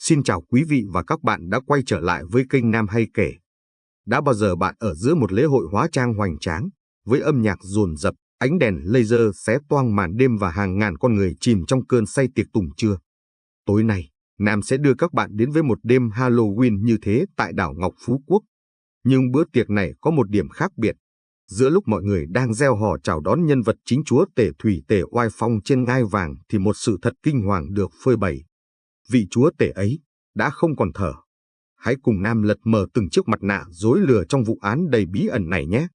Xin chào quý vị và các bạn đã quay trở lại với kênh Nam Hay Kể. Đã bao giờ bạn ở giữa một lễ hội hóa trang hoành tráng, với âm nhạc dồn dập, ánh đèn laser xé toang màn đêm và hàng ngàn con người chìm trong cơn say tiệc tùng chưa? Tối nay, Nam sẽ đưa các bạn đến với một đêm Halloween như thế tại đảo Ngọc Phú Quốc. Nhưng bữa tiệc này có một điểm khác biệt. Giữa lúc mọi người đang reo hò chào đón nhân vật chính chúa tể thủy tể oai phong trên ngai vàng thì một sự thật kinh hoàng được phơi bày. Vị chúa tể ấy đã không còn thở. Hãy cùng Nam lật mờ từng chiếc mặt nạ rối lừa trong vụ án đầy bí ẩn này nhé.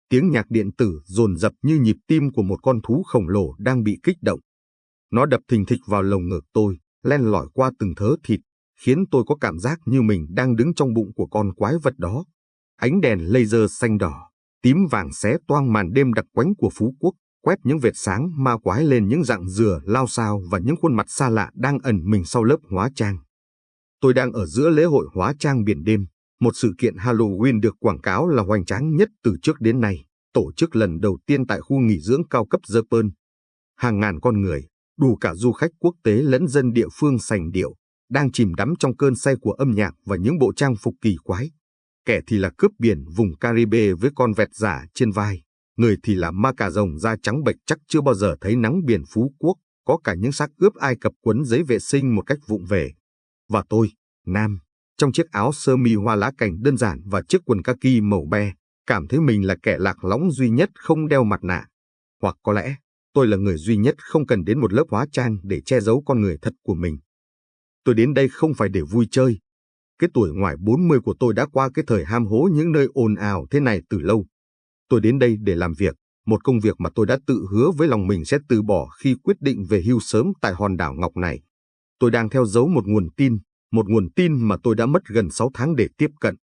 Tiếng nhạc điện tử dồn dập như nhịp tim của một con thú khổng lồ đang bị kích động. Nó đập thình thịch vào lồng ngực tôi, len lỏi qua từng thớ thịt, khiến tôi có cảm giác như mình đang đứng trong bụng của con quái vật đó. Ánh đèn laser xanh đỏ, tím vàng xé toang màn đêm đặc quánh của Phú Quốc, quét những vệt sáng ma quái lên những rặng dừa lao xao và những khuôn mặt xa lạ đang ẩn mình sau lớp hóa trang. Tôi đang ở giữa lễ hội hóa trang biển đêm, một sự kiện Halloween được quảng cáo là hoành tráng nhất từ trước đến nay, tổ chức lần đầu tiên tại khu nghỉ dưỡng cao cấp The Pearl. Hàng ngàn con người, đủ cả du khách quốc tế lẫn dân địa phương sành điệu, đang chìm đắm trong cơn say của âm nhạc và những bộ trang phục kỳ quái. Kẻ thì là cướp biển vùng Caribe với con vẹt giả trên vai, người thì là ma cà rồng da trắng bệch chắc chưa bao giờ thấy nắng biển Phú Quốc, có cả những xác ướp Ai Cập quấn giấy vệ sinh một cách vụng về. Và tôi, Nam, trong chiếc áo sơ mi hoa lá cành đơn giản và chiếc quần kaki màu be, cảm thấy mình là kẻ lạc lõng duy nhất không đeo mặt nạ. Hoặc có lẽ, tôi là người duy nhất không cần đến một lớp hóa trang để che giấu con người thật của mình. Tôi đến đây không phải để vui chơi. Cái tuổi ngoài 40 của tôi đã qua cái thời ham hố những nơi ồn ào thế này từ lâu. Tôi đến đây để làm việc, một công việc mà tôi đã tự hứa với lòng mình sẽ từ bỏ khi quyết định về hưu sớm tại hòn đảo Ngọc này. Tôi đang theo dấu một nguồn tin mà tôi đã mất gần 6 tháng để tiếp cận.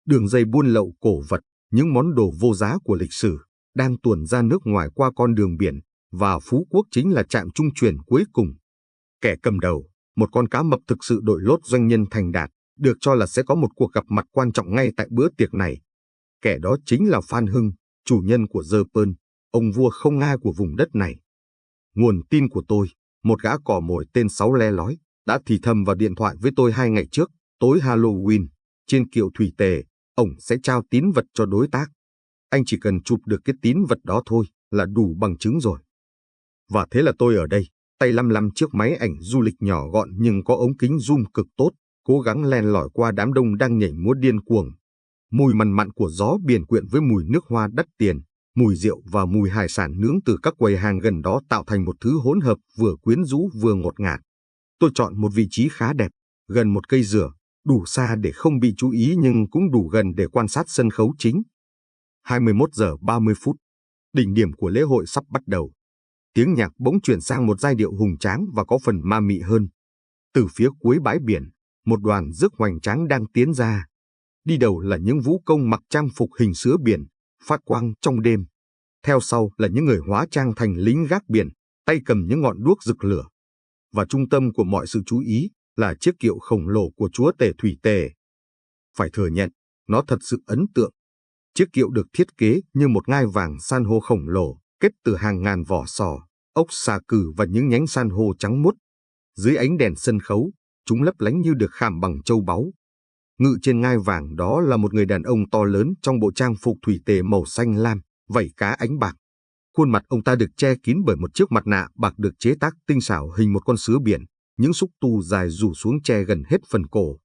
Đường dây buôn lậu cổ vật, những món đồ vô giá của lịch sử, đang tuồn ra nước ngoài qua con đường biển, và Phú Quốc chính là trạm trung chuyển cuối cùng. Kẻ cầm đầu, một con cá mập thực sự đội lốt doanh nhân thành đạt, được cho là sẽ có một cuộc gặp mặt quan trọng ngay tại bữa tiệc này. Kẻ đó chính là Phan Hưng, chủ nhân của The Pearl, ông vua không ai của vùng đất này. Nguồn tin của tôi, một gã cò mồi tên Sáu Le Lói, đã thì thầm vào điện thoại với tôi 2 ngày trước, tối Halloween, trên kiệu thủy tề, ông sẽ trao tín vật cho đối tác. Anh chỉ cần chụp được cái tín vật đó thôi là đủ bằng chứng rồi. Và thế là tôi ở đây, tay lăm chiếc máy ảnh du lịch nhỏ gọn nhưng có ống kính zoom cực tốt, cố gắng len lỏi qua đám đông đang nhảy múa điên cuồng. Mùi mằn mặn của gió biển quyện với mùi nước hoa đắt tiền, mùi rượu và mùi hải sản nướng từ các quầy hàng gần đó tạo thành một thứ hỗn hợp vừa quyến rũ vừa ngọt ngạt. Tôi chọn một vị trí khá đẹp, gần một cây dừa, đủ xa để không bị chú ý nhưng cũng đủ gần để quan sát sân khấu chính. 21 giờ 30 phút, đỉnh điểm của lễ hội sắp bắt đầu. Tiếng nhạc bỗng chuyển sang một giai điệu hùng tráng và có phần ma mị hơn. Từ phía cuối bãi biển, một đoàn rước hoành tráng đang tiến ra. Đi đầu là những vũ công mặc trang phục hình sứa biển, phát quang trong đêm. Theo sau là những người hóa trang thành lính gác biển, tay cầm những ngọn đuốc rực lửa. Và trung tâm của mọi sự chú ý là chiếc kiệu khổng lồ của chúa tể thủy tề. Phải thừa nhận, nó thật sự ấn tượng. Chiếc kiệu được thiết kế như một ngai vàng san hô khổng lồ, kết từ hàng ngàn vỏ sò, ốc xà cừ và những nhánh san hô trắng muốt. Dưới ánh đèn sân khấu, chúng lấp lánh như được khảm bằng châu báu. Ngự trên ngai vàng đó là một người đàn ông to lớn trong bộ trang phục thủy tề màu xanh lam, vảy cá ánh bạc. Khuôn mặt ông ta được che kín bởi một chiếc mặt nạ bạc được chế tác tinh xảo hình một con sứa biển, những xúc tu dài rủ xuống che gần hết phần cổ.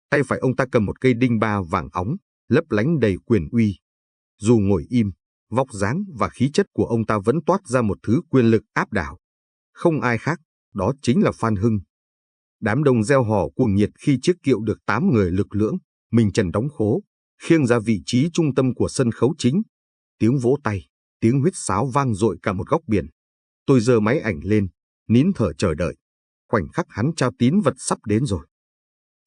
Tay phải ông ta cầm một cây đinh ba vàng óng, lấp lánh đầy quyền uy. Dù ngồi im, vóc dáng và khí chất của ông ta vẫn toát ra một thứ quyền lực áp đảo. Không ai khác, đó chính là Phan Hưng. Đám đông reo hò cuồng nhiệt khi chiếc kiệu được 8 người lực lưỡng, mình trần đóng khố, khiêng ra vị trí trung tâm của sân khấu chính. Tiếng vỗ tay, tiếng huýt sáo vang dội cả một góc biển. Tôi giơ máy ảnh lên, nín thở chờ đợi. Khoảnh khắc hắn trao tín vật sắp đến rồi.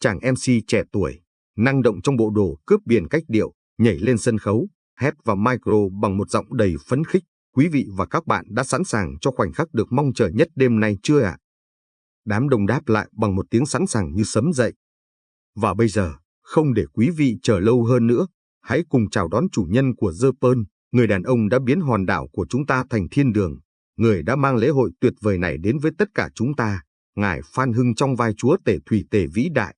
Chàng MC trẻ tuổi, năng động trong bộ đồ cướp biển cách điệu, nhảy lên sân khấu, hét vào micro bằng một giọng đầy phấn khích. Quý vị và các bạn đã sẵn sàng cho khoảnh khắc được mong chờ nhất đêm nay chưa ạ? Đám đông đáp lại bằng một tiếng sẵn sàng như sấm dậy. Và bây giờ, không để quý vị chờ lâu hơn nữa, hãy cùng chào đón chủ nhân của The Pearl, người đàn ông đã biến hòn đảo của chúng ta thành thiên đường, người đã mang lễ hội tuyệt vời này đến với tất cả chúng ta, ngài Phan Hưng trong vai chúa tể thủy tề vĩ đại.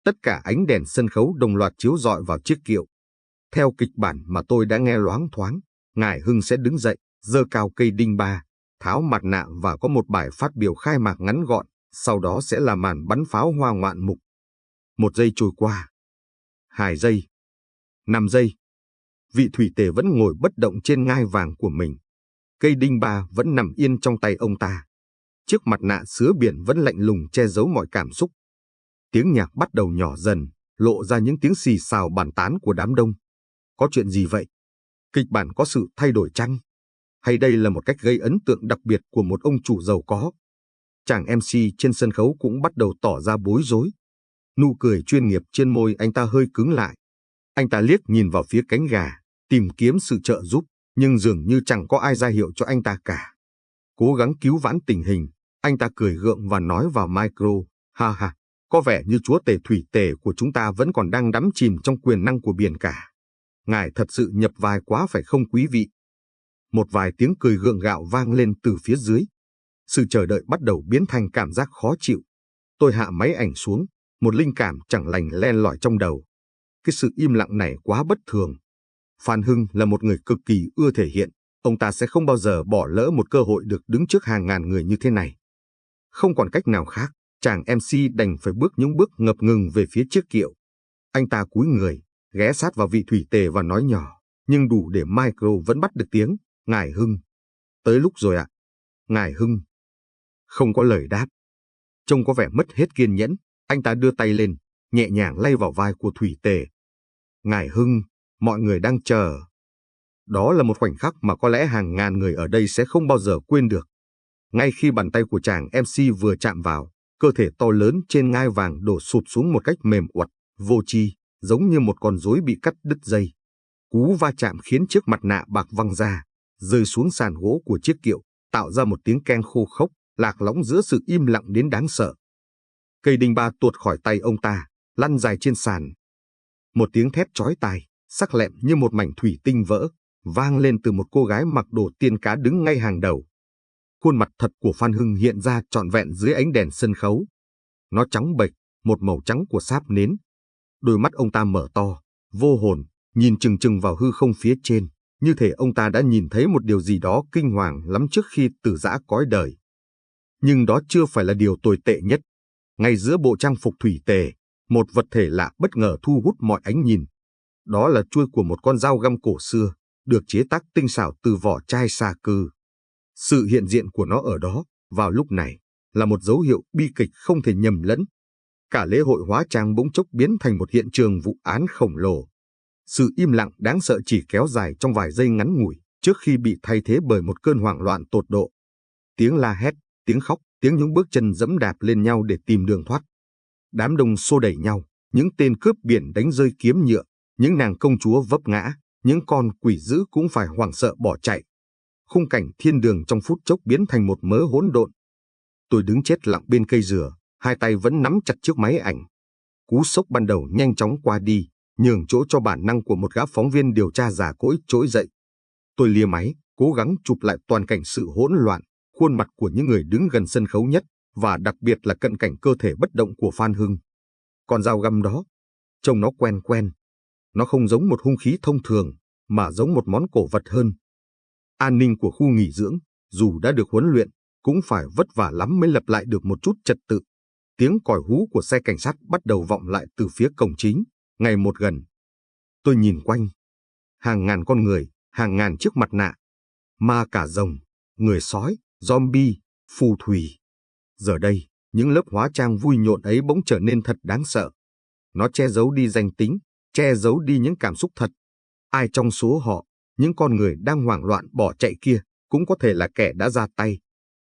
Tất cả ánh đèn sân khấu đồng loạt chiếu rọi vào chiếc kiệu. Theo kịch bản mà tôi đã nghe loáng thoáng, ngài Hưng sẽ đứng dậy, giơ cao cây đinh ba, tháo mặt nạ và có một bài phát biểu khai mạc ngắn gọn, sau đó sẽ là màn bắn pháo hoa ngoạn mục. 1 giây trôi qua. 2 giây. 5 giây. Vị thủy tề vẫn ngồi bất động trên ngai vàng của mình. Cây đinh ba vẫn nằm yên trong tay ông ta. Chiếc mặt nạ sứa biển vẫn lạnh lùng che giấu mọi cảm xúc. Tiếng nhạc bắt đầu nhỏ dần, lộ ra những tiếng xì xào bàn tán của đám đông. Có chuyện gì vậy? Kịch bản có sự thay đổi chăng? Hay đây là một cách gây ấn tượng đặc biệt của một ông chủ giàu có? Chàng MC trên sân khấu cũng bắt đầu tỏ ra bối rối. Nụ cười chuyên nghiệp trên môi anh ta hơi cứng lại. Anh ta liếc nhìn vào phía cánh gà, tìm kiếm sự trợ giúp, nhưng dường như chẳng có ai ra hiệu cho anh ta cả. Cố gắng cứu vãn tình hình, anh ta cười gượng và nói vào micro, ha ha, có vẻ như chúa tể thủy tề của chúng ta vẫn còn đang đắm chìm trong quyền năng của biển cả. Ngài thật sự nhập vai quá phải không quý vị? Một vài tiếng cười gượng gạo vang lên từ phía dưới. Sự chờ đợi bắt đầu biến thành cảm giác khó chịu. Tôi hạ máy ảnh xuống, một linh cảm chẳng lành len lỏi trong đầu. Cái sự im lặng này quá bất thường. Phan Hưng là một người cực kỳ ưa thể hiện, ông ta sẽ không bao giờ bỏ lỡ một cơ hội được đứng trước hàng ngàn người như thế này. Không còn cách nào khác, chàng MC đành phải bước những bước ngập ngừng về phía chiếc kiệu. Anh ta cúi người, ghé sát vào vị thủy tề và nói nhỏ, nhưng đủ để micro vẫn bắt được tiếng, ngài Hưng. Tới lúc rồi ạ. Ngài Hưng. Không có lời đáp. Trông có vẻ mất hết kiên nhẫn, anh ta đưa tay lên, nhẹ nhàng lay vào vai của thủy tề. Ngài Hưng, mọi người đang chờ. Đó là một khoảnh khắc mà có lẽ hàng ngàn người ở đây sẽ không bao giờ quên được. Ngay khi bàn tay của chàng MC vừa chạm vào, cơ thể to lớn trên ngai vàng đổ sụp xuống một cách mềm uặt, vô tri, giống như một con rối bị cắt đứt dây. Cú va chạm khiến chiếc mặt nạ bạc văng ra, rơi xuống sàn gỗ của chiếc kiệu, tạo ra một tiếng keng khô khốc, lạc lõng giữa sự im lặng đến đáng sợ. Cây đinh ba tuột khỏi tay ông ta, lăn dài trên sàn. Một tiếng thét chói tai, sắc lẹm như một mảnh thủy tinh vỡ, vang lên từ một cô gái mặc đồ tiên cá đứng ngay hàng đầu. Khuôn mặt thật của Phan Hưng hiện ra trọn vẹn dưới ánh đèn sân khấu. Nó trắng bệch, một màu trắng của sáp nến. Đôi mắt ông ta mở to, vô hồn, nhìn chừng chừng vào hư không phía trên, như thể ông ta đã nhìn thấy một điều gì đó kinh hoàng lắm trước khi từ giã cõi đời. Nhưng đó chưa phải là điều tồi tệ nhất. Ngay giữa bộ trang phục thủy tề, một vật thể lạ bất ngờ thu hút mọi ánh nhìn. Đó là chuôi của một con dao găm cổ xưa, được chế tác tinh xảo từ vỏ chai xà cừ. Sự hiện diện của nó ở đó, vào lúc này, là một dấu hiệu bi kịch không thể nhầm lẫn. Cả lễ hội hóa trang bỗng chốc biến thành một hiện trường vụ án khổng lồ. Sự im lặng đáng sợ chỉ kéo dài trong vài giây ngắn ngủi, trước khi bị thay thế bởi một cơn hoảng loạn tột độ. Tiếng la hét, tiếng khóc, tiếng những bước chân dẫm đạp lên nhau để tìm đường thoát. Đám đông xô đẩy nhau, những tên cướp biển đánh rơi kiếm nhựa, những nàng công chúa vấp ngã, những con quỷ dữ cũng phải hoảng sợ bỏ chạy. Khung cảnh thiên đường trong phút chốc biến thành một mớ hỗn độn. Tôi đứng chết lặng bên cây dừa, hai tay vẫn nắm chặt chiếc máy ảnh. Cú sốc ban đầu nhanh chóng qua đi, nhường chỗ cho bản năng của một gã phóng viên điều tra già cỗi trỗi dậy. Tôi lia máy, cố gắng chụp lại toàn cảnh sự hỗn loạn, khuôn mặt của những người đứng gần sân khấu nhất, và đặc biệt là cận cảnh cơ thể bất động của Phan Hưng. Con dao găm đó, trông nó quen quen. Nó không giống một hung khí thông thường, mà giống một món cổ vật hơn. An ninh của khu nghỉ dưỡng, dù đã được huấn luyện, cũng phải vất vả lắm mới lập lại được một chút trật tự. Tiếng còi hú của xe cảnh sát bắt đầu vọng lại từ phía cổng chính, ngày một gần. Tôi nhìn quanh. Hàng ngàn con người, hàng ngàn chiếc mặt nạ. Ma cả rồng, người sói, zombie, phù thủy. Giờ đây, những lớp hóa trang vui nhộn ấy bỗng trở nên thật đáng sợ. Nó che giấu đi danh tính, che giấu đi những cảm xúc thật. Ai trong số họ, những con người đang hoảng loạn bỏ chạy kia, cũng có thể là kẻ đã ra tay.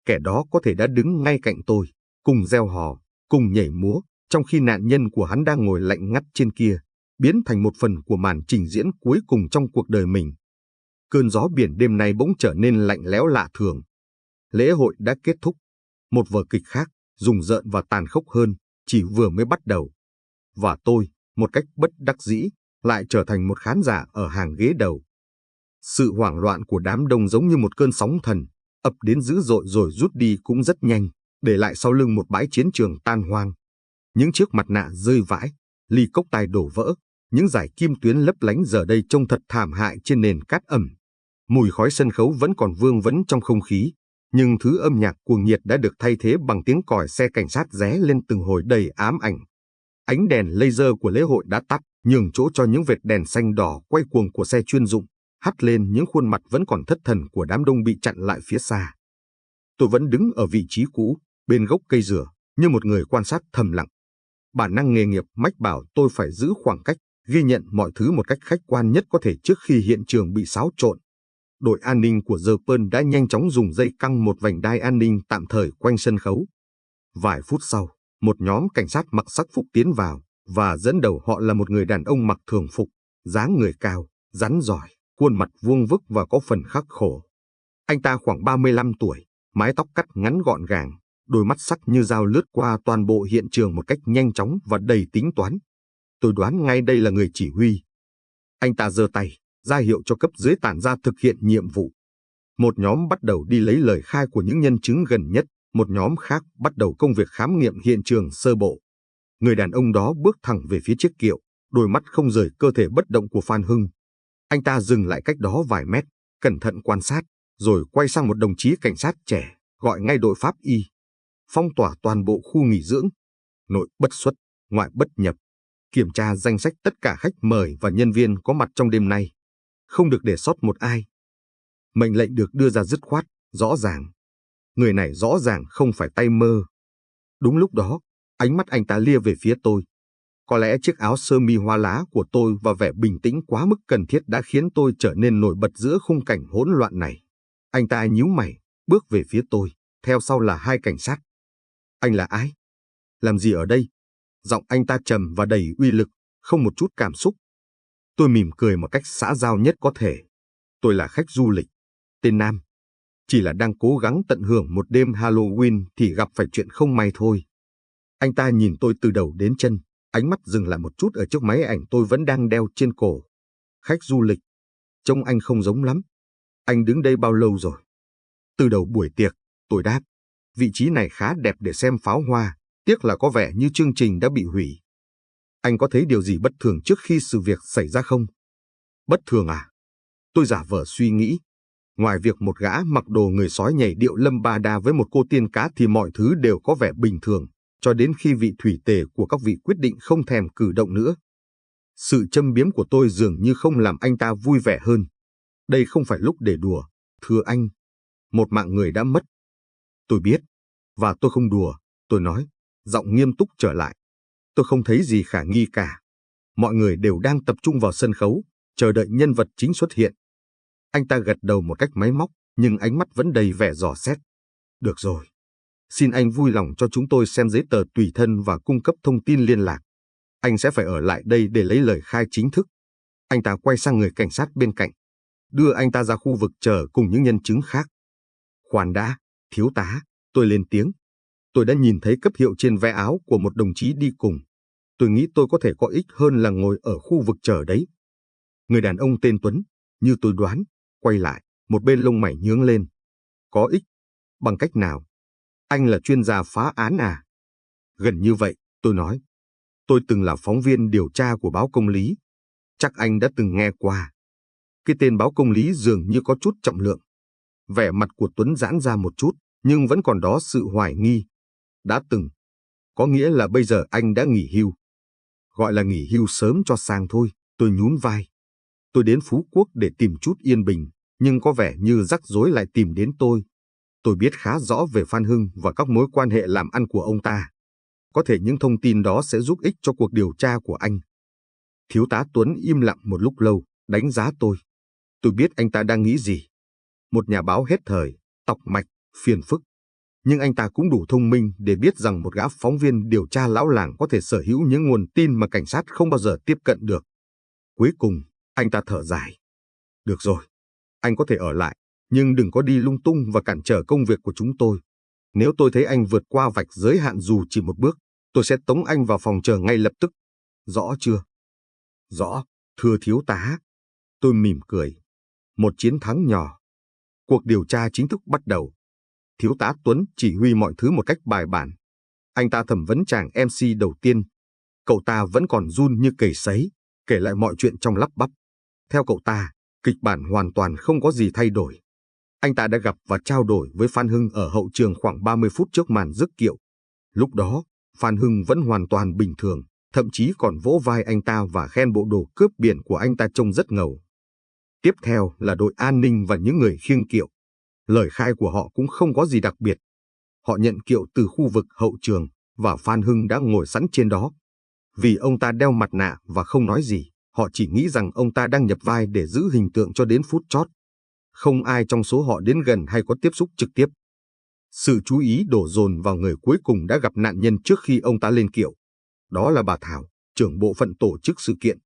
Kẻ đó có thể đã đứng ngay cạnh tôi, cùng reo hò, cùng nhảy múa, trong khi nạn nhân của hắn đang ngồi lạnh ngắt trên kia, biến thành một phần của màn trình diễn cuối cùng trong cuộc đời mình. Cơn gió biển đêm nay bỗng trở nên lạnh lẽo lạ thường. Lễ hội đã kết thúc. Một vở kịch khác, rùng rợn và tàn khốc hơn, chỉ vừa mới bắt đầu. Và tôi, một cách bất đắc dĩ, lại trở thành một khán giả ở hàng ghế đầu. Sự hoảng loạn của đám đông giống như một cơn sóng thần, ập đến dữ dội rồi rút đi cũng rất nhanh, để lại sau lưng một bãi chiến trường tan hoang. Những chiếc mặt nạ rơi vãi, ly cốc tài đổ vỡ, những dải kim tuyến lấp lánh giờ đây trông thật thảm hại trên nền cát ẩm. Mùi khói sân khấu vẫn còn vương vấn trong không khí, nhưng thứ âm nhạc cuồng nhiệt đã được thay thế bằng tiếng còi xe cảnh sát ré lên từng hồi đầy ám ảnh. Ánh đèn laser của lễ hội đã tắt, nhường chỗ cho những vệt đèn xanh đỏ quay cuồng của xe chuyên dụng, hắt lên những khuôn mặt vẫn còn thất thần của đám đông bị chặn lại phía xa. Tôi vẫn đứng ở vị trí cũ, bên gốc cây dừa, như một người quan sát thầm lặng. Bản năng nghề nghiệp mách bảo tôi phải giữ khoảng cách, ghi nhận mọi thứ một cách khách quan nhất có thể trước khi hiện trường bị xáo trộn. Đội an ninh của The Pearl đã nhanh chóng dùng dây căng một vành đai an ninh tạm thời quanh sân khấu. Vài phút sau, một nhóm cảnh sát mặc sắc phục tiến vào, và dẫn đầu họ là một người đàn ông mặc thường phục, dáng người cao, rắn giỏi, khuôn mặt vuông vức và có phần khắc khổ. Anh ta khoảng 35 tuổi, mái tóc cắt ngắn gọn gàng, đôi mắt sắc như dao lướt qua toàn bộ hiện trường một cách nhanh chóng và đầy tính toán. Tôi đoán ngay đây là người chỉ huy. Anh ta giơ tay, ra hiệu cho cấp dưới tản ra thực hiện nhiệm vụ. Một nhóm bắt đầu đi lấy lời khai của những nhân chứng gần nhất, một nhóm khác bắt đầu công việc khám nghiệm hiện trường sơ bộ. Người đàn ông đó bước thẳng về phía chiếc kiệu, đôi mắt không rời cơ thể bất động của Phan Hưng. Anh ta dừng lại cách đó vài mét, cẩn thận quan sát, rồi quay sang một đồng chí cảnh sát trẻ, gọi ngay đội pháp y. Phong tỏa toàn bộ khu nghỉ dưỡng, nội bất xuất, ngoại bất nhập. Kiểm tra danh sách tất cả khách mời và nhân viên có mặt trong đêm nay. Không được để sót một ai. Mệnh lệnh được đưa ra dứt khoát, rõ ràng. Người này rõ ràng không phải tay mơ. Đúng lúc đó, ánh mắt anh ta lia về phía tôi. Có lẽ chiếc áo sơ mi hoa lá của tôi và vẻ bình tĩnh quá mức cần thiết đã khiến tôi trở nên nổi bật giữa khung cảnh hỗn loạn này. Anh ta nhíu mày, bước về phía tôi, theo sau là hai cảnh sát. Anh là ai? Làm gì ở đây? Giọng anh ta trầm và đầy uy lực, không một chút cảm xúc. Tôi mỉm cười một cách xã giao nhất có thể. Tôi là khách du lịch, tên Nam. Chỉ là đang cố gắng tận hưởng một đêm Halloween thì gặp phải chuyện không may thôi. Anh ta nhìn tôi từ đầu đến chân, ánh mắt dừng lại một chút ở chiếc máy ảnh tôi vẫn đang đeo trên cổ. Khách du lịch, trông anh không giống lắm. Anh đứng đây bao lâu rồi? Từ đầu buổi tiệc, tôi đáp. Vị trí này khá đẹp để xem pháo hoa, tiếc là có vẻ như chương trình đã bị hủy. Anh có thấy điều gì bất thường trước khi sự việc xảy ra không? Bất thường à? Tôi giả vờ suy nghĩ. Ngoài việc một gã mặc đồ người sói nhảy điệu lâm ba đa với một cô tiên cá thì mọi thứ đều có vẻ bình thường, cho đến khi vị thủy tề của các vị quyết định không thèm cử động nữa. Sự châm biếm của tôi dường như không làm anh ta vui vẻ hơn. Đây không phải lúc để đùa, thưa anh. Một mạng người đã mất. Tôi biết, và tôi không đùa, tôi nói, giọng nghiêm túc trở lại. Tôi không thấy gì khả nghi cả. Mọi người đều đang tập trung vào sân khấu, chờ đợi nhân vật chính xuất hiện. Anh ta gật đầu một cách máy móc, nhưng ánh mắt vẫn đầy vẻ dò xét. Được rồi. Xin anh vui lòng cho chúng tôi xem giấy tờ tùy thân và cung cấp thông tin liên lạc. Anh sẽ phải ở lại đây để lấy lời khai chính thức. Anh ta quay sang người cảnh sát bên cạnh. Đưa anh ta ra khu vực chờ cùng những nhân chứng khác. Khoan đã, thiếu tá, tôi lên tiếng. Tôi đã nhìn thấy cấp hiệu trên vé áo của một đồng chí đi cùng. Tôi nghĩ tôi có thể có ích hơn là ngồi ở khu vực chờ đấy. Người đàn ông tên Tuấn, như tôi đoán, quay lại, một bên lông mày nhướng lên. Có ích? Bằng cách nào? Anh là chuyên gia phá án à? Gần như vậy, tôi nói. Tôi từng là phóng viên điều tra của báo Công lý. Chắc anh đã từng nghe qua. Cái tên báo Công lý dường như có chút trọng lượng. Vẻ mặt của Tuấn giãn ra một chút, nhưng vẫn còn đó sự hoài nghi. Đã từng. Có nghĩa là bây giờ anh đã nghỉ hưu. Gọi là nghỉ hưu sớm cho sang thôi, tôi nhún vai. Tôi đến Phú Quốc để tìm chút yên bình, nhưng có vẻ như rắc rối lại tìm đến tôi. Tôi biết khá rõ về Phan Hưng và các mối quan hệ làm ăn của ông ta. Có thể những thông tin đó sẽ giúp ích cho cuộc điều tra của anh. Thiếu tá Tuấn im lặng một lúc lâu, đánh giá tôi. Tôi biết anh ta đang nghĩ gì. Một nhà báo hết thời, tọc mạch, phiền phức. Nhưng anh ta cũng đủ thông minh để biết rằng một gã phóng viên điều tra lão làng có thể sở hữu những nguồn tin mà cảnh sát không bao giờ tiếp cận được. Cuối cùng, anh ta thở dài. Được rồi, anh có thể ở lại, nhưng đừng có đi lung tung và cản trở công việc của chúng tôi. Nếu tôi thấy anh vượt qua vạch giới hạn dù chỉ một bước, tôi sẽ tống anh vào phòng chờ ngay lập tức. Rõ chưa? Rõ, thưa thiếu tá. Tôi mỉm cười. Một chiến thắng nhỏ. Cuộc điều tra chính thức bắt đầu. Thiếu tá Tuấn chỉ huy mọi thứ một cách bài bản. Anh ta thẩm vấn chàng MC đầu tiên. Cậu ta vẫn còn run như cầy sấy, kể lại mọi chuyện trong lắp bắp. Theo cậu ta, kịch bản hoàn toàn không có gì thay đổi. Anh ta đã gặp và trao đổi với Phan Hưng ở hậu trường khoảng 30 phút trước màn rước kiệu. Lúc đó, Phan Hưng vẫn hoàn toàn bình thường, thậm chí còn vỗ vai anh ta và khen bộ đồ cướp biển của anh ta trông rất ngầu. Tiếp theo là đội an ninh và những người khiêng kiệu. Lời khai của họ cũng không có gì đặc biệt. Họ nhận kiệu từ khu vực hậu trường và Phan Hưng đã ngồi sẵn trên đó. Vì ông ta đeo mặt nạ và không nói gì, họ chỉ nghĩ rằng ông ta đang nhập vai để giữ hình tượng cho đến phút chót. Không ai trong số họ đến gần hay có tiếp xúc trực tiếp. Sự chú ý đổ dồn vào người cuối cùng đã gặp nạn nhân trước khi ông ta lên kiệu. Đó là bà Thảo, trưởng bộ phận tổ chức sự kiện.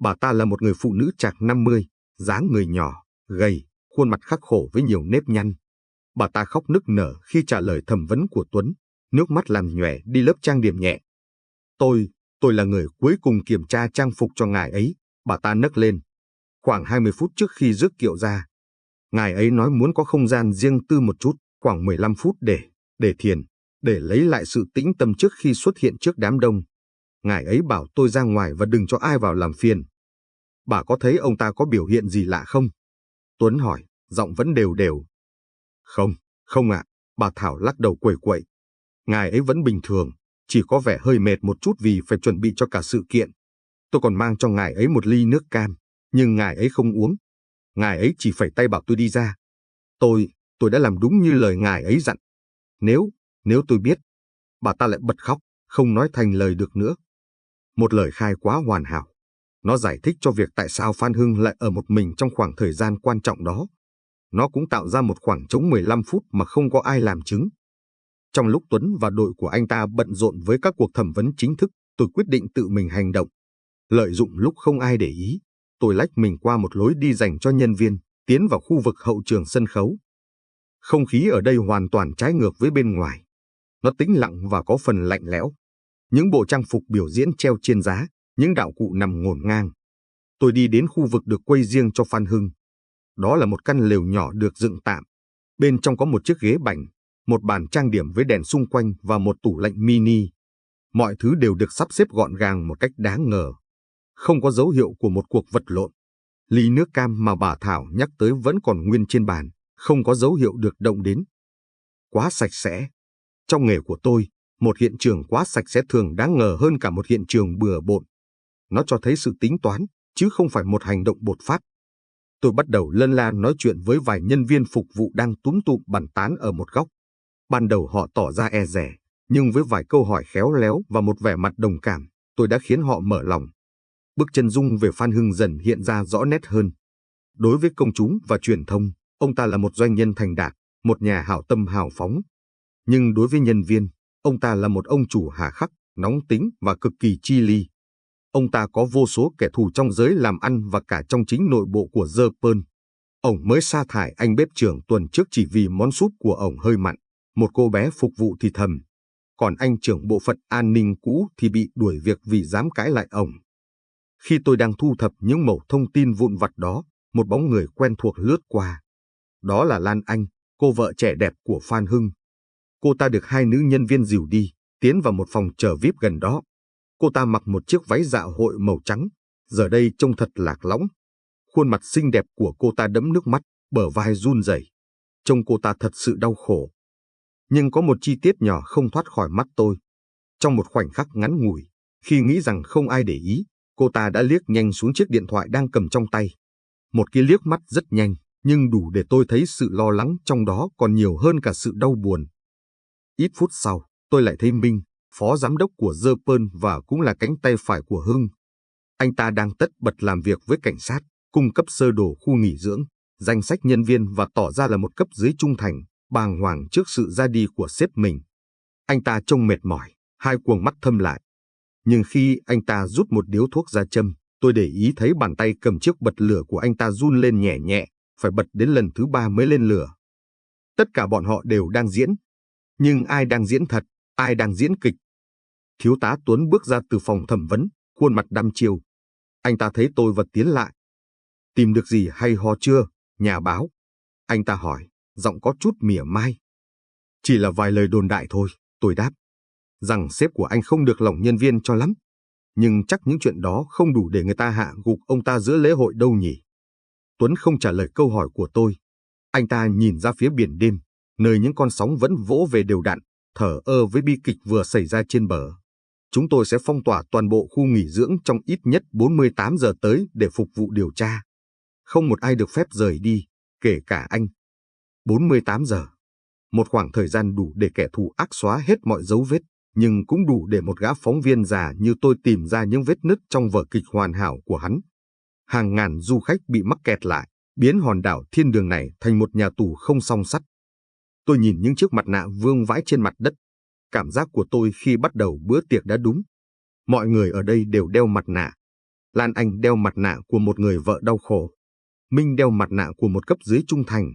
Bà ta là một người phụ nữ chạc 50, dáng người nhỏ, gầy, khuôn mặt khắc khổ với nhiều nếp nhăn. Bà ta khóc nức nở khi trả lời thẩm vấn của Tuấn, nước mắt làm nhòe đi lớp trang điểm nhẹ. Tôi là người cuối cùng kiểm tra trang phục cho ngài ấy, bà ta nấc lên. Khoảng 20 phút trước khi rước kiệu ra, ngài ấy nói muốn có không gian riêng tư một chút, khoảng 15 phút để thiền, để lấy lại sự tĩnh tâm trước khi xuất hiện trước đám đông. Ngài ấy bảo tôi ra ngoài và đừng cho ai vào làm phiền. Bà có thấy ông ta có biểu hiện gì lạ không? Tuấn hỏi, giọng vẫn đều đều. Không ạ, bà Thảo lắc đầu quẩy quậy. Ngài ấy vẫn bình thường, chỉ có vẻ hơi mệt một chút vì phải chuẩn bị cho cả sự kiện. Tôi còn mang cho ngài ấy một ly nước cam, nhưng ngài ấy không uống. Ngài ấy chỉ phẩy tay bảo tôi đi ra. Tôi đã làm đúng như lời ngài ấy dặn. Nếu tôi biết, bà ta lại bật khóc, không nói thành lời được nữa. Một lời khai quá hoàn hảo. Nó giải thích cho việc tại sao Phan Hưng lại ở một mình trong khoảng thời gian quan trọng đó. Nó cũng tạo ra một khoảng trống 15 phút mà không có ai làm chứng. Trong lúc Tuấn và đội của anh ta bận rộn với các cuộc thẩm vấn chính thức, tôi quyết định tự mình hành động. Lợi dụng lúc không ai để ý, tôi lách mình qua một lối đi dành cho nhân viên, tiến vào khu vực hậu trường sân khấu. Không khí ở đây hoàn toàn trái ngược với bên ngoài. Nó tĩnh lặng và có phần lạnh lẽo. Những bộ trang phục biểu diễn treo trên giá, những đạo cụ nằm ngổn ngang. Tôi đi đến khu vực được quây riêng cho Phan Hưng. Đó là một căn lều nhỏ được dựng tạm. Bên trong có một chiếc ghế bành, một bàn trang điểm với đèn xung quanh và một tủ lạnh mini. Mọi thứ đều được sắp xếp gọn gàng một cách đáng ngờ. Không có dấu hiệu của một cuộc vật lộn. Ly nước cam mà bà Thảo nhắc tới vẫn còn nguyên trên bàn, không có dấu hiệu được động đến. Quá sạch sẽ. Trong nghề của tôi, một hiện trường quá sạch sẽ thường đáng ngờ hơn cả một hiện trường bừa bộn. Nó cho thấy sự tính toán, chứ không phải một hành động bột phát. Tôi bắt đầu lân la nói chuyện với vài nhân viên phục vụ đang túm tụm bàn tán ở một góc. Ban đầu họ tỏ ra e dè, nhưng với vài câu hỏi khéo léo và một vẻ mặt đồng cảm, tôi đã khiến họ mở lòng. Bức chân dung về Phan Hưng dần hiện ra rõ nét hơn. Đối với công chúng và truyền thông, ông ta là một doanh nhân thành đạt, một nhà hảo tâm hào phóng. Nhưng đối với nhân viên, ông ta là một ông chủ hà khắc, nóng tính và cực kỳ chi ly. Ông ta có vô số kẻ thù trong giới làm ăn và cả trong chính nội bộ của The Pearl. Ông mới sa thải anh bếp trưởng tuần trước chỉ vì món súp của ông hơi mặn. Một cô bé phục vụ thì thầm. Còn anh trưởng bộ phận an ninh cũ thì bị đuổi việc vì dám cãi lại ông. Khi tôi đang thu thập những mẩu thông tin vụn vặt đó, một bóng người quen thuộc lướt qua. Đó là Lan Anh, cô vợ trẻ đẹp của Phan Hưng. Cô ta được hai nữ nhân viên dìu đi, tiến vào một phòng chờ VIP gần đó. Cô ta mặc một chiếc váy dạ hội màu trắng, giờ đây trông thật lạc lõng. Khuôn mặt xinh đẹp của cô ta đẫm nước mắt, bờ vai run rẩy. Trông cô ta thật sự đau khổ. Nhưng có một chi tiết nhỏ không thoát khỏi mắt tôi. Trong một khoảnh khắc ngắn ngủi, khi nghĩ rằng không ai để ý, cô ta đã liếc nhanh xuống chiếc điện thoại đang cầm trong tay. Một cái liếc mắt rất nhanh, nhưng đủ để tôi thấy sự lo lắng trong đó còn nhiều hơn cả sự đau buồn. Ít phút sau, tôi lại thấy Minh, phó giám đốc của The Pearl và cũng là cánh tay phải của Hưng. Anh ta đang tất bật làm việc với cảnh sát, cung cấp sơ đồ khu nghỉ dưỡng, danh sách nhân viên và tỏ ra là một cấp dưới trung thành, bàng hoàng trước sự ra đi của sếp mình. Anh ta trông mệt mỏi, hai quầng mắt thâm lại. Nhưng khi anh ta rút một điếu thuốc ra châm, tôi để ý thấy bàn tay cầm chiếc bật lửa của anh ta run lên nhẹ nhẹ, phải bật đến lần thứ 3 mới lên lửa. Tất cả bọn họ đều đang diễn. Nhưng ai đang diễn thật, ai đang diễn kịch? Thiếu tá Tuấn bước ra từ phòng thẩm vấn, khuôn mặt đăm chiêu. Anh ta thấy tôi và tiến lại. Tìm được gì hay ho chưa, nhà báo? Anh ta hỏi, giọng có chút mỉa mai. Chỉ là vài lời đồn đại thôi, tôi đáp. Rằng sếp của anh không được lòng nhân viên cho lắm. Nhưng chắc những chuyện đó không đủ để người ta hạ gục ông ta giữa lễ hội đâu nhỉ? Tuấn không trả lời câu hỏi của tôi. Anh ta nhìn ra phía biển đêm, nơi những con sóng vẫn vỗ về đều đặn, thờ ơ với bi kịch vừa xảy ra trên bờ. Chúng tôi sẽ phong tỏa toàn bộ khu nghỉ dưỡng trong ít nhất 48 giờ tới để phục vụ điều tra. Không một ai được phép rời đi, kể cả anh. 48 giờ. Một khoảng thời gian đủ để kẻ thù ác xóa hết mọi dấu vết, nhưng cũng đủ để một gã phóng viên già như tôi tìm ra những vết nứt trong vở kịch hoàn hảo của hắn. Hàng ngàn du khách bị mắc kẹt lại, biến hòn đảo thiên đường này thành một nhà tù không song sắt. Tôi nhìn những chiếc mặt nạ vương vãi trên mặt đất. Cảm giác của tôi khi bắt đầu bữa tiệc đã đúng. Mọi người ở đây đều đeo mặt nạ. Lan Anh đeo mặt nạ của một người vợ đau khổ. Minh đeo mặt nạ của một cấp dưới trung thành.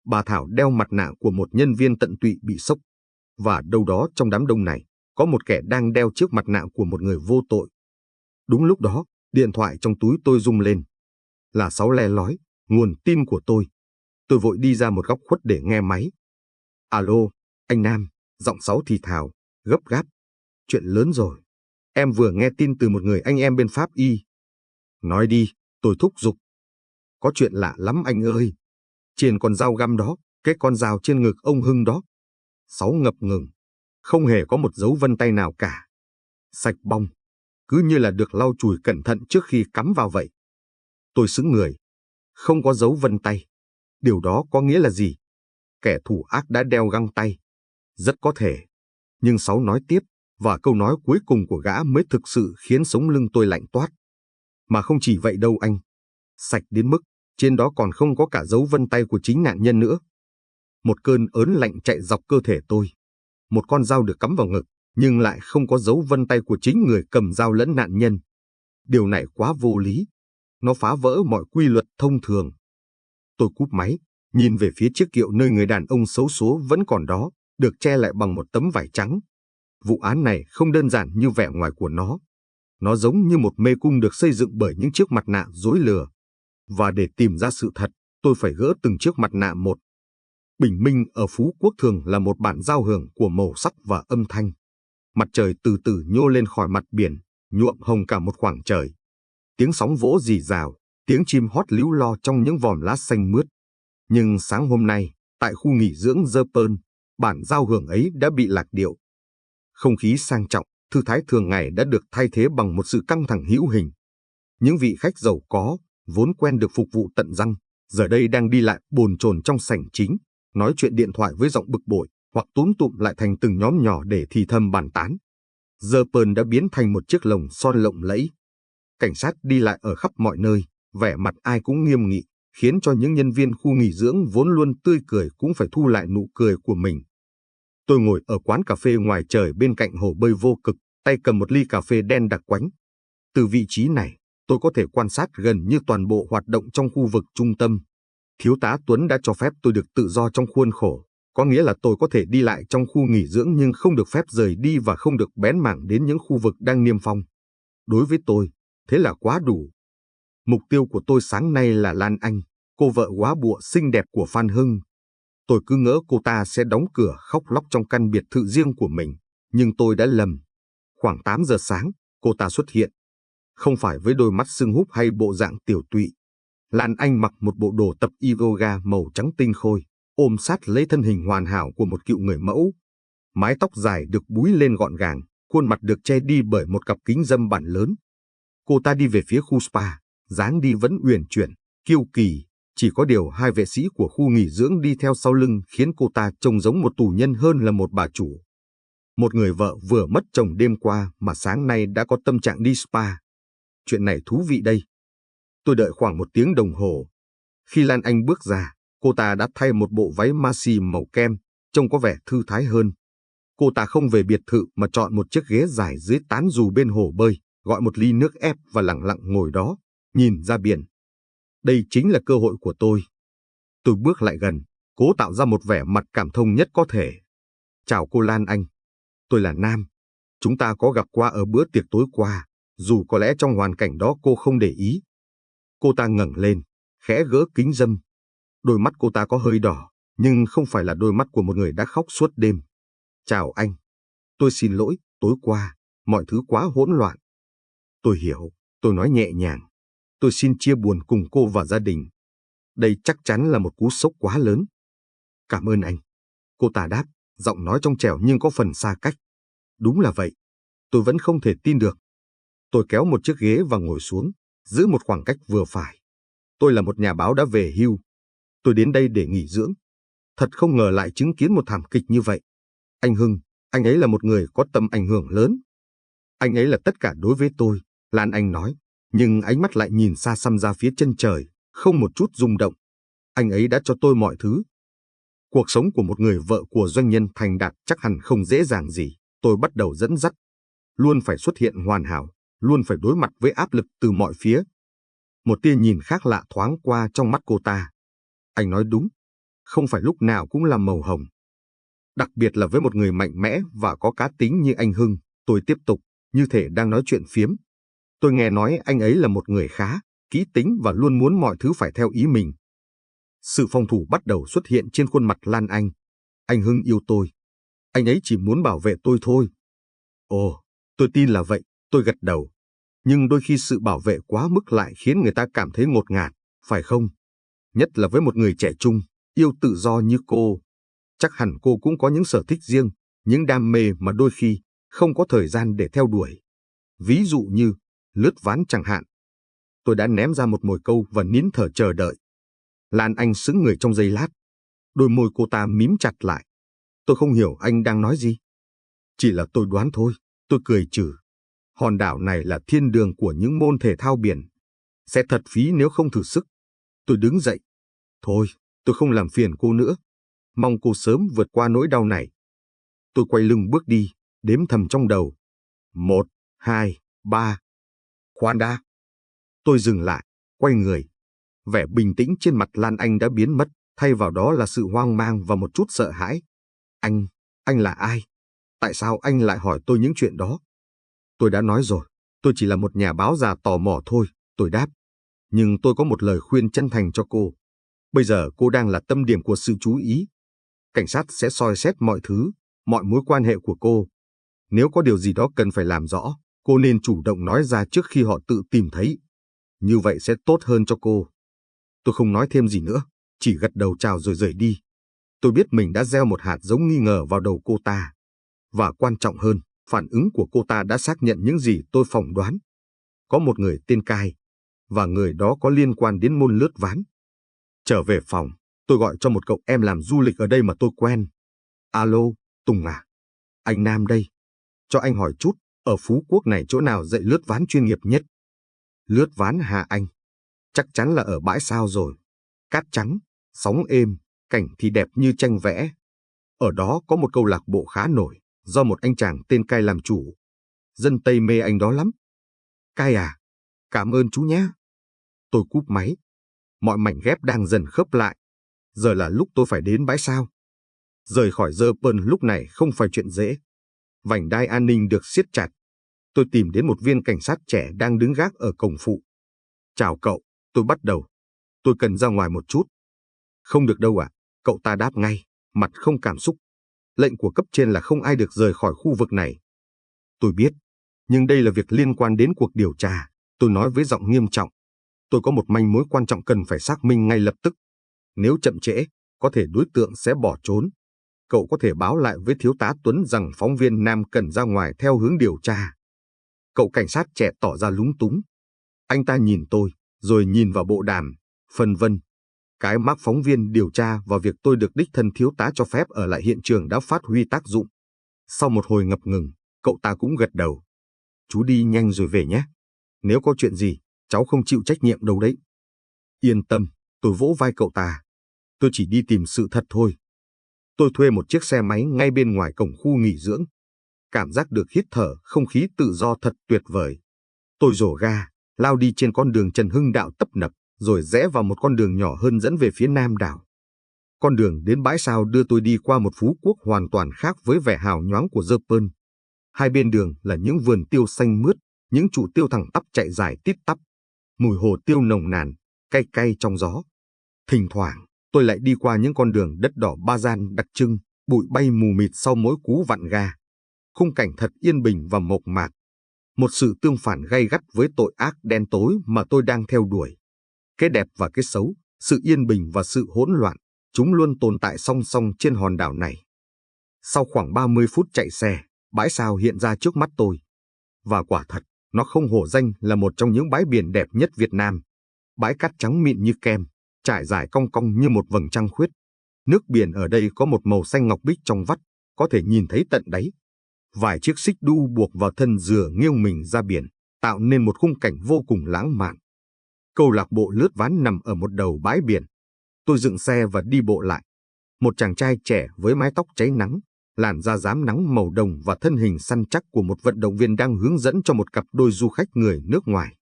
Bà Thảo đeo mặt nạ của một nhân viên tận tụy bị sốc. Và đâu đó trong đám đông này, có một kẻ đang đeo chiếc mặt nạ của một người vô tội. Đúng lúc đó, điện thoại trong túi tôi rung lên. Là Sáu le lói, nguồn tin của tôi. Tôi vội đi ra một góc khuất để nghe máy. Alo, anh Nam, giọng Sáu thì thào, gấp gáp. Chuyện lớn rồi. Em vừa nghe tin từ một người anh em bên Pháp Y. Nói đi, tôi thúc giục. Có chuyện lạ lắm anh ơi. Trên con dao găm đó, cái con dao trên ngực ông Hưng đó. Sáu ngập ngừng. Không hề có một dấu vân tay nào cả. Sạch bong. Cứ như là được lau chùi cẩn thận trước khi cắm vào vậy. Tôi sững người. Không có dấu vân tay. Điều đó có nghĩa là gì? Kẻ thù ác đã đeo găng tay. Rất có thể. Nhưng Sáu nói tiếp, và câu nói cuối cùng của gã mới thực sự khiến sống lưng tôi lạnh toát. Mà không chỉ vậy đâu anh. Sạch đến mức, trên đó còn không có cả dấu vân tay của chính nạn nhân nữa. Một cơn ớn lạnh chạy dọc cơ thể tôi. Một con dao được cắm vào ngực, nhưng lại không có dấu vân tay của chính người cầm dao lẫn nạn nhân. Điều này quá vô lý. Nó phá vỡ mọi quy luật thông thường. Tôi cúp máy, nhìn về phía chiếc kiệu nơi người đàn ông xấu số vẫn còn đó, được che lại bằng một tấm vải trắng. Vụ án này không đơn giản như vẻ ngoài của nó. Nó giống như một mê cung được xây dựng bởi những chiếc mặt nạ dối lừa. Và để tìm ra sự thật, tôi phải gỡ từng chiếc mặt nạ một. Bình minh ở Phú Quốc thường là một bản giao hưởng của màu sắc và âm thanh. Mặt trời từ từ nhô lên khỏi mặt biển, nhuộm hồng cả một khoảng trời. Tiếng sóng vỗ rì rào, tiếng chim hót líu lo trong những vòm lá xanh mướt. Nhưng sáng hôm nay, tại khu nghỉ dưỡng The Pearl, bản giao hưởng ấy đã bị lạc điệu. Không khí sang trọng, thư thái thường ngày đã được thay thế bằng một sự căng thẳng hữu hình. Những vị khách giàu có, vốn quen được phục vụ tận răng, giờ đây đang đi lại bồn chồn trong sảnh chính, nói chuyện điện thoại với giọng bực bội, hoặc túm tụm lại thành từng nhóm nhỏ để thì thầm bàn tán. The Pearl đã biến thành một chiếc lồng son lộng lẫy. Cảnh sát đi lại ở khắp mọi nơi, vẻ mặt ai cũng nghiêm nghị, khiến cho những nhân viên khu nghỉ dưỡng vốn luôn tươi cười cũng phải thu lại nụ cười của mình. Tôi ngồi ở quán cà phê ngoài trời bên cạnh hồ bơi vô cực, tay cầm một ly cà phê đen đặc quánh. Từ vị trí này, tôi có thể quan sát gần như toàn bộ hoạt động trong khu vực trung tâm. Thiếu tá Tuấn đã cho phép tôi được tự do trong khuôn khổ, có nghĩa là tôi có thể đi lại trong khu nghỉ dưỡng nhưng không được phép rời đi và không được bén mảng đến những khu vực đang niêm phong. Đối với tôi, thế là quá đủ. Mục tiêu của tôi sáng nay là Lan Anh, cô vợ góa bụa xinh đẹp của Phan Hưng. Tôi cứ ngỡ cô ta sẽ đóng cửa khóc lóc trong căn biệt thự riêng của mình, nhưng tôi đã lầm. Khoảng 8 giờ sáng, cô ta xuất hiện. Không phải với đôi mắt sưng húp hay bộ dạng tiểu tụy. Lan Anh mặc một bộ đồ tập yoga màu trắng tinh khôi, ôm sát lấy thân hình hoàn hảo của một cựu người mẫu. Mái tóc dài được búi lên gọn gàng, khuôn mặt được che đi bởi một cặp kính râm bản lớn. Cô ta đi về phía khu spa, dáng đi vẫn uyển chuyển, kiêu kỳ. Chỉ có điều hai vệ sĩ của khu nghỉ dưỡng đi theo sau lưng khiến cô ta trông giống một tù nhân hơn là một bà chủ. Một người vợ vừa mất chồng đêm qua mà sáng nay đã có tâm trạng đi spa. Chuyện này thú vị đây. Tôi đợi khoảng 1 tiếng đồng hồ. Khi Lan Anh bước ra, cô ta đã thay một bộ váy maxi màu kem, trông có vẻ thư thái hơn. Cô ta không về biệt thự mà chọn một chiếc ghế dài dưới tán dù bên hồ bơi, gọi một ly nước ép và lặng lặng ngồi đó, nhìn ra biển. Đây chính là cơ hội của tôi. Tôi bước lại gần, cố tạo ra một vẻ mặt cảm thông nhất có thể. Chào cô Lan Anh. Tôi là Nam. Chúng ta có gặp qua ở bữa tiệc tối qua, dù có lẽ trong hoàn cảnh đó cô không để ý. Cô ta ngẩng lên, khẽ gỡ kính râm. Đôi mắt cô ta có hơi đỏ, nhưng không phải là đôi mắt của một người đã khóc suốt đêm. Chào anh. Tôi xin lỗi, tối qua, mọi thứ quá hỗn loạn. Tôi hiểu, tôi nói nhẹ nhàng. Tôi xin chia buồn cùng cô và gia đình. Đây chắc chắn là một cú sốc quá lớn. Cảm ơn anh. Cô ta đáp, giọng nói trong trẻo nhưng có phần xa cách. Đúng là vậy. Tôi vẫn không thể tin được. Tôi kéo một chiếc ghế và ngồi xuống, giữ một khoảng cách vừa phải. Tôi là một nhà báo đã về hưu. Tôi đến đây để nghỉ dưỡng. Thật không ngờ lại chứng kiến một thảm kịch như vậy. Anh Hưng, anh ấy là một người có tầm ảnh hưởng lớn. Anh ấy là tất cả đối với tôi, Lan Anh nói, nhưng ánh mắt lại nhìn xa xăm ra phía chân trời, không một chút rung động. Anh ấy đã cho tôi mọi thứ. Cuộc sống của một người vợ của doanh nhân thành đạt chắc hẳn không dễ dàng gì. Tôi bắt đầu dẫn dắt. Luôn phải xuất hiện hoàn hảo, luôn phải đối mặt với áp lực từ mọi phía. Một tia nhìn khác lạ thoáng qua trong mắt cô ta. Anh nói đúng, không phải lúc nào cũng là màu hồng. Đặc biệt là với một người mạnh mẽ và có cá tính như anh Hưng, tôi tiếp tục, như thể đang nói chuyện phiếm. Tôi nghe nói anh ấy là một người khá, kỹ tính và luôn muốn mọi thứ phải theo ý mình. Sự phòng thủ bắt đầu xuất hiện trên khuôn mặt Lan Anh. Anh Hưng yêu tôi. Anh ấy chỉ muốn bảo vệ tôi thôi. Ồ, tôi tin là vậy, tôi gật đầu. Nhưng đôi khi sự bảo vệ quá mức lại khiến người ta cảm thấy ngột ngạt, phải không? Nhất là với một người trẻ trung, yêu tự do như cô. Chắc hẳn cô cũng có những sở thích riêng, những đam mê mà đôi khi không có thời gian để theo đuổi. Ví dụ như lướt ván chẳng hạn. Tôi đã ném ra một mồi câu và nín thở chờ đợi. Lan Anh sững người trong giây lát. Đôi môi cô ta mím chặt lại. Tôi không hiểu anh đang nói gì. Chỉ là tôi đoán thôi, tôi cười trừ. Hòn đảo này là thiên đường của những môn thể thao biển. Sẽ thật phí nếu không thử sức. Tôi đứng dậy. Thôi, tôi không làm phiền cô nữa. Mong cô sớm vượt qua nỗi đau này. Tôi quay lưng bước đi, đếm thầm trong đầu. 1, 2, 3. Khoan đã. Tôi dừng lại, quay người. Vẻ bình tĩnh trên mặt Lan Anh đã biến mất, thay vào đó là sự hoang mang và một chút sợ hãi. Anh là ai? Tại sao anh lại hỏi tôi những chuyện đó? Tôi đã nói rồi, tôi chỉ là một nhà báo già tò mò thôi, tôi đáp. Nhưng tôi có một lời khuyên chân thành cho cô. Bây giờ cô đang là tâm điểm của sự chú ý. Cảnh sát sẽ soi xét mọi thứ, mọi mối quan hệ của cô. Nếu có điều gì đó cần phải làm rõ, cô nên chủ động nói ra trước khi họ tự tìm thấy. Như vậy sẽ tốt hơn cho cô. Tôi không nói thêm gì nữa, chỉ gật đầu chào rồi rời đi. Tôi biết mình đã gieo một hạt giống nghi ngờ vào đầu cô ta. Và quan trọng hơn, phản ứng của cô ta đã xác nhận những gì tôi phỏng đoán. Có một người tên Cai, và người đó có liên quan đến môn lướt ván. Trở về phòng, tôi gọi cho một cậu em làm du lịch ở đây mà tôi quen. Alo, Tùng à? Anh Nam đây. Cho anh hỏi chút, ở Phú Quốc này chỗ nào dạy lướt ván chuyên nghiệp nhất? Lướt ván hả anh? Chắc chắn là ở bãi Sao rồi. Cát trắng, sóng êm, cảnh thì đẹp như tranh vẽ. Ở đó có một câu lạc bộ khá nổi, do một anh chàng tên Cai làm chủ. Dân Tây mê anh đó lắm. Cai à? Cảm ơn chú nhé. Tôi cúp máy. Mọi mảnh ghép đang dần khớp lại. Giờ là lúc tôi phải đến bãi Sao. Rời khỏi Dơ Pơn lúc này không phải chuyện dễ. Vành đai an ninh được siết chặt. Tôi tìm đến một viên cảnh sát trẻ đang đứng gác ở cổng phụ. Chào cậu, tôi bắt đầu. Tôi cần ra ngoài một chút. Không được đâu ạ, cậu ta đáp ngay, mặt không cảm xúc. Lệnh của cấp trên là không ai được rời khỏi khu vực này. Tôi biết, nhưng đây là việc liên quan đến cuộc điều tra, tôi nói với giọng nghiêm trọng. Tôi có một manh mối quan trọng cần phải xác minh ngay lập tức. Nếu chậm trễ, có thể đối tượng sẽ bỏ trốn. Cậu có thể báo lại với thiếu tá Tuấn rằng phóng viên Nam cần ra ngoài theo hướng điều tra. Cậu cảnh sát trẻ tỏ ra lúng túng. Anh ta nhìn tôi, rồi nhìn vào bộ đàm, phân vân. Cái mác phóng viên điều tra và việc tôi được đích thân thiếu tá cho phép ở lại hiện trường đã phát huy tác dụng. Sau một hồi ngập ngừng, cậu ta cũng gật đầu. Chú đi nhanh rồi về nhé. Nếu có chuyện gì, cháu không chịu trách nhiệm đâu đấy. Yên tâm, tôi vỗ vai cậu ta. Tôi chỉ đi tìm sự thật thôi. Tôi thuê một chiếc xe máy ngay bên ngoài cổng khu nghỉ dưỡng. Cảm giác được hít thở không khí tự do thật tuyệt vời. Tôi rổ ga, lao đi trên con đường Trần Hưng Đạo tấp nập, rồi rẽ vào một con đường nhỏ hơn dẫn về phía nam đảo. Con đường đến bãi Sao đưa tôi đi qua một Phú Quốc hoàn toàn khác với vẻ hào nhoáng của Dơ Pơn. Hai bên đường là những vườn tiêu xanh mướt, những trụ tiêu thẳng tắp chạy dài tít tắp. Mùi hồ tiêu nồng nàn, cay cay trong gió. Thỉnh thoảng, Tôi lại đi qua những con đường đất đỏ ba gian đặc trưng, bụi bay mù mịt sau mỗi cú vặn ga. Khung cảnh thật yên bình và mộc mạc. Một sự tương phản gay gắt với tội ác đen tối mà tôi đang theo đuổi. Cái đẹp và cái xấu, sự yên bình và sự hỗn loạn, chúng luôn tồn tại song song trên hòn đảo này. Sau khoảng 30 phút chạy xe, bãi Sao hiện ra trước mắt tôi. Và quả thật, nó không hổ danh là một trong những bãi biển đẹp nhất Việt Nam. Bãi cát trắng mịn như kem, trải dài cong cong như một vầng trăng khuyết. Nước biển ở đây có một màu xanh ngọc bích trong vắt, có thể nhìn thấy tận đáy. Vài chiếc xích đu buộc vào thân dừa nghiêng mình ra biển, tạo nên một khung cảnh vô cùng lãng mạn. Câu lạc bộ lướt ván nằm ở một đầu bãi biển. Tôi dựng xe và đi bộ lại. Một chàng trai trẻ với mái tóc cháy nắng, làn da rám nắng màu đồng và thân hình săn chắc của một vận động viên đang hướng dẫn cho một cặp đôi du khách người nước ngoài.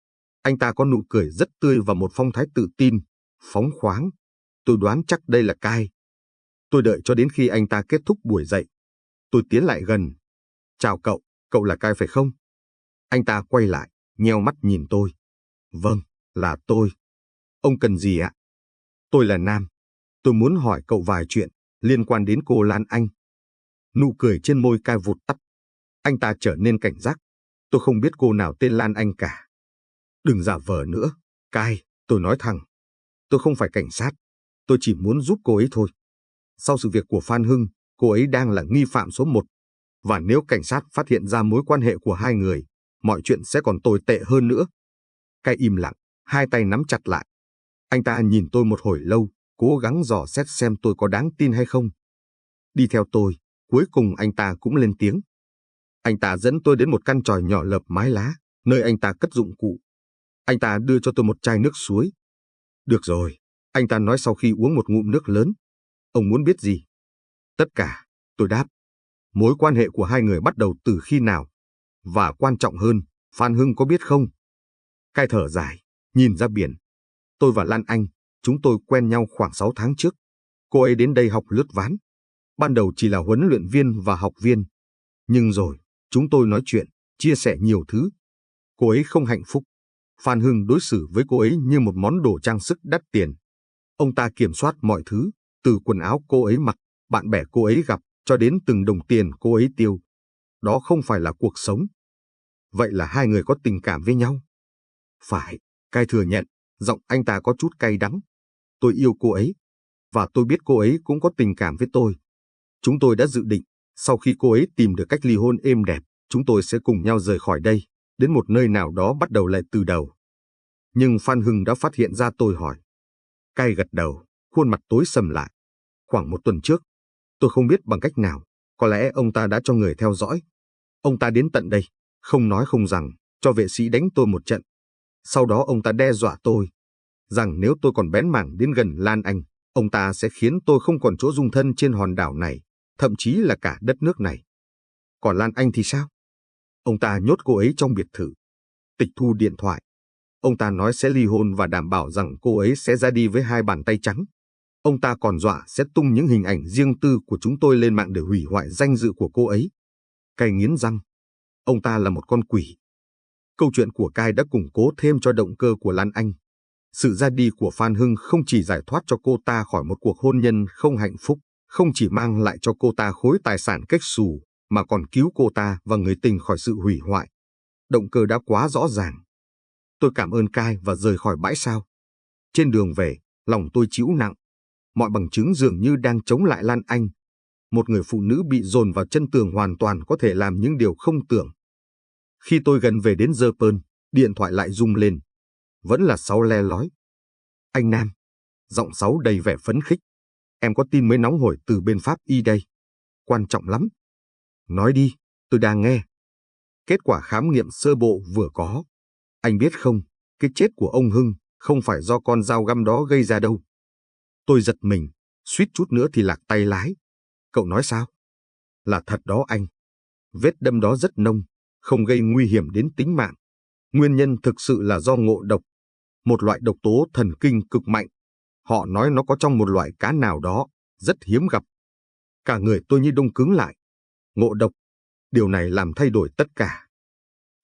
Anh ta có nụ cười rất tươi và một phong thái tự tin, phóng khoáng. Tôi đoán chắc đây là Kai. Tôi đợi cho đến khi anh ta kết thúc buổi dạy. Tôi tiến lại gần. Chào cậu, cậu là Kai phải không? Anh ta quay lại, nheo mắt nhìn tôi. Vâng, là tôi. Ông cần gì ạ? Tôi là Nam. Tôi muốn hỏi cậu vài chuyện liên quan đến cô Lan Anh. Nụ cười trên môi Kai vụt tắt. Anh ta trở nên cảnh giác. Tôi không biết cô nào tên Lan Anh cả. Đừng giả vờ nữa, Kai, tôi nói thẳng. Tôi không phải cảnh sát. Tôi chỉ muốn giúp cô ấy thôi. Sau sự việc của Phan Hưng, cô ấy đang là nghi phạm số 1. Và nếu cảnh sát phát hiện ra mối quan hệ của hai người, mọi chuyện sẽ còn tồi tệ hơn nữa. Kai im lặng, hai tay nắm chặt lại. Anh ta nhìn tôi một hồi lâu, cố gắng dò xét xem tôi có đáng tin hay không. Đi theo tôi, cuối cùng anh ta cũng lên tiếng. Anh ta dẫn tôi đến một căn tròi nhỏ lợp mái lá, nơi anh ta cất dụng cụ. Anh ta đưa cho tôi một chai nước suối. Được rồi, anh ta nói sau khi uống một ngụm nước lớn. Ông muốn biết gì? Tất cả, tôi đáp. Mối quan hệ của hai người bắt đầu từ khi nào? Và quan trọng hơn, Phan Hưng có biết không? Kai thở dài, nhìn ra biển. Tôi và Lan Anh, chúng tôi quen nhau khoảng 6 tháng trước. Cô ấy đến đây học lướt ván. Ban đầu chỉ là huấn luyện viên và học viên. Nhưng rồi, chúng tôi nói chuyện, chia sẻ nhiều thứ. Cô ấy không hạnh phúc. Phan Hưng đối xử với cô ấy như một món đồ trang sức đắt tiền. Ông ta kiểm soát mọi thứ, từ quần áo cô ấy mặc, bạn bè cô ấy gặp, cho đến từng đồng tiền cô ấy tiêu. Đó không phải là cuộc sống. Vậy là hai người có tình cảm với nhau? Phải, Kai thừa nhận, giọng anh ta có chút cay đắng. Tôi yêu cô ấy, và tôi biết cô ấy cũng có tình cảm với tôi. Chúng tôi đã dự định, sau khi cô ấy tìm được cách ly hôn êm đẹp, chúng tôi sẽ cùng nhau rời khỏi đây, đến một nơi nào đó bắt đầu lại từ đầu. Nhưng Phan Hưng đã phát hiện ra tôi hỏi. Kai gật đầu, khuôn mặt tối sầm lại. Khoảng một tuần trước, tôi không biết bằng cách nào, có lẽ ông ta đã cho người theo dõi. Ông ta đến tận đây, không nói không rằng, cho vệ sĩ đánh tôi một trận. Sau đó ông ta đe dọa tôi, rằng nếu tôi còn bén mảng đến gần Lan Anh, ông ta sẽ khiến tôi không còn chỗ dung thân trên hòn đảo này, thậm chí là cả đất nước này. Còn Lan Anh thì sao? Ông ta nhốt cô ấy trong biệt thự, tịch thu điện thoại. Ông ta nói sẽ ly hôn và đảm bảo rằng cô ấy sẽ ra đi với hai bàn tay trắng. Ông ta còn dọa sẽ tung những hình ảnh riêng tư của chúng tôi lên mạng để hủy hoại danh dự của cô ấy. Kai nghiến răng. Ông ta là một con quỷ. Câu chuyện của Kai đã củng cố thêm cho động cơ của Lan Anh. Sự ra đi của Phan Hưng không chỉ giải thoát cho cô ta khỏi một cuộc hôn nhân không hạnh phúc, không chỉ mang lại cho cô ta khối tài sản kếch xù, mà còn cứu cô ta và người tình khỏi sự hủy hoại. Động cơ đã quá rõ ràng. Tôi cảm ơn Kai và rời khỏi bãi Sao. Trên đường về, lòng tôi trĩu nặng. Mọi bằng chứng dường như đang chống lại Lan Anh. Một người phụ nữ bị dồn vào chân tường hoàn toàn có thể làm những điều không tưởng. Khi tôi gần về đến Dơ Pơn, điện thoại lại rung lên. Vẫn là Sáu le lói. Anh Nam. Giọng Sáu đầy vẻ phấn khích. Em có tin mới nóng hổi từ bên Pháp Y đây. Quan trọng lắm. Nói đi, tôi đang nghe. Kết quả khám nghiệm sơ bộ vừa có. Anh biết không, cái chết của ông Hưng không phải do con dao găm đó gây ra đâu. Tôi giật mình, suýt chút nữa thì lạc tay lái. Cậu nói sao? Là thật đó anh. Vết đâm đó rất nông, không gây nguy hiểm đến tính mạng. Nguyên nhân thực sự là do ngộ độc, một loại độc tố thần kinh cực mạnh. Họ nói nó có trong một loại cá nào đó, rất hiếm gặp. Cả người tôi như đông cứng lại. Ngộ độc, điều này làm thay đổi tất cả.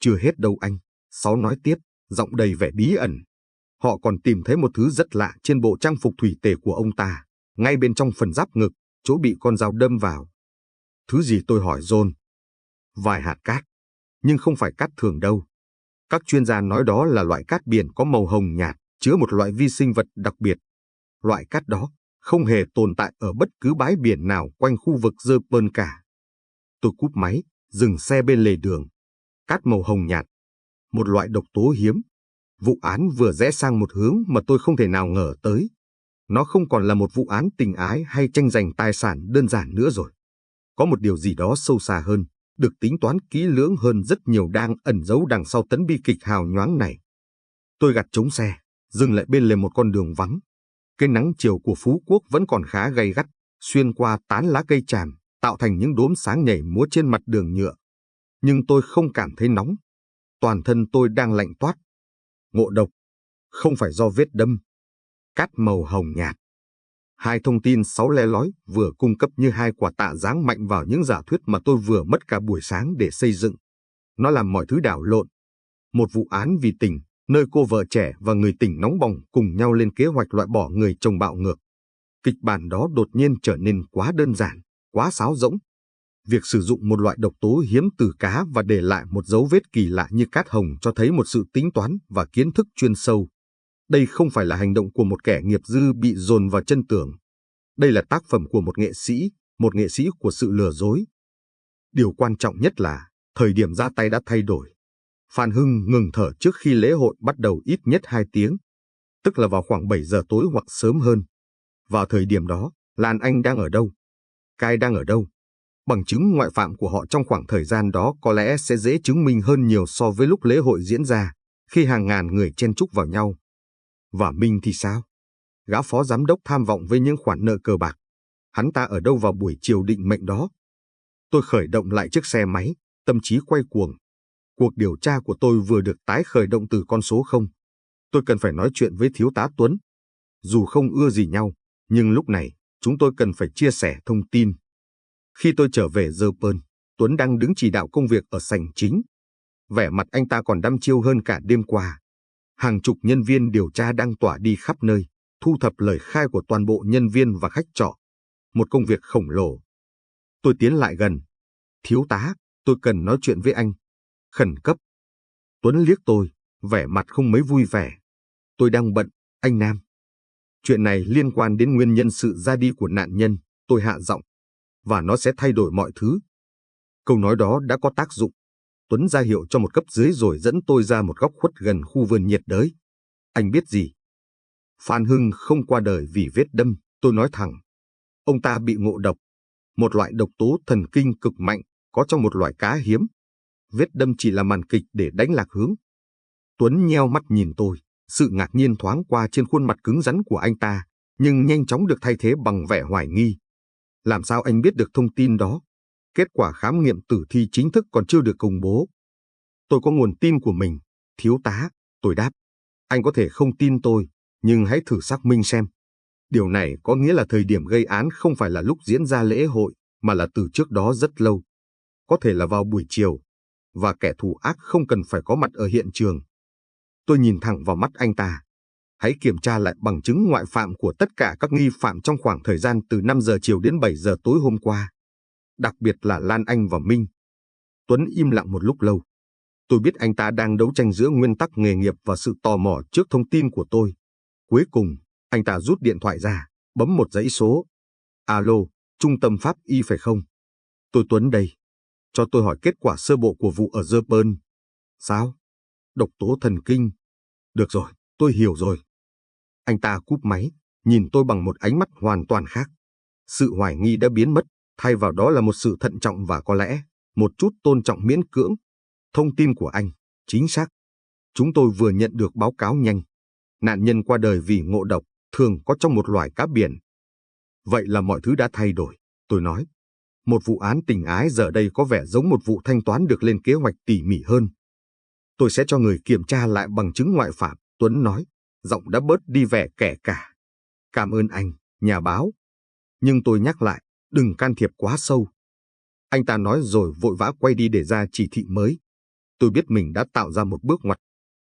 Chưa hết đâu anh, Sáu nói tiếp, giọng đầy vẻ bí ẩn. Họ còn tìm thấy một thứ rất lạ trên bộ trang phục thủy tề của ông ta, ngay bên trong phần giáp ngực, chỗ bị con dao đâm vào. Thứ gì tôi hỏi John. Vài hạt cát, nhưng không phải cát thường đâu. Các chuyên gia nói đó là loại cát biển có màu hồng nhạt, chứa một loại vi sinh vật đặc biệt. Loại cát đó không hề tồn tại ở bất cứ bãi biển nào quanh khu vực Japan cả. Tôi cúp máy, dừng xe bên lề đường. Cát màu hồng nhạt, một loại độc tố hiếm. Vụ án vừa rẽ sang một hướng mà tôi không thể nào ngờ tới. Nó không còn là một vụ án tình ái hay tranh giành tài sản đơn giản nữa rồi. Có một điều gì đó sâu xa hơn, được tính toán kỹ lưỡng hơn rất nhiều đang ẩn giấu đằng sau tấn bi kịch hào nhoáng này. Tôi gạt trống xe, dừng lại bên lề một con đường vắng. Cái nắng chiều của Phú Quốc vẫn còn khá gay gắt, xuyên qua tán lá cây tràm, tạo thành những đốm sáng nhảy múa trên mặt đường nhựa. Nhưng tôi không cảm thấy nóng. Toàn thân tôi đang lạnh toát. Ngộ độc, không phải do vết đâm. Cát màu hồng nhạt. Hai thông tin sáu le lói vừa cung cấp như hai quả tạ giáng mạnh vào những giả thuyết mà tôi vừa mất cả buổi sáng để xây dựng. Nó làm mọi thứ đảo lộn. Một vụ án vì tình, nơi cô vợ trẻ và người tình nóng bỏng cùng nhau lên kế hoạch loại bỏ người chồng bạo ngược. Kịch bản đó đột nhiên trở nên quá đơn giản, quá sáo rỗng. Việc sử dụng một loại độc tố hiếm từ cá và để lại một dấu vết kỳ lạ như cát hồng cho thấy một sự tính toán và kiến thức chuyên sâu. Đây không phải là hành động của một kẻ nghiệp dư bị dồn vào chân tường. Đây là tác phẩm của một nghệ sĩ của sự lừa dối. Điều quan trọng nhất là thời điểm ra tay đã thay đổi. Phan Hưng ngừng thở trước khi lễ hội bắt đầu ít nhất 2 tiếng, tức là vào khoảng 7 giờ tối hoặc sớm hơn. Vào thời điểm đó, Lan Anh đang ở đâu? Cai đang ở đâu? Bằng chứng ngoại phạm của họ trong khoảng thời gian đó có lẽ sẽ dễ chứng minh hơn nhiều so với lúc lễ hội diễn ra, khi hàng ngàn người chen chúc vào nhau. Và Minh thì sao? Gã phó giám đốc tham vọng với những khoản nợ cờ bạc. Hắn ta ở đâu vào buổi chiều định mệnh đó? Tôi khởi động lại chiếc xe máy, tâm trí quay cuồng. Cuộc điều tra của tôi vừa được tái khởi động từ con số 0. Tôi cần phải nói chuyện với thiếu tá Tuấn. Dù không ưa gì nhau, nhưng lúc này, chúng tôi cần phải chia sẻ thông tin. Khi tôi trở về Japan, Tuấn đang đứng chỉ đạo công việc ở sảnh chính. Vẻ mặt anh ta còn đăm chiêu hơn cả đêm qua. Hàng chục nhân viên điều tra đang tỏa đi khắp nơi, thu thập lời khai của toàn bộ nhân viên và khách trọ. Một công việc khổng lồ. Tôi tiến lại gần. Thiếu tá, tôi cần nói chuyện với anh. Khẩn cấp. Tuấn liếc tôi, vẻ mặt không mấy vui vẻ. Tôi đang bận, anh Nam. Chuyện này liên quan đến nguyên nhân sự ra đi của nạn nhân, tôi hạ giọng. Và nó sẽ thay đổi mọi thứ. Câu nói đó đã có tác dụng. Tuấn ra hiệu cho một cấp dưới rồi dẫn tôi ra một góc khuất gần khu vườn nhiệt đới. Anh biết gì? Phan Hưng không qua đời vì vết đâm, tôi nói thẳng. Ông ta bị ngộ độc. Một loại độc tố thần kinh cực mạnh, có trong một loại cá hiếm. Vết đâm chỉ là màn kịch để đánh lạc hướng. Tuấn nheo mắt nhìn tôi, sự ngạc nhiên thoáng qua trên khuôn mặt cứng rắn của anh ta, nhưng nhanh chóng được thay thế bằng vẻ hoài nghi. Làm sao anh biết được thông tin đó? Kết quả khám nghiệm tử thi chính thức còn chưa được công bố. Tôi có nguồn tin của mình, thiếu tá, tôi đáp. Anh có thể không tin tôi, nhưng hãy thử xác minh xem. Điều này có nghĩa là thời điểm gây án không phải là lúc diễn ra lễ hội, mà là từ trước đó rất lâu. Có thể là vào buổi chiều, và kẻ thù ác không cần phải có mặt ở hiện trường. Tôi nhìn thẳng vào mắt anh ta. Hãy kiểm tra lại bằng chứng ngoại phạm của tất cả các nghi phạm trong khoảng thời gian từ 5 giờ chiều đến 7 giờ tối hôm qua. Đặc biệt là Lan Anh và Minh. Tuấn im lặng một lúc lâu. Tôi biết anh ta đang đấu tranh giữa nguyên tắc nghề nghiệp và sự tò mò trước thông tin của tôi. Cuối cùng, anh ta rút điện thoại ra, bấm một dãy số. Alo, trung tâm pháp y phải không? Tôi Tuấn đây. Cho tôi hỏi kết quả sơ bộ của vụ ở Japan. Sao? Độc tố thần kinh. Được rồi, tôi hiểu rồi. Anh ta cúp máy, nhìn tôi bằng một ánh mắt hoàn toàn khác. Sự hoài nghi đã biến mất, thay vào đó là một sự thận trọng và có lẽ một chút tôn trọng miễn cưỡng. Thông tin của anh, chính xác. Chúng tôi vừa nhận được báo cáo nhanh. Nạn nhân qua đời vì ngộ độc, thường có trong một loài cá biển. Vậy là mọi thứ đã thay đổi, tôi nói. Một vụ án tình ái giờ đây có vẻ giống một vụ thanh toán được lên kế hoạch tỉ mỉ hơn. Tôi sẽ cho người kiểm tra lại bằng chứng ngoại phạm, Tuấn nói, giọng đã bớt đi vẻ kẻ cả. Cảm ơn anh, nhà báo. Nhưng tôi nhắc lại, đừng can thiệp quá sâu. Anh ta nói rồi vội vã quay đi để ra chỉ thị mới. Tôi biết mình đã tạo ra một bước ngoặt.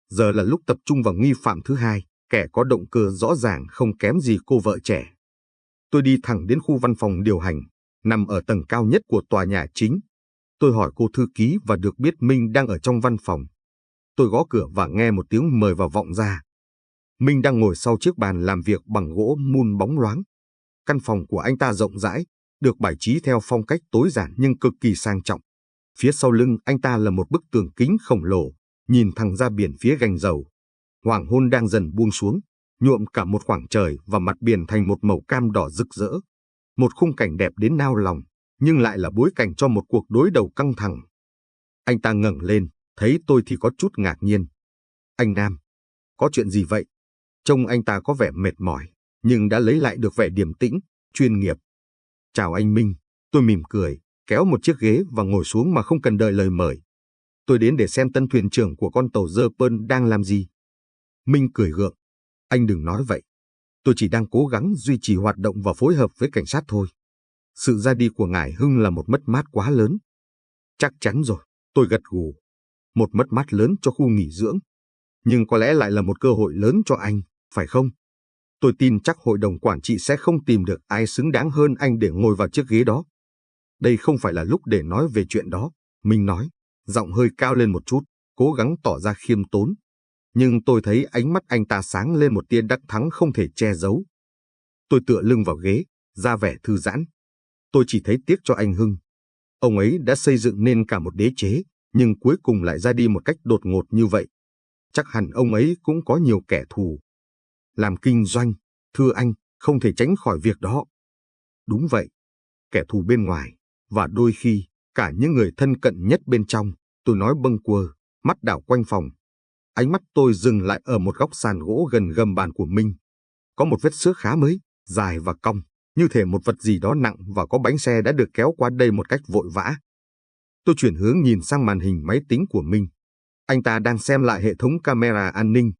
Giờ là lúc tập trung vào nghi phạm thứ hai, kẻ có động cơ rõ ràng không kém gì cô vợ trẻ. Tôi đi thẳng đến khu văn phòng điều hành, nằm ở tầng cao nhất của tòa nhà chính. Tôi hỏi cô thư ký và được biết Minh đang ở trong văn phòng. Tôi gõ cửa và nghe một tiếng mời vào vọng ra. Minh đang ngồi sau chiếc bàn làm việc bằng gỗ mun bóng loáng. Căn phòng của anh ta rộng rãi, được bài trí theo phong cách tối giản nhưng cực kỳ sang trọng. Phía sau lưng anh ta là một bức tường kính khổng lồ, nhìn thẳng ra biển phía gành dầu. Hoàng hôn đang dần buông xuống, nhuộm cả một khoảng trời và mặt biển thành một màu cam đỏ rực rỡ. Một khung cảnh đẹp đến nao lòng, nhưng lại là bối cảnh cho một cuộc đối đầu căng thẳng. Anh ta ngẩng lên, thấy tôi thì có chút ngạc nhiên. Anh Nam, có chuyện gì vậy? Trông anh ta có vẻ mệt mỏi, nhưng đã lấy lại được vẻ điềm tĩnh, chuyên nghiệp. Chào anh Minh, tôi mỉm cười, kéo một chiếc ghế và ngồi xuống mà không cần đợi lời mời. Tôi đến để xem tân thuyền trưởng của con tàu The Pearl đang làm gì. Minh cười gượng. Anh đừng nói vậy. Tôi chỉ đang cố gắng duy trì hoạt động và phối hợp với cảnh sát thôi. Sự ra đi của ngài Hưng là một mất mát quá lớn. Chắc chắn rồi, tôi gật gù. Một mất mát lớn cho khu nghỉ dưỡng. Nhưng có lẽ lại là một cơ hội lớn cho anh, phải không? Tôi tin chắc hội đồng quản trị sẽ không tìm được ai xứng đáng hơn anh để ngồi vào chiếc ghế đó. Đây không phải là lúc để nói về chuyện đó, Minh nói, giọng hơi cao lên một chút, cố gắng tỏ ra khiêm tốn. Nhưng tôi thấy ánh mắt anh ta sáng lên một tia đắc thắng không thể che giấu. Tôi tựa lưng vào ghế, ra vẻ thư giãn. Tôi chỉ thấy tiếc cho anh Hưng. Ông ấy đã xây dựng nên cả một đế chế, nhưng cuối cùng lại ra đi một cách đột ngột như vậy. Chắc hẳn ông ấy cũng có nhiều kẻ thù. Làm kinh doanh, thưa anh, không thể tránh khỏi việc đó. Đúng vậy, kẻ thù bên ngoài, và đôi khi, cả những người thân cận nhất bên trong, tôi nói bâng quơ, mắt đảo quanh phòng. Ánh mắt tôi dừng lại ở một góc sàn gỗ gần gầm bàn của Minh. Có một vết xước khá mới, dài và cong, như thể một vật gì đó nặng và có bánh xe đã được kéo qua đây một cách vội vã. Tôi chuyển hướng nhìn sang màn hình máy tính của Minh. Anh ta đang xem lại hệ thống camera an ninh.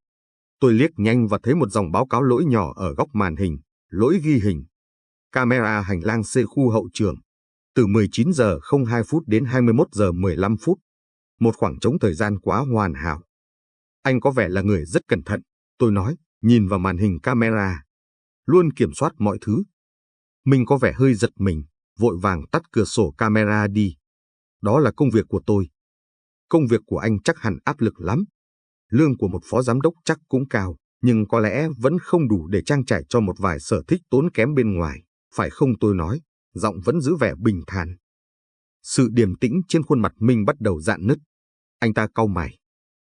Tôi liếc nhanh và thấy một dòng báo cáo lỗi nhỏ ở góc màn hình, lỗi ghi hình. Camera hành lang C khu hậu trường. Từ 19 giờ 02 phút đến 21 giờ 15 phút. Một khoảng trống thời gian quá hoàn hảo. Anh có vẻ là người rất cẩn thận, tôi nói, nhìn vào màn hình camera. Luôn kiểm soát mọi thứ. Minh có vẻ hơi giật mình, vội vàng tắt cửa sổ camera đi. Đó là công việc của tôi. Công việc của anh chắc hẳn áp lực lắm. Lương của một phó giám đốc chắc cũng cao, nhưng có lẽ vẫn không đủ để trang trải cho một vài sở thích tốn kém bên ngoài. Phải không, tôi nói, giọng vẫn giữ vẻ bình thản. Sự điềm tĩnh trên khuôn mặt Minh bắt đầu rạn nứt. Anh ta cau mày.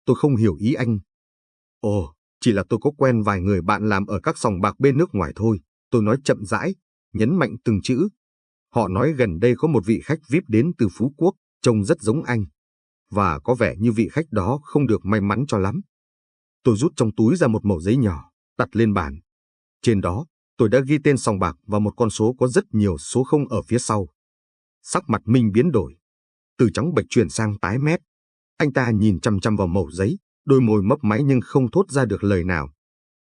Tôi không hiểu ý anh. Ồ, chỉ là tôi có quen vài người bạn làm ở các sòng bạc bên nước ngoài thôi. Tôi nói chậm rãi, nhấn mạnh từng chữ. Họ nói gần đây có một vị khách VIP đến từ Phú Quốc, trông rất giống anh. Và có vẻ như vị khách đó không được may mắn cho lắm. Tôi rút trong túi ra một mẩu giấy nhỏ, đặt lên bàn. Trên đó, tôi đã ghi tên sòng bạc và một con số có rất nhiều số không ở phía sau. Sắc mặt Minh biến đổi. Từ trắng bệch chuyển sang tái mét. Anh ta nhìn chằm chằm vào mẩu giấy, đôi môi mấp máy nhưng không thốt ra được lời nào.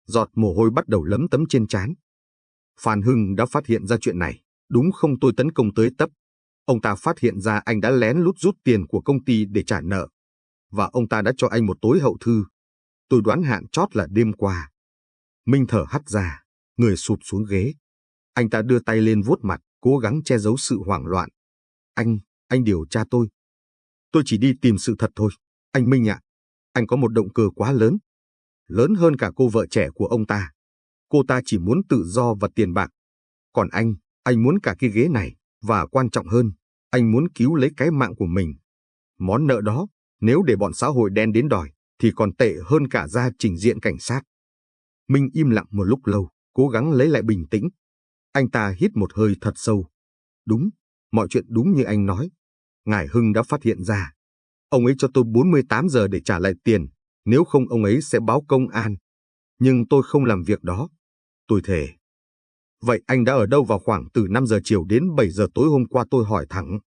Giọt mồ hôi bắt đầu lấm tấm trên trán. Phan Hưng đã phát hiện ra chuyện này, đúng không? Tôi tấn công tới tấp. Ông ta phát hiện ra anh đã lén lút rút tiền của công ty để trả nợ. Và ông ta đã cho anh một tối hậu thư. Tôi đoán hạn chót là đêm qua. Minh thở hắt ra, người sụp xuống ghế. Anh ta đưa tay lên vuốt mặt, cố gắng che giấu sự hoảng loạn. Anh điều tra tôi. Tôi chỉ đi tìm sự thật thôi. Anh Minh ạ, anh có một động cơ quá lớn. Lớn hơn cả cô vợ trẻ của ông ta. Cô ta chỉ muốn tự do và tiền bạc. Còn anh muốn cả cái ghế này. Và quan trọng hơn, anh muốn cứu lấy cái mạng của mình. Món nợ đó, nếu để bọn xã hội đen đến đòi, thì còn tệ hơn cả ra trình diện cảnh sát. Minh im lặng một lúc lâu, cố gắng lấy lại bình tĩnh. Anh ta hít một hơi thật sâu. Đúng, mọi chuyện đúng như anh nói. Ngài Hưng đã phát hiện ra. Ông ấy cho tôi 48 giờ để trả lại tiền, nếu không ông ấy sẽ báo công an. Nhưng tôi không làm việc đó. Tôi thề. Vậy anh đã ở đâu vào khoảng từ 5 giờ chiều đến 7 giờ tối hôm qua, tôi hỏi thẳng.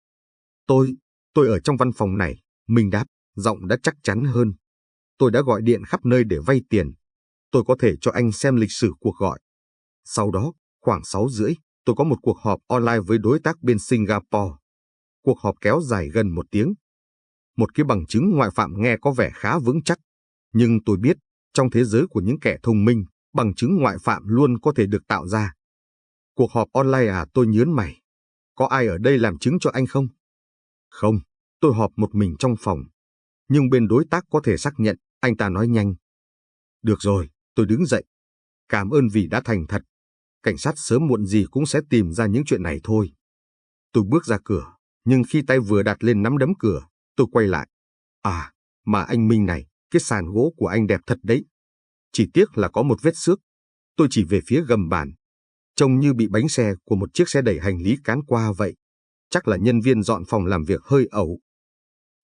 Tôi ở trong văn phòng này, Minh đáp, giọng đã chắc chắn hơn. Tôi đã gọi điện khắp nơi để vay tiền. Tôi có thể cho anh xem lịch sử cuộc gọi. Sau đó, khoảng 6 rưỡi, tôi có một cuộc họp online với đối tác bên Singapore. Cuộc họp kéo dài gần 1 tiếng. Một cái bằng chứng ngoại phạm nghe có vẻ khá vững chắc. Nhưng tôi biết, trong thế giới của những kẻ thông minh, bằng chứng ngoại phạm luôn có thể được tạo ra. Cuộc họp online à? Tôi nhớn mày. Có ai ở đây làm chứng cho anh không? Không, tôi họp một mình trong phòng. Nhưng bên đối tác có thể xác nhận, anh ta nói nhanh. Được rồi, tôi đứng dậy. Cảm ơn vì đã thành thật. Cảnh sát sớm muộn gì cũng sẽ tìm ra những chuyện này thôi. Tôi bước ra cửa, nhưng khi tay vừa đặt lên nắm đấm cửa, tôi quay lại. À, mà anh Minh này, cái sàn gỗ của anh đẹp thật đấy. Chỉ tiếc là có một vết xước. Tôi chỉ về phía gầm bàn. Trông như bị bánh xe của một chiếc xe đẩy hành lý cán qua vậy. Chắc là nhân viên dọn phòng làm việc hơi ẩu.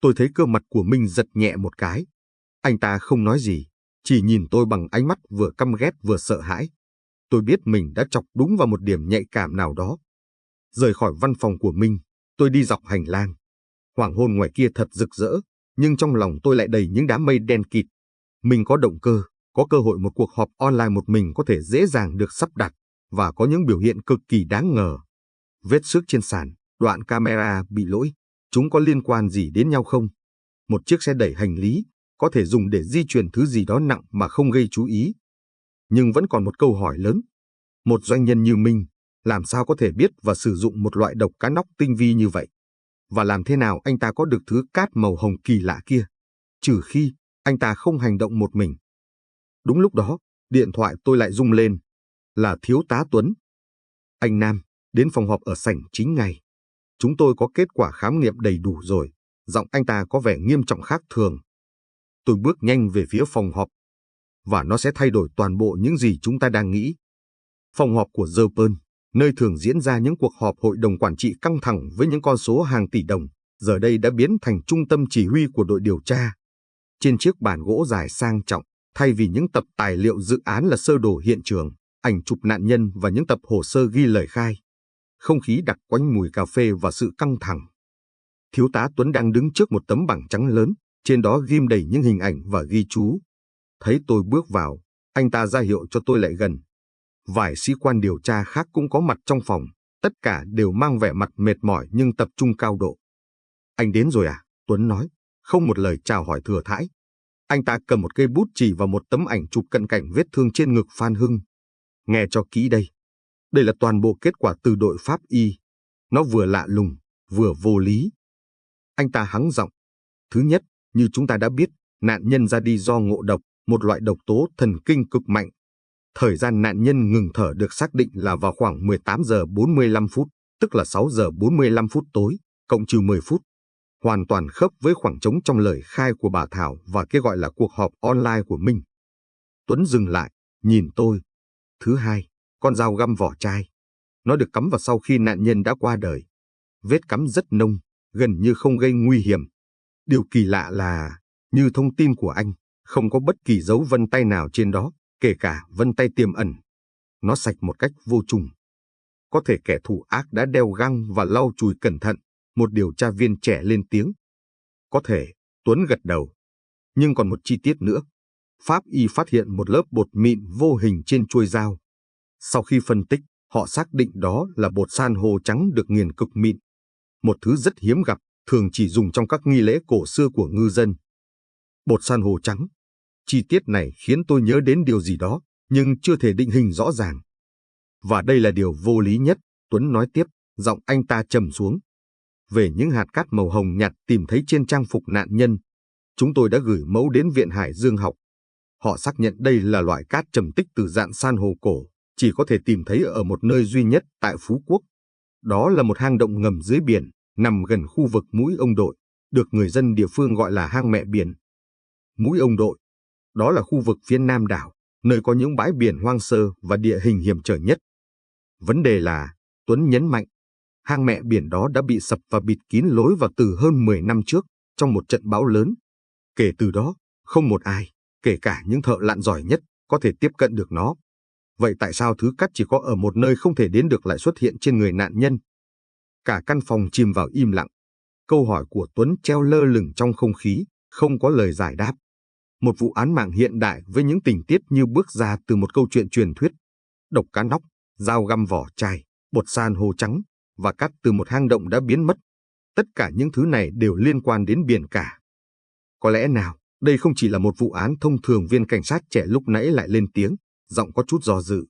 Tôi thấy cơ mặt của Minh giật nhẹ một cái. Anh ta không nói gì, chỉ nhìn tôi bằng ánh mắt vừa căm ghét vừa sợ hãi. Tôi biết mình đã chọc đúng vào một điểm nhạy cảm nào đó. Rời khỏi văn phòng của Minh, tôi đi dọc hành lang. Hoàng hôn ngoài kia thật rực rỡ, nhưng trong lòng tôi lại đầy những đám mây đen kịt. Mình có động cơ, có cơ hội một cuộc họp online một mình có thể dễ dàng được sắp đặt, và có những biểu hiện cực kỳ đáng ngờ. Vết xước trên sàn, đoạn camera bị lỗi, chúng có liên quan gì đến nhau không? Một chiếc xe đẩy hành lý có thể dùng để di chuyển thứ gì đó nặng mà không gây chú ý. Nhưng vẫn còn một câu hỏi lớn. Một doanh nhân như Minh, làm sao có thể biết và sử dụng một loại độc cá nóc tinh vi như vậy? Và làm thế nào anh ta có được thứ cát màu hồng kỳ lạ kia? Trừ khi anh ta không hành động một mình. Đúng lúc đó, điện thoại tôi lại rung lên. Là thiếu tá Tuấn. Anh Nam, đến phòng họp ở sảnh chính ngay. Chúng tôi có kết quả khám nghiệm đầy đủ rồi. Giọng anh ta có vẻ nghiêm trọng khác thường. Tôi bước nhanh về phía phòng họp. Và nó sẽ thay đổi toàn bộ những gì chúng ta đang nghĩ. Phòng họp của The Pearl, nơi thường diễn ra những cuộc họp hội đồng quản trị căng thẳng với những con số hàng tỷ đồng, giờ đây đã biến thành trung tâm chỉ huy của đội điều tra. Trên chiếc bàn gỗ dài sang trọng, thay vì những tập tài liệu dự án là sơ đồ hiện trường, ảnh chụp nạn nhân và những tập hồ sơ ghi lời khai. Không khí đặc quánh mùi cà phê và sự căng thẳng. Thiếu tá Tuấn đang đứng trước một tấm bảng trắng lớn, trên đó ghim đầy những hình ảnh và ghi chú. Thấy tôi bước vào, anh ta ra hiệu cho tôi lại gần. Vài sĩ quan điều tra khác cũng có mặt trong phòng, tất cả đều mang vẻ mặt mệt mỏi nhưng tập trung cao độ. Anh đến rồi à? Tuấn nói, không một lời chào hỏi thừa thãi. Anh ta cầm một cây bút chỉ vào một tấm ảnh chụp cận cảnh vết thương trên ngực Phan Hưng. Nghe cho kỹ đây. Đây là toàn bộ kết quả từ đội pháp y. Nó vừa lạ lùng, vừa vô lý. Anh ta hắng giọng. Thứ nhất, như chúng ta đã biết, nạn nhân ra đi do ngộ độc, một loại độc tố thần kinh cực mạnh. Thời gian nạn nhân ngừng thở được xác định là vào khoảng 18 giờ 45 phút, tức là 6 giờ 45 phút tối, cộng trừ 10 phút. Hoàn toàn khớp với khoảng trống trong lời khai của bà Thảo và cái gọi là cuộc họp online của Minh. Tuấn dừng lại, nhìn tôi. Thứ hai, con dao găm vỏ chai. Nó được cắm vào sau khi nạn nhân đã qua đời. Vết cắm rất nông, gần như không gây nguy hiểm. Điều kỳ lạ là, như thông tin của anh, không có bất kỳ dấu vân tay nào trên đó, kể cả vân tay tiềm ẩn. Nó sạch một cách vô trùng. Có thể kẻ thù ác đã đeo găng và lau chùi cẩn thận, một điều tra viên trẻ lên tiếng. Có thể, Tuấn gật đầu. Nhưng còn một chi tiết nữa. Pháp y phát hiện một lớp bột mịn vô hình trên chuôi dao. Sau khi phân tích, họ xác định đó là bột san hô trắng được nghiền cực mịn. Một thứ rất hiếm gặp, thường chỉ dùng trong các nghi lễ cổ xưa của ngư dân. Bột san hô trắng. Chi tiết này khiến tôi nhớ đến điều gì đó, nhưng chưa thể định hình rõ ràng. Và đây là điều vô lý nhất, Tuấn nói tiếp, giọng anh ta trầm xuống. Về những hạt cát màu hồng nhạt tìm thấy trên trang phục nạn nhân, chúng tôi đã gửi mẫu đến Viện Hải Dương học. Họ xác nhận đây là loại cát trầm tích từ dạng san hô cổ, chỉ có thể tìm thấy ở một nơi duy nhất tại Phú Quốc. Đó là một hang động ngầm dưới biển, nằm gần khu vực Mũi Ông Đội, được người dân địa phương gọi là hang mẹ biển. Mũi Ông Đội, đó là khu vực phía nam đảo, nơi có những bãi biển hoang sơ và địa hình hiểm trở nhất. Vấn đề là, Tuấn nhấn mạnh, hang mẹ biển đó đã bị sập và bịt kín lối vào từ hơn 10 năm trước, trong một trận bão lớn. Kể từ đó, không một ai, kể cả những thợ lặn giỏi nhất, có thể tiếp cận được nó. Vậy tại sao thứ cát chỉ có ở một nơi không thể đến được lại xuất hiện trên người nạn nhân? Cả căn phòng chìm vào im lặng. Câu hỏi của Tuấn treo lơ lửng trong không khí, không có lời giải đáp. Một vụ án mạng hiện đại với những tình tiết như bước ra từ một câu chuyện truyền thuyết. Độc cá nóc, dao găm vỏ chai, bột san hô trắng và cát từ một hang động đã biến mất. Tất cả những thứ này đều liên quan đến biển cả. Có lẽ nào, đây không chỉ là một vụ án thông thường? Viên cảnh sát trẻ lúc nãy lại lên tiếng, giọng có chút do dự.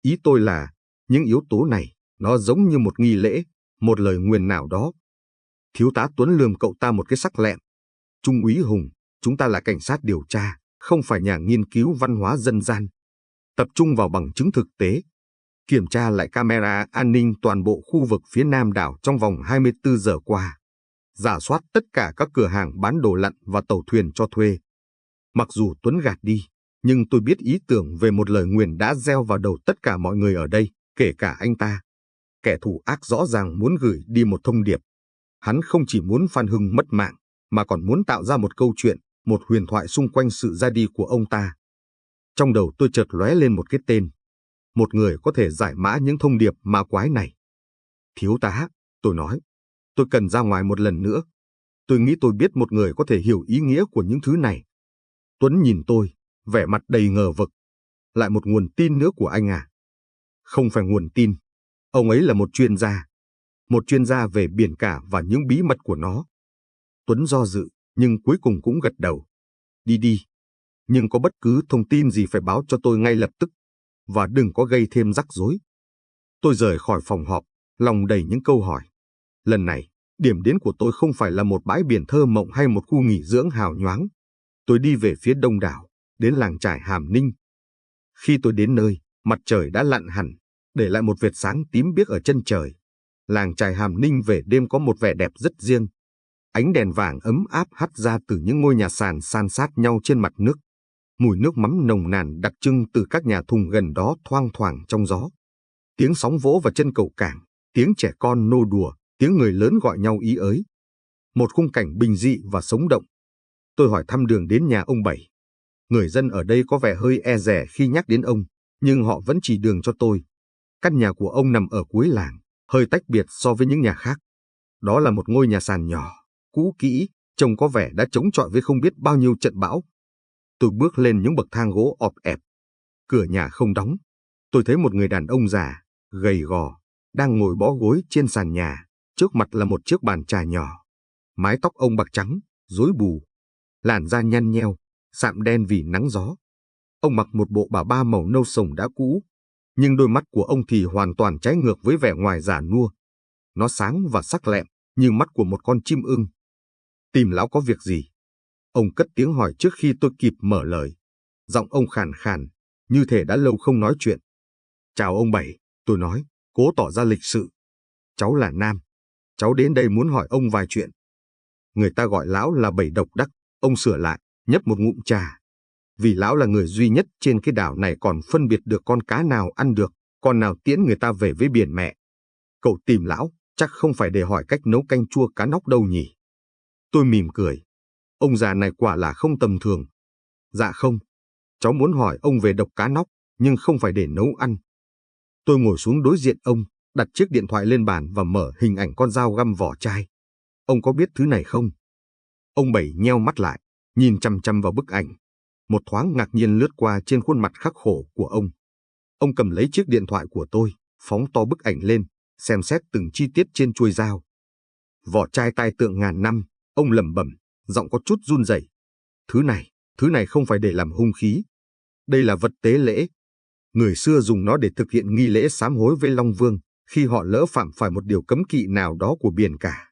Ý tôi là, Những yếu tố này, nó giống như một nghi lễ, một lời nguyền nào đó. Thiếu tá Tuấn lườm cậu ta một cái sắc lẹm. Trung úy Hùng, chúng ta là cảnh sát điều tra, không phải nhà nghiên cứu văn hóa dân gian. Tập trung vào bằng chứng thực tế. Kiểm tra lại camera an ninh toàn bộ khu vực phía nam đảo trong vòng 24 giờ qua. Rà soát tất cả các cửa hàng bán đồ lặn và tàu thuyền cho thuê. Mặc dù Tuấn gạt đi, nhưng tôi biết ý tưởng về một lời nguyền đã gieo vào đầu tất cả mọi người ở đây, kể cả anh ta. Kẻ thù ác rõ ràng muốn gửi đi một thông điệp. Hắn không chỉ muốn Phan Hưng mất mạng, mà còn muốn tạo ra một câu chuyện, một huyền thoại xung quanh sự ra đi của ông ta. Trong đầu tôi chợt lóe lên một cái tên. Một người có thể giải mã những thông điệp ma quái này. Thiếu tá, tôi nói, tôi cần ra ngoài một lần nữa. Tôi nghĩ tôi biết một người có thể hiểu ý nghĩa của những thứ này. Tuấn nhìn tôi, vẻ mặt đầy ngờ vực. Lại một nguồn tin nữa của anh à? Không phải nguồn tin. Ông ấy là một chuyên gia. Một chuyên gia về biển cả và những bí mật của nó. Tuấn do dự, nhưng cuối cùng cũng gật đầu. Đi đi. Nhưng có bất cứ thông tin gì phải báo cho tôi ngay lập tức. Và đừng có gây thêm rắc rối. Tôi rời khỏi phòng họp, lòng đầy những câu hỏi. Lần này, điểm đến của tôi không phải là một bãi biển thơ mộng hay một khu nghỉ dưỡng hào nhoáng. Tôi đi về phía đông đảo, đến làng chài Hàm Ninh. Khi tôi đến nơi, mặt trời đã lặn hẳn, để lại một vệt sáng tím biếc ở chân trời. Làng chài Hàm Ninh về đêm có một vẻ đẹp rất riêng. Ánh đèn vàng ấm áp hắt ra từ những ngôi nhà sàn san sát nhau trên mặt nước. Mùi nước mắm nồng nàn đặc trưng từ các nhà thùng gần đó thoang thoảng trong gió. Tiếng sóng vỗ vào chân cầu cảng, tiếng trẻ con nô đùa, tiếng người lớn gọi nhau ý ới. Một khung cảnh bình dị và sống động. Tôi hỏi thăm đường đến nhà ông Bảy. Người dân ở đây có vẻ hơi e dè khi nhắc đến ông, nhưng họ vẫn chỉ đường cho tôi. Căn nhà của ông nằm ở cuối làng, hơi tách biệt so với những nhà khác. Đó là một ngôi nhà sàn nhỏ, cũ kỹ, trông có vẻ đã chống chọi với không biết bao nhiêu trận bão. Tôi bước lên những bậc thang gỗ ọp ẹp. Cửa nhà không đóng. Tôi thấy một người đàn ông già, gầy gò, đang ngồi bó gối trên sàn nhà. Trước mặt là một chiếc bàn trà nhỏ. Mái tóc ông bạc trắng, rối bù. Làn da nhăn nheo, sạm đen vì nắng gió. Ông mặc một bộ bà ba màu nâu sồng đã cũ, nhưng đôi mắt của ông thì hoàn toàn trái ngược với vẻ ngoài già nua. Nó sáng và sắc lẹm, như mắt của một con chim ưng. Tìm lão có việc gì? Ông cất tiếng hỏi trước khi tôi kịp mở lời. Giọng ông khàn khàn, như thể đã lâu không nói chuyện. Chào ông Bảy, tôi nói, cố tỏ ra lịch sự. Cháu là Nam. Cháu đến đây muốn hỏi ông vài chuyện. Người ta gọi lão là Bảy độc đắc, ông sửa lại, nhấp một ngụm trà. Vì lão là người duy nhất trên cái đảo này còn phân biệt được con cá nào ăn được, con nào tiễn người ta về với biển mẹ. Cậu tìm lão, chắc không phải để hỏi cách nấu canh chua cá nóc đâu nhỉ? Tôi mỉm cười. Ông già này quả là không tầm thường. Dạ không, cháu muốn hỏi ông về độc cá nóc, nhưng không phải để nấu ăn. Tôi ngồi xuống đối diện ông, đặt chiếc điện thoại lên bàn và mở hình ảnh con dao găm vỏ chai. Ông có biết thứ này không? Ông Bảy nheo mắt lại, nhìn chằm chằm vào bức ảnh. Một thoáng ngạc nhiên lướt qua trên khuôn mặt khắc khổ của ông. Ông cầm lấy chiếc điện thoại của tôi, phóng to bức ảnh lên, xem xét từng chi tiết trên chuôi dao. Vỏ chai tai tượng ngàn năm, ông lẩm bẩm, giọng có chút run rẩy. Thứ này không phải để làm hung khí. Đây là vật tế lễ. Người xưa dùng nó để thực hiện nghi lễ sám hối với Long Vương, khi họ lỡ phạm phải một điều cấm kỵ nào đó của biển cả.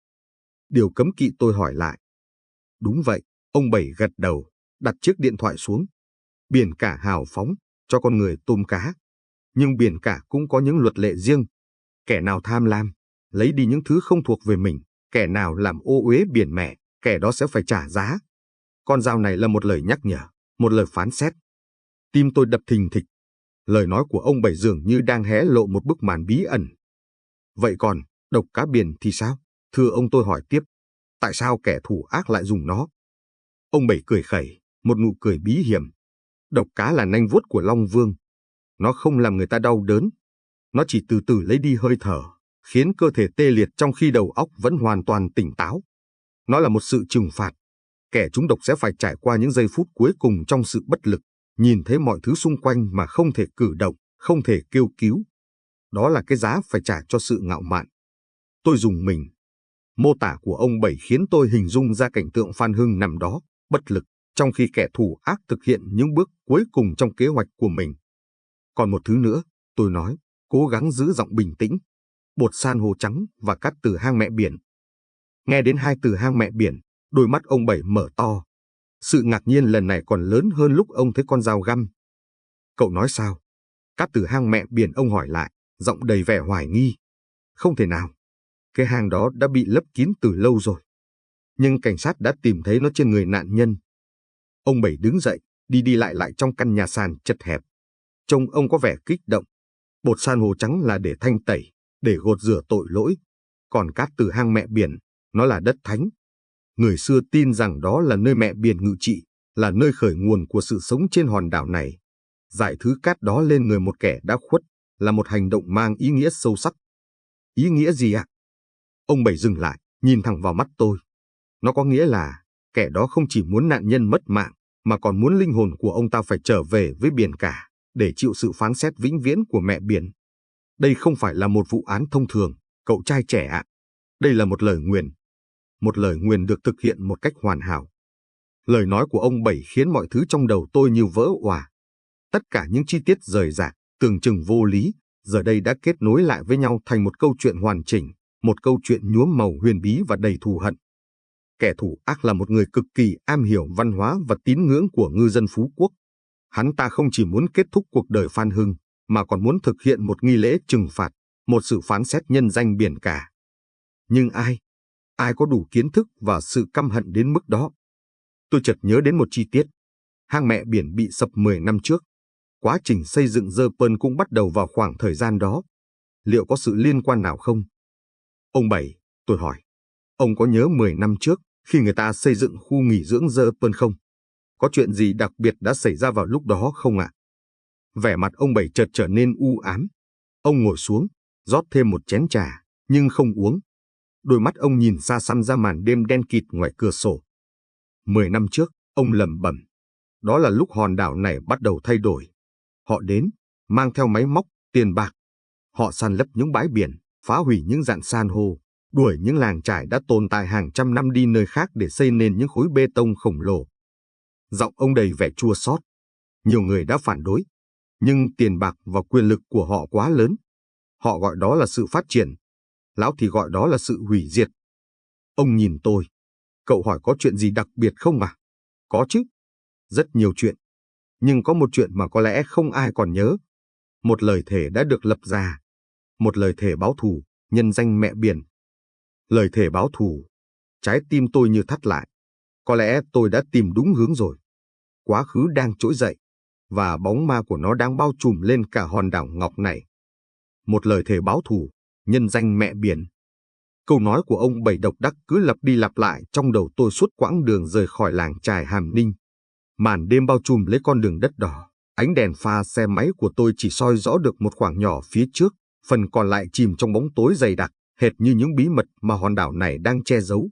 Điều cấm kỵ, tôi hỏi lại. Đúng vậy, ông Bảy gật đầu, đặt chiếc điện thoại xuống. Biển cả hào phóng, cho con người tôm cá. Nhưng biển cả cũng có những luật lệ riêng. Kẻ nào tham lam, lấy đi những thứ không thuộc về mình, kẻ nào làm ô uế biển mẹ, kẻ đó sẽ phải trả giá. Con dao này là một lời nhắc nhở, một lời phán xét. Tim tôi đập thình thịch. Lời nói của ông Bảy dường như đang hé lộ một bức màn bí ẩn. Vậy còn, độc cá biển thì sao? Thưa ông, tôi hỏi tiếp. Tại sao kẻ thù ác lại dùng nó? Ông Bảy cười khẩy, một nụ cười bí hiểm. Độc cá là nanh vuốt của Long Vương. Nó không làm người ta đau đớn. Nó chỉ từ từ lấy đi hơi thở, khiến cơ thể tê liệt trong khi đầu óc vẫn hoàn toàn tỉnh táo. Nó là một sự trừng phạt. Kẻ trúng độc sẽ phải trải qua những giây phút cuối cùng trong sự bất lực, nhìn thấy mọi thứ xung quanh mà không thể cử động, không thể kêu cứu. Đó là cái giá phải trả cho sự ngạo mạn. Tôi rùng mình. Mô tả của ông Bảy khiến tôi hình dung ra cảnh tượng Phan Hưng nằm đó, bất lực, trong khi kẻ thù ác thực hiện những bước cuối cùng trong kế hoạch của mình. Còn một thứ nữa, tôi nói, cố gắng giữ giọng bình tĩnh. Bột san hô trắng và cát từ hang mẹ biển. Nghe đến hai từ hang mẹ biển, đôi mắt ông Bảy mở to. Sự ngạc nhiên lần này còn lớn hơn lúc ông thấy con dao găm. Cậu nói sao? Cát từ hang mẹ biển, ông hỏi lại, giọng đầy vẻ hoài nghi. Không thể nào. Cái hang đó đã bị lấp kín từ lâu rồi. Nhưng cảnh sát đã tìm thấy nó trên người nạn nhân. Ông Bảy đứng dậy, đi lại trong căn nhà sàn chật hẹp. Trông ông có vẻ kích động. Bột san hô trắng là để thanh tẩy, để gột rửa tội lỗi. Còn cát từ hang mẹ biển, nó là đất thánh. Người xưa tin rằng đó là nơi mẹ biển ngự trị, là nơi khởi nguồn của sự sống trên hòn đảo này. Rải thứ cát đó lên người một kẻ đã khuất là một hành động mang ý nghĩa sâu sắc. Ý nghĩa gì ạ? Ông Bảy dừng lại, nhìn thẳng vào mắt tôi. Nó có nghĩa là kẻ đó không chỉ muốn nạn nhân mất mạng, mà còn muốn linh hồn của ông ta phải trở về với biển cả, để chịu sự phán xét vĩnh viễn của mẹ biển. Đây không phải là một vụ án thông thường, cậu trai trẻ ạ. Đây là một lời nguyền. Một lời nguyền được thực hiện một cách hoàn hảo. Lời nói của ông Bảy khiến mọi thứ trong đầu tôi như vỡ òa. Tất cả những chi tiết rời rạc, tưởng chừng vô lý, giờ đây đã kết nối lại với nhau thành một câu chuyện hoàn chỉnh, một câu chuyện nhuốm màu huyền bí và đầy thù hận. Kẻ thủ ác là một người cực kỳ am hiểu văn hóa và tín ngưỡng của ngư dân Phú Quốc. Hắn ta không chỉ muốn kết thúc cuộc đời Phan Hưng, mà còn muốn thực hiện một nghi lễ trừng phạt, một sự phán xét nhân danh biển cả. Nhưng ai? Ai có đủ kiến thức và sự căm hận đến mức đó? Tôi chợt nhớ đến một chi tiết. Hang mẹ biển bị sập 10 năm trước. Quá trình xây dựng Dơ Pơn cũng bắt đầu vào khoảng thời gian đó. Liệu có sự liên quan nào không? Ông Bảy, tôi hỏi, ông có nhớ 10 năm trước khi người ta xây dựng khu nghỉ dưỡng Dơ Pơn không? Có chuyện gì đặc biệt đã xảy ra vào lúc đó không ạ? Vẻ mặt ông Bảy chợt trở nên u ám. Ông ngồi xuống, rót thêm một chén trà, nhưng không uống. Đôi mắt ông nhìn xa xăm ra màn đêm đen kịt ngoài cửa sổ. 10 năm trước, ông lẩm bẩm. Đó là lúc hòn đảo này bắt đầu thay đổi. Họ đến, mang theo máy móc, tiền bạc. Họ san lấp những bãi biển, phá hủy những rạn san hô, đuổi những làng trại đã tồn tại hàng trăm năm đi nơi khác để xây nên những khối bê tông khổng lồ. Giọng ông đầy vẻ chua xót. Nhiều người đã phản đối, nhưng tiền bạc và quyền lực của họ quá lớn. Họ gọi đó là sự phát triển. Lão thì gọi đó là sự hủy diệt. Ông nhìn tôi. Cậu hỏi có chuyện gì đặc biệt không à? Có chứ. Rất nhiều chuyện. Nhưng có một chuyện mà có lẽ không ai còn nhớ. Một lời thề đã được lập ra. Một lời thề báo thù, nhân danh mẹ biển. Lời thề báo thù. Trái tim tôi như thắt lại. Có lẽ tôi đã tìm đúng hướng rồi. Quá khứ đang trỗi dậy, và bóng ma của nó đang bao trùm lên cả hòn đảo ngọc này. Một lời thề báo thù, nhân danh mẹ biển. Câu nói của ông Bảy độc đắc cứ lặp đi lặp lại trong đầu tôi suốt quãng đường rời khỏi làng chài Hàm Ninh. Màn đêm bao trùm lấy con đường đất đỏ, ánh đèn pha xe máy của tôi chỉ soi rõ được một khoảng nhỏ phía trước, phần còn lại chìm trong bóng tối dày đặc, hệt như những bí mật mà hòn đảo này đang che giấu.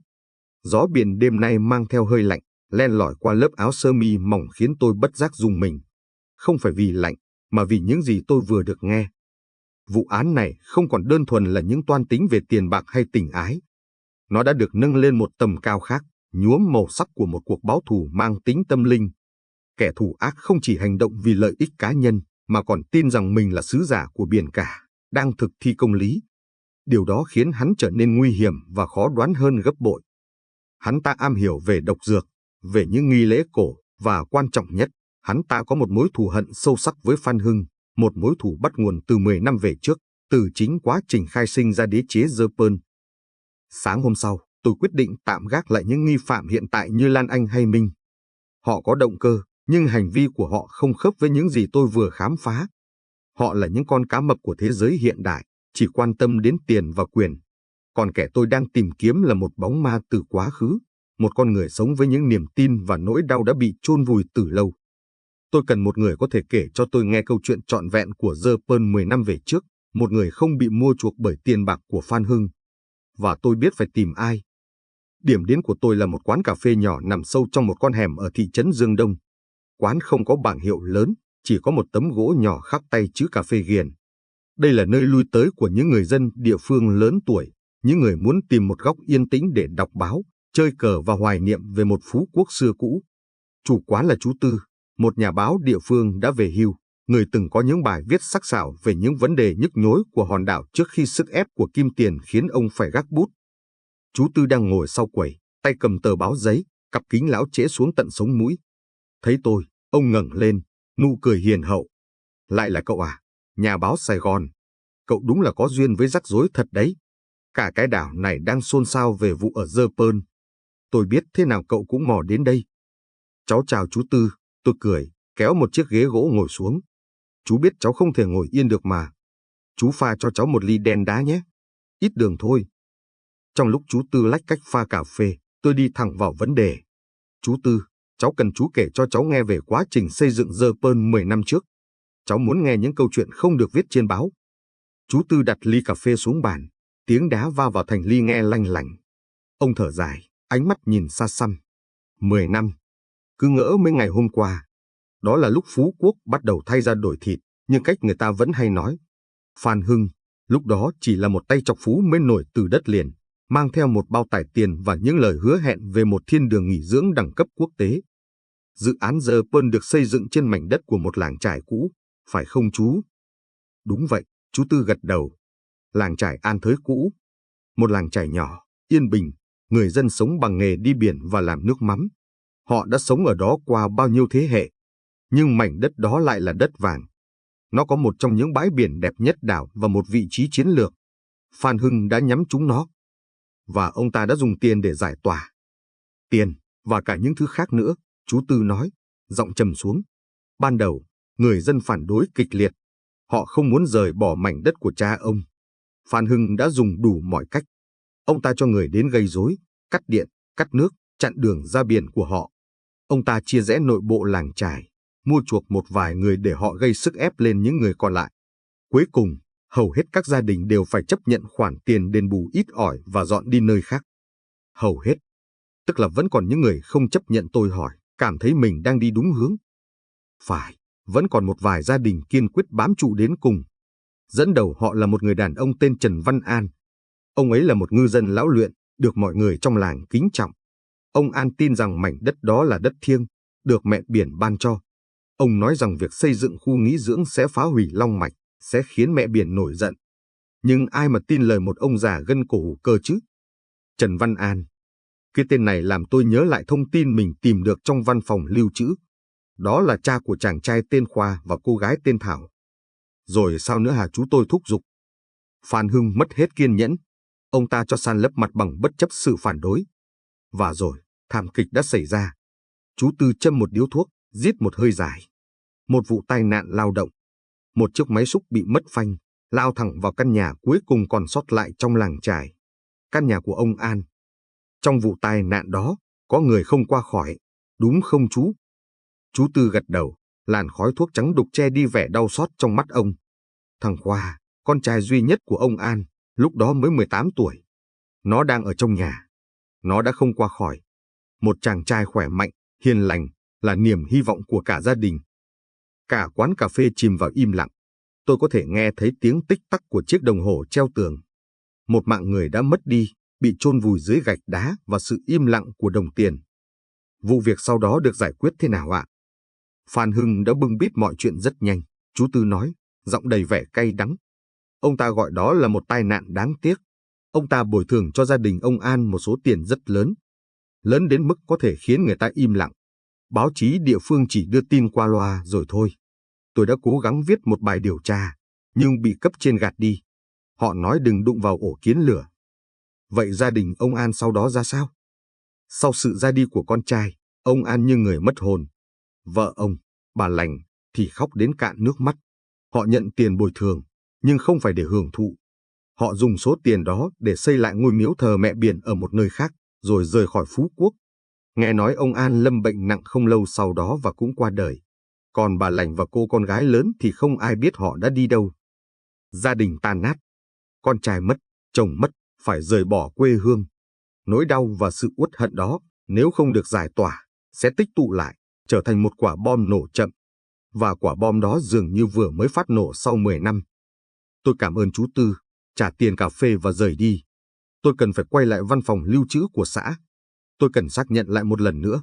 Gió biển đêm nay mang theo hơi lạnh, len lỏi qua lớp áo sơ mi mỏng khiến tôi bất giác rùng mình. Không phải vì lạnh, mà vì những gì tôi vừa được nghe. Vụ án này không còn đơn thuần là những toan tính về tiền bạc hay tình ái. Nó đã được nâng lên một tầm cao khác, nhuốm màu sắc của một cuộc báo thù mang tính tâm linh. Kẻ thù ác không chỉ hành động vì lợi ích cá nhân, mà còn tin rằng mình là sứ giả của biển cả, đang thực thi công lý. Điều đó khiến hắn trở nên nguy hiểm và khó đoán hơn gấp bội. Hắn ta am hiểu về độc dược, về những nghi lễ cổ, và quan trọng nhất, hắn ta có một mối thù hận sâu sắc với Phan Hưng, một mối thù bắt nguồn từ 10 năm về trước, từ chính quá trình khai sinh ra đế chế Dơ Pơn. Sáng hôm sau, tôi quyết định tạm gác lại những nghi phạm hiện tại như Lan Anh hay Minh. Họ có động cơ, nhưng hành vi của họ không khớp với những gì tôi vừa khám phá. Họ là những con cá mập của thế giới hiện đại, chỉ quan tâm đến tiền và quyền. Còn kẻ tôi đang tìm kiếm là một bóng ma từ quá khứ, một con người sống với những niềm tin và nỗi đau đã bị chôn vùi từ lâu. Tôi cần một người có thể kể cho tôi nghe câu chuyện trọn vẹn của Dơ Pơn 10 năm về trước, một người không bị mua chuộc bởi tiền bạc của Phan Hưng. Và tôi biết phải tìm ai. Điểm đến của tôi là một quán cà phê nhỏ nằm sâu trong một con hẻm ở thị trấn Dương Đông. Quán không có bảng hiệu lớn, chỉ có một tấm gỗ nhỏ khắc tay chữ cà phê ghiền. Đây là nơi lui tới của những người dân địa phương lớn tuổi, những người muốn tìm một góc yên tĩnh để đọc báo, chơi cờ và hoài niệm về một Phú Quốc xưa cũ. Chủ quán là chú Tư, một nhà báo địa phương đã về hưu, người từng có những bài viết sắc sảo về những vấn đề nhức nhối của hòn đảo trước khi sức ép của kim tiền khiến ông phải gác bút. Chú Tư đang ngồi sau quầy, tay cầm tờ báo giấy, cặp kính lão trễ xuống tận sống mũi. Thấy tôi, ông ngẩng lên, nụ cười hiền hậu. Lại là cậu à, nhà báo Sài Gòn. Cậu đúng là có duyên với rắc rối thật đấy. Cả cái đảo này đang xôn xao về vụ ở Dơ Pơn. Tôi biết thế nào cậu cũng mò đến đây. Cháu chào chú Tư, tôi cười, kéo một chiếc ghế gỗ ngồi xuống. Chú biết cháu không thể ngồi yên được mà. Chú pha cho cháu một ly đen đá nhé. Ít đường thôi. Trong lúc chú Tư lách cách pha cà phê, tôi đi thẳng vào vấn đề. Chú Tư, cháu cần chú kể cho cháu nghe về quá trình xây dựng Dơ Pơn 10 năm trước. Cháu muốn nghe những câu chuyện không được viết trên báo. Chú Tư đặt ly cà phê xuống bàn, tiếng đá va vào thành ly nghe lanh lảnh. Ông thở dài, ánh mắt nhìn xa xăm. 10 năm. Cứ ngỡ mấy ngày hôm qua. Đó là lúc Phú Quốc bắt đầu thay ra đổi thịt, nhưng cách người ta vẫn hay nói. Phan Hưng, lúc đó chỉ là một tay trọc phú mới nổi từ đất liền, mang theo một bao tải tiền và những lời hứa hẹn về một thiên đường nghỉ dưỡng đẳng cấp quốc tế. Dự án Dơ Pơn được xây dựng trên mảnh đất của một làng chài cũ, phải không chú? Đúng vậy, chú Tư gật đầu. Làng chài An Thới cũ. Một làng chài nhỏ, yên bình, người dân sống bằng nghề đi biển và làm nước mắm. Họ đã sống ở đó qua bao nhiêu thế hệ. Nhưng mảnh đất đó lại là đất vàng. Nó có một trong những bãi biển đẹp nhất đảo và một vị trí chiến lược. Phan Hưng đã nhắm trúng nó. Và ông ta đã dùng tiền để giải tỏa. Tiền, và cả những thứ khác nữa, chú Tư nói, giọng trầm xuống. Ban đầu, người dân phản đối kịch liệt. Họ không muốn rời bỏ mảnh đất của cha ông. Phan Hưng đã dùng đủ mọi cách. Ông ta cho người đến gây rối, cắt điện, cắt nước, chặn đường ra biển của họ. Ông ta chia rẽ nội bộ làng chài, mua chuộc một vài người để họ gây sức ép lên những người còn lại. Cuối cùng, hầu hết các gia đình đều phải chấp nhận khoản tiền đền bù ít ỏi và dọn đi nơi khác. Hầu hết. Tức là vẫn còn những người không chấp nhận, tôi hỏi, cảm thấy mình đang đi đúng hướng. Phải, vẫn còn một vài gia đình kiên quyết bám trụ đến cùng. Dẫn đầu họ là một người đàn ông tên Trần Văn An. Ông ấy là một ngư dân lão luyện, được mọi người trong làng kính trọng. Ông An tin rằng mảnh đất đó là đất thiêng, được mẹ biển ban cho. Ông nói rằng việc xây dựng khu nghỉ dưỡng sẽ phá hủy long mạch, sẽ khiến mẹ biển nổi giận. Nhưng ai mà tin lời một ông già gân cổ cơ chứ? Trần Văn An. Cái tên này làm tôi nhớ lại thông tin mình tìm được trong văn phòng lưu trữ. Đó là cha của chàng trai tên Khoa và cô gái tên Thảo. Rồi sao nữa hả chú, tôi thúc giục. Phan Hưng mất hết kiên nhẫn. Ông ta cho san lấp mặt bằng bất chấp sự phản đối. Và rồi, thảm kịch đã xảy ra. Chú Tư châm một điếu thuốc, rít một hơi dài. Một vụ tai nạn lao động. Một chiếc máy xúc bị mất phanh, lao thẳng vào căn nhà cuối cùng còn sót lại trong làng chài. Căn nhà của ông An. Trong vụ tai nạn đó, có người không qua khỏi, đúng không chú? Chú Tư gật đầu, làn khói thuốc trắng đục che đi vẻ đau xót trong mắt ông. Thằng Khoa, con trai duy nhất của ông An, lúc đó mới 18 tuổi. Nó đang ở trong nhà. Nó đã không qua khỏi. Một chàng trai khỏe mạnh, hiền lành, là niềm hy vọng của cả gia đình. Cả quán cà phê chìm vào im lặng. Tôi có thể nghe thấy tiếng tích tắc của chiếc đồng hồ treo tường. Một mạng người đã mất đi, bị chôn vùi dưới gạch đá và sự im lặng của đồng tiền. Vụ việc sau đó được giải quyết thế nào ạ? Phan Hưng đã bưng bít mọi chuyện rất nhanh, chú Tư nói, giọng đầy vẻ cay đắng. Ông ta gọi đó là một tai nạn đáng tiếc. Ông ta bồi thường cho gia đình ông An một số tiền rất lớn. Lớn đến mức có thể khiến người ta im lặng. Báo chí địa phương chỉ đưa tin qua loa rồi thôi. Tôi đã cố gắng viết một bài điều tra, nhưng bị cấp trên gạt đi. Họ nói đừng đụng vào ổ kiến lửa. Vậy gia đình ông An sau đó ra sao? Sau sự ra đi của con trai, ông An như người mất hồn. Vợ ông, bà Lành, thì khóc đến cạn nước mắt. Họ nhận tiền bồi thường, nhưng không phải để hưởng thụ. Họ dùng số tiền đó để xây lại ngôi miếu thờ mẹ biển ở một nơi khác, rồi rời khỏi Phú Quốc. Nghe nói ông An lâm bệnh nặng không lâu sau đó và cũng qua đời. Còn bà Lành và cô con gái lớn thì không ai biết họ đã đi đâu. Gia đình tan nát. Con trai mất, chồng mất, phải rời bỏ quê hương. Nỗi đau và sự uất hận đó, nếu không được giải tỏa, sẽ tích tụ lại, trở thành một quả bom nổ chậm. Và quả bom đó dường như vừa mới phát nổ sau 10 năm. Tôi cảm ơn chú Tư, trả tiền cà phê và rời đi. Tôi cần phải quay lại văn phòng lưu trữ của xã. Tôi cần xác nhận lại một lần nữa.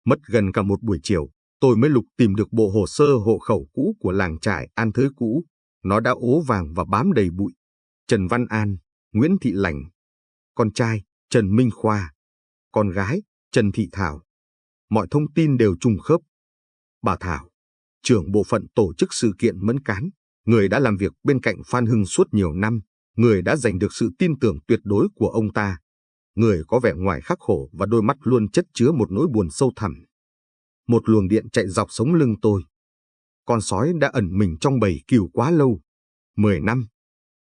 Mất gần cả một buổi chiều, Tôi mới lục tìm được bộ hồ sơ hộ khẩu cũ của làng trại An Thới cũ. Nó đã ố vàng và bám đầy bụi. Trần Văn An, Nguyễn Thị Lành. Con trai, Trần Minh Khoa. Con gái, Trần Thị Thảo. Mọi thông tin đều trùng khớp. Bà Thảo, trưởng bộ phận tổ chức sự kiện Mẫn Cán, người đã làm việc bên cạnh Phan Hưng suốt nhiều năm, người đã giành được sự tin tưởng tuyệt đối của ông ta. Người có vẻ ngoài khắc khổ và đôi mắt luôn chất chứa một nỗi buồn sâu thẳm. Một luồng điện chạy dọc sống lưng tôi. Con sói đã ẩn mình trong bầy cừu quá lâu. 10 năm.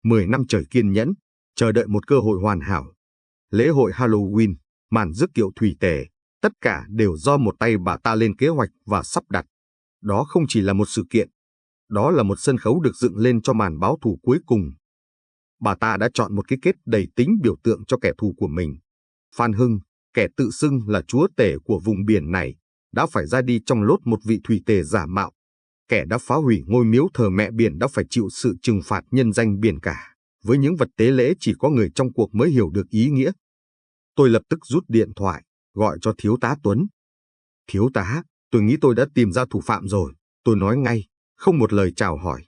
10 năm trời kiên nhẫn, chờ đợi một cơ hội hoàn hảo. Lễ hội Halloween, màn rước kiệu thủy tề, tất cả đều do một tay bà ta lên kế hoạch và sắp đặt. Đó không chỉ là một sự kiện, đó là một sân khấu được dựng lên cho màn báo thù cuối cùng. Bà ta đã chọn một cái kết đầy tính biểu tượng cho kẻ thù của mình. Phan Hưng, kẻ tự xưng là chúa tể của vùng biển này, đã phải ra đi trong lốt một vị thủy tề giả mạo. Kẻ đã phá hủy ngôi miếu thờ mẹ biển đã phải chịu sự trừng phạt nhân danh biển cả, với những vật tế lễ chỉ có người trong cuộc mới hiểu được ý nghĩa. Tôi lập tức rút điện thoại, gọi cho thiếu tá Tuấn. Thiếu tá, tôi nghĩ tôi đã tìm ra thủ phạm rồi, tôi nói ngay, không một lời chào hỏi.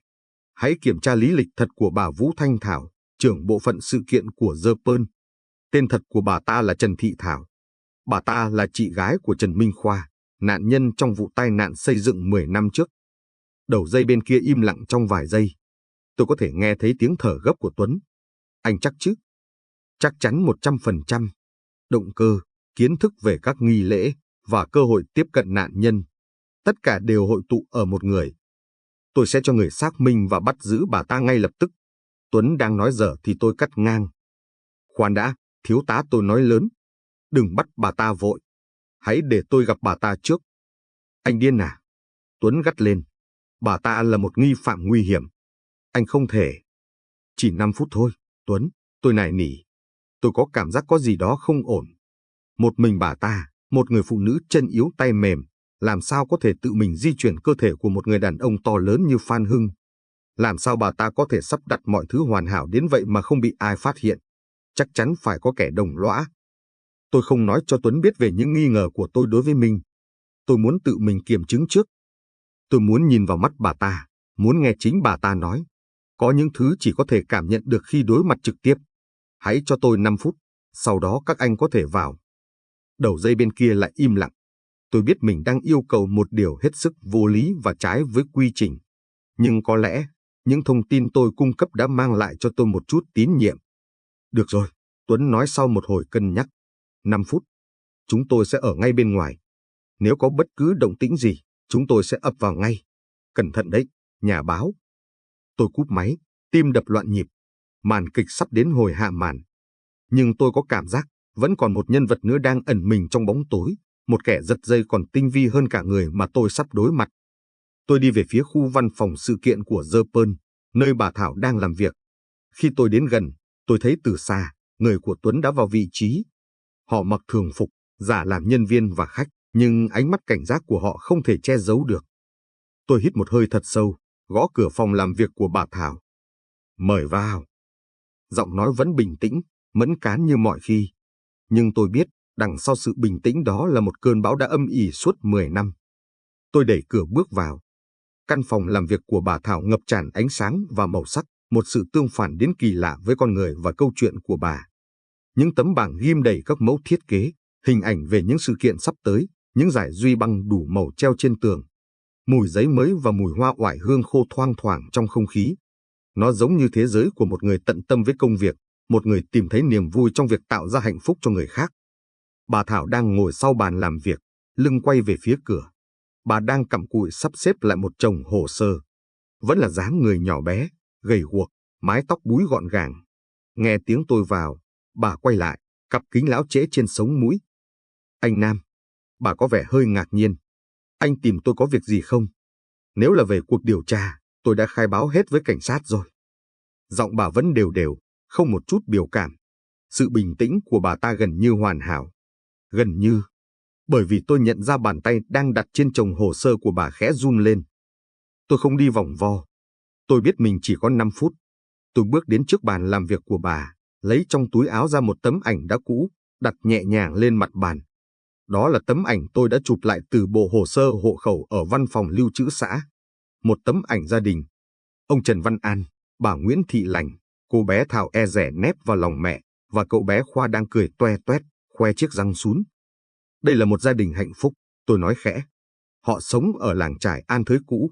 Hãy kiểm tra lý lịch thật của bà Vũ Thanh Thảo, trưởng bộ phận sự kiện của The Pearl. Tên thật của bà ta là Trần Thị Thảo. Bà ta là chị gái của Trần Minh Khoa, nạn nhân trong vụ tai nạn xây dựng 10 năm trước. Đầu dây bên kia im lặng trong vài giây. Tôi có thể nghe thấy tiếng thở gấp của Tuấn. Anh chắc chứ? Chắc chắn 100%. Động cơ, kiến thức về các nghi lễ và cơ hội tiếp cận nạn nhân. Tất cả đều hội tụ ở một người. Tôi sẽ cho người xác minh và bắt giữ bà ta ngay lập tức. Tuấn đang nói dở thì tôi cắt ngang. Khoan đã, thiếu tá, tôi nói lớn. Đừng bắt bà ta vội. Hãy để tôi gặp bà ta trước. Anh điên à? Tuấn gắt lên. Bà ta là một nghi phạm nguy hiểm. Anh không thể. Chỉ 5 phút thôi, Tuấn, tôi nài nỉ. Tôi có cảm giác có gì đó không ổn. Một mình bà ta, một người phụ nữ chân yếu tay mềm, làm sao có thể tự mình di chuyển cơ thể của một người đàn ông to lớn như Phan Hưng? Làm sao bà ta có thể sắp đặt mọi thứ hoàn hảo đến vậy mà không bị ai phát hiện? Chắc chắn phải có kẻ đồng lõa. Tôi không nói cho Tuấn biết về những nghi ngờ của tôi đối với mình. Tôi muốn tự mình kiểm chứng trước. Tôi muốn nhìn vào mắt bà ta, muốn nghe chính bà ta nói. Có những thứ chỉ có thể cảm nhận được khi đối mặt trực tiếp. Hãy cho tôi 5 phút, sau đó các anh có thể vào. Đầu dây bên kia lại im lặng. Tôi biết mình đang yêu cầu một điều hết sức vô lý và trái với quy trình. Nhưng có lẽ, những thông tin tôi cung cấp đã mang lại cho tôi một chút tín nhiệm. Được rồi, Tuấn nói sau một hồi cân nhắc. 5 phút. Chúng tôi sẽ ở ngay bên ngoài. Nếu có bất cứ động tĩnh gì, chúng tôi sẽ ập vào ngay. Cẩn thận đấy, nhà báo. Tôi cúp máy, tim đập loạn nhịp. Màn kịch sắp đến hồi hạ màn. Nhưng tôi có cảm giác vẫn còn một nhân vật nữa đang ẩn mình trong bóng tối, một kẻ giật dây còn tinh vi hơn cả người mà tôi sắp đối mặt. Tôi đi về phía khu văn phòng sự kiện của The Pearl, nơi bà Thảo đang làm việc. Khi tôi đến gần, tôi thấy từ xa, người của Tuấn đã vào vị trí. Họ mặc thường phục, giả làm nhân viên và khách, nhưng ánh mắt cảnh giác của họ không thể che giấu được. Tôi hít một hơi thật sâu, gõ cửa phòng làm việc của bà Thảo. Mời vào. Giọng nói vẫn bình tĩnh, mẫn cán như mọi khi. Nhưng tôi biết, đằng sau sự bình tĩnh đó là một cơn bão đã âm ỉ suốt 10 năm. Tôi đẩy cửa bước vào. Căn phòng làm việc của bà Thảo ngập tràn ánh sáng và màu sắc, một sự tương phản đến kỳ lạ với con người và câu chuyện của bà. Những tấm bảng ghim đầy các mẫu thiết kế, hình ảnh về những sự kiện sắp tới, những dải duy băng đủ màu treo trên tường. Mùi giấy mới và mùi hoa oải hương khô thoang thoảng trong không khí. Nó giống như thế giới của một người tận tâm với công việc, một người tìm thấy niềm vui trong việc tạo ra hạnh phúc cho người khác. Bà Thảo đang ngồi sau bàn làm việc, lưng quay về phía cửa. Bà đang cặm cụi sắp xếp lại một chồng hồ sơ. Vẫn là dáng người nhỏ bé, gầy guộc, mái tóc búi gọn gàng. Nghe tiếng tôi vào, bà quay lại, cặp kính lão trễ trên sống mũi. Anh Nam, bà có vẻ hơi ngạc nhiên. Anh tìm tôi có việc gì không? Nếu là về cuộc điều tra, tôi đã khai báo hết với cảnh sát rồi. Giọng bà vẫn đều đều, không một chút biểu cảm. Sự bình tĩnh của bà ta gần như hoàn hảo. Gần như, bởi vì tôi nhận ra bàn tay đang đặt trên chồng hồ sơ của bà khẽ run lên. Tôi không đi vòng vo. Tôi biết mình chỉ có 5 phút. Tôi bước đến trước bàn làm việc của bà, lấy trong túi áo ra một tấm ảnh đã cũ, đặt nhẹ nhàng lên mặt bàn. Đó là tấm ảnh tôi đã chụp lại từ bộ hồ sơ hộ khẩu ở văn phòng lưu trữ xã. Một tấm ảnh gia đình. Ông Trần Văn An, bà Nguyễn Thị Lành, cô bé Thảo e rẻ nép vào lòng mẹ, và cậu bé Khoa đang cười toe toét, khoe chiếc răng sún. Đây là một gia đình hạnh phúc, tôi nói khẽ. Họ sống ở làng chài An Thới cũ.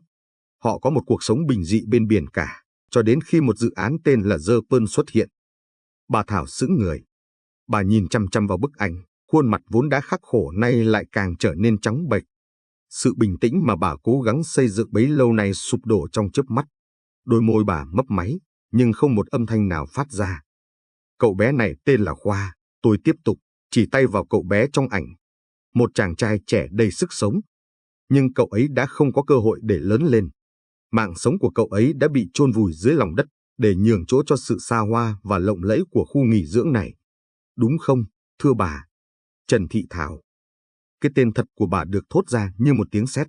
Họ có một cuộc sống bình dị bên biển cả, cho đến khi một dự án tên là Dơ Pơn xuất hiện. Bà Thảo sững người. Bà nhìn chăm chăm vào bức ảnh, khuôn mặt vốn đã khắc khổ nay lại càng trở nên trắng bệch. Sự bình tĩnh mà bà cố gắng xây dựng bấy lâu nay sụp đổ trong chớp mắt. Đôi môi bà mấp máy, nhưng không một âm thanh nào phát ra. Cậu bé này tên là Khoa, tôi tiếp tục, chỉ tay vào cậu bé trong ảnh. Một chàng trai trẻ đầy sức sống. Nhưng cậu ấy đã không có cơ hội để lớn lên. Mạng sống của cậu ấy đã bị chôn vùi dưới lòng đất, để nhường chỗ cho sự xa hoa và lộng lẫy của khu nghỉ dưỡng này. Đúng không, thưa bà? Trần Thị Thảo. Cái tên thật của bà được thốt ra như một tiếng sét.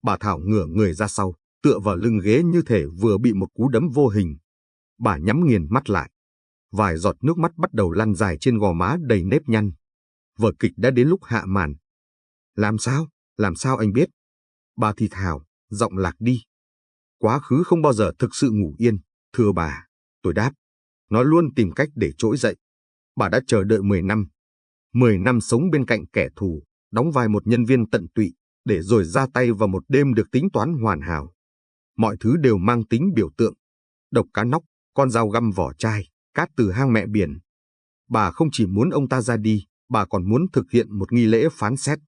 Bà Thảo ngửa người ra sau, tựa vào lưng ghế như thể vừa bị một cú đấm vô hình. Bà nhắm nghiền mắt lại. Vài giọt nước mắt bắt đầu lăn dài trên gò má đầy nếp nhăn. Vở kịch đã đến lúc hạ màn. Làm sao anh biết? Bà thì thào, giọng lạc đi. Quá khứ không bao giờ thực sự ngủ yên, thưa bà, tôi đáp. Nó luôn tìm cách để trỗi dậy. Bà đã chờ đợi 10 năm. 10 năm sống bên cạnh kẻ thù, đóng vai một nhân viên tận tụy, để rồi ra tay vào một đêm được tính toán hoàn hảo. Mọi thứ đều mang tính biểu tượng. Độc cá nóc, con dao găm vỏ chai, cát từ hang mẹ biển. Bà không chỉ muốn ông ta ra đi, bà còn muốn thực hiện một nghi lễ phán xét.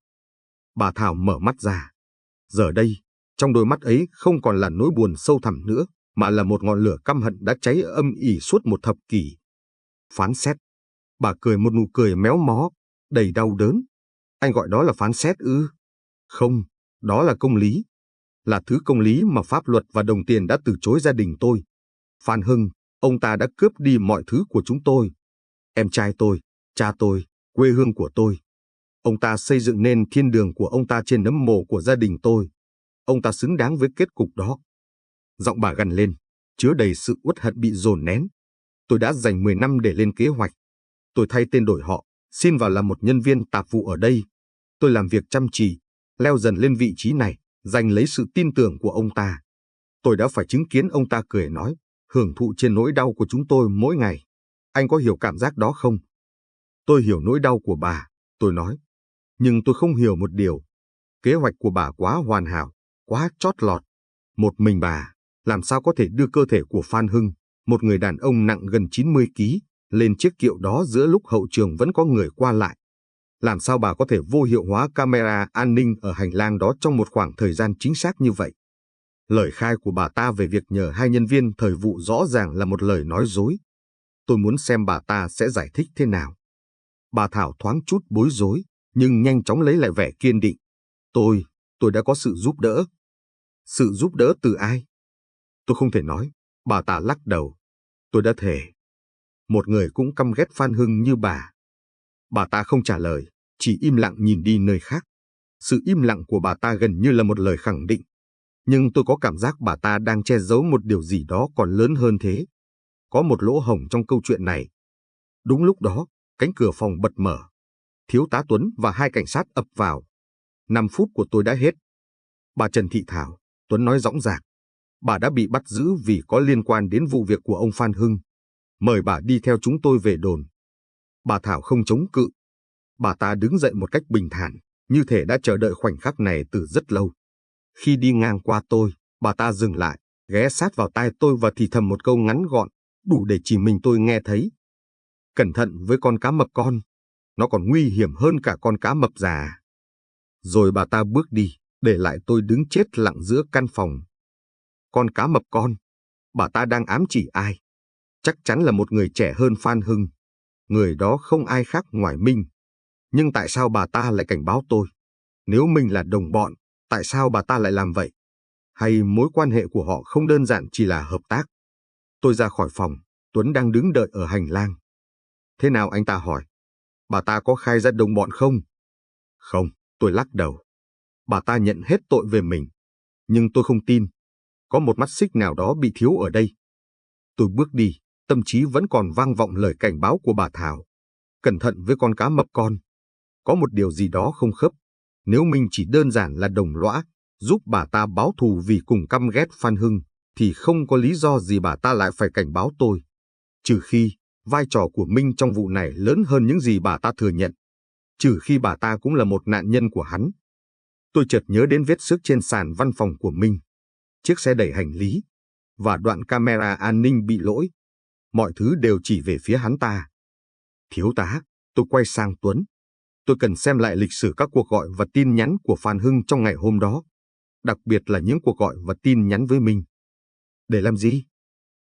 Bà Thảo mở mắt ra. Giờ đây, trong đôi mắt ấy không còn là nỗi buồn sâu thẳm nữa, mà là một ngọn lửa căm hận đã cháy âm ỉ suốt một thập kỷ. Phán xét. Bà cười một nụ cười méo mó, đầy đau đớn. Anh gọi đó là phán xét ư? Không, đó là công lý. Là thứ công lý mà pháp luật và đồng tiền đã từ chối gia đình tôi. Phan Hưng, ông ta đã cướp đi mọi thứ của chúng tôi. Em trai tôi, cha tôi, quê hương của tôi. Ông ta xây dựng nên thiên đường của ông ta trên nấm mồ của gia đình tôi. Ông ta xứng đáng với kết cục đó. Giọng bà gằn lên, chứa đầy sự uất hận bị dồn nén. Tôi đã dành 10 năm để lên kế hoạch. Tôi thay tên đổi họ, xin vào làm một nhân viên tạp vụ ở đây. Tôi làm việc chăm chỉ, leo dần lên vị trí này, giành lấy sự tin tưởng của ông ta. Tôi đã phải chứng kiến ông ta cười nói, hưởng thụ trên nỗi đau của chúng tôi mỗi ngày. Anh có hiểu cảm giác đó không? Tôi hiểu nỗi đau của bà, tôi nói. Nhưng tôi không hiểu một điều. Kế hoạch của bà quá hoàn hảo, quá chót lọt. Một mình bà, làm sao có thể đưa cơ thể của Phan Hưng, một người đàn ông nặng gần 90 kg, lên chiếc kiệu đó giữa lúc hậu trường vẫn có người qua lại? Làm sao bà có thể vô hiệu hóa camera an ninh ở hành lang đó trong một khoảng thời gian chính xác như vậy? Lời khai của bà ta về việc nhờ hai nhân viên thời vụ rõ ràng là một lời nói dối. Tôi muốn xem bà ta sẽ giải thích thế nào. Bà Thảo thoáng chút bối rối, nhưng nhanh chóng lấy lại vẻ kiên định. Tôi đã có sự giúp đỡ. Sự giúp đỡ từ ai? Tôi không thể nói. Bà ta lắc đầu. Tôi đã thề. Một người cũng căm ghét Phan Hưng như bà. Bà ta không trả lời, chỉ im lặng nhìn đi nơi khác. Sự im lặng của bà ta gần như là một lời khẳng định. Nhưng tôi có cảm giác bà ta đang che giấu một điều gì đó còn lớn hơn thế. Có một lỗ hổng trong câu chuyện này. Đúng lúc đó, cánh cửa phòng bật mở. Thiếu tá Tuấn và hai cảnh sát ập vào. 5 phút của tôi đã hết. Bà Trần Thị Thảo, Tuấn nói dõng dạc. Bà đã bị bắt giữ vì có liên quan đến vụ việc của ông Phan Hưng. Mời bà đi theo chúng tôi về đồn. Bà Thảo không chống cự. Bà ta đứng dậy một cách bình thản, như thể đã chờ đợi khoảnh khắc này từ rất lâu. Khi đi ngang qua tôi, bà ta dừng lại, ghé sát vào tai tôi và thì thầm một câu ngắn gọn, đủ để chỉ mình tôi nghe thấy. Cẩn thận với con cá mập con. Nó còn nguy hiểm hơn cả con cá mập già. Rồi bà ta bước đi, để lại tôi đứng chết lặng giữa căn phòng. Con cá mập con. Bà ta đang ám chỉ ai? Chắc chắn là một người trẻ hơn Phan Hưng. Người đó không ai khác ngoài Minh. Nhưng tại sao bà ta lại cảnh báo tôi? Nếu mình là đồng bọn, tại sao bà ta lại làm vậy? Hay mối quan hệ của họ không đơn giản chỉ là hợp tác? Tôi ra khỏi phòng, Tuấn đang đứng đợi ở hành lang. Thế nào, anh ta hỏi. Bà ta có khai ra đồng bọn không? Không, tôi lắc đầu. Bà ta nhận hết tội về mình. Nhưng tôi không tin. Có một mắt xích nào đó bị thiếu ở đây. Tôi bước đi, tâm trí vẫn còn vang vọng lời cảnh báo của bà Thảo. Cẩn thận với con cá mập con. Có một điều gì đó không khớp. Nếu Minh chỉ đơn giản là đồng lõa, giúp bà ta báo thù vì cùng căm ghét Phan Hưng, thì không có lý do gì bà ta lại phải cảnh báo tôi. Trừ khi vai trò của Minh trong vụ này lớn hơn những gì bà ta thừa nhận. Trừ khi bà ta cũng là một nạn nhân của hắn. Tôi chợt nhớ đến vết xước trên sàn văn phòng của Minh, chiếc xe đẩy hành lý, và đoạn camera an ninh bị lỗi. Mọi thứ đều chỉ về phía hắn ta. Thiếu tá, tôi quay sang Tuấn. Tôi cần xem lại lịch sử các cuộc gọi và tin nhắn của Phan Hưng trong ngày hôm đó, đặc biệt là những cuộc gọi và tin nhắn với Minh. Để làm gì?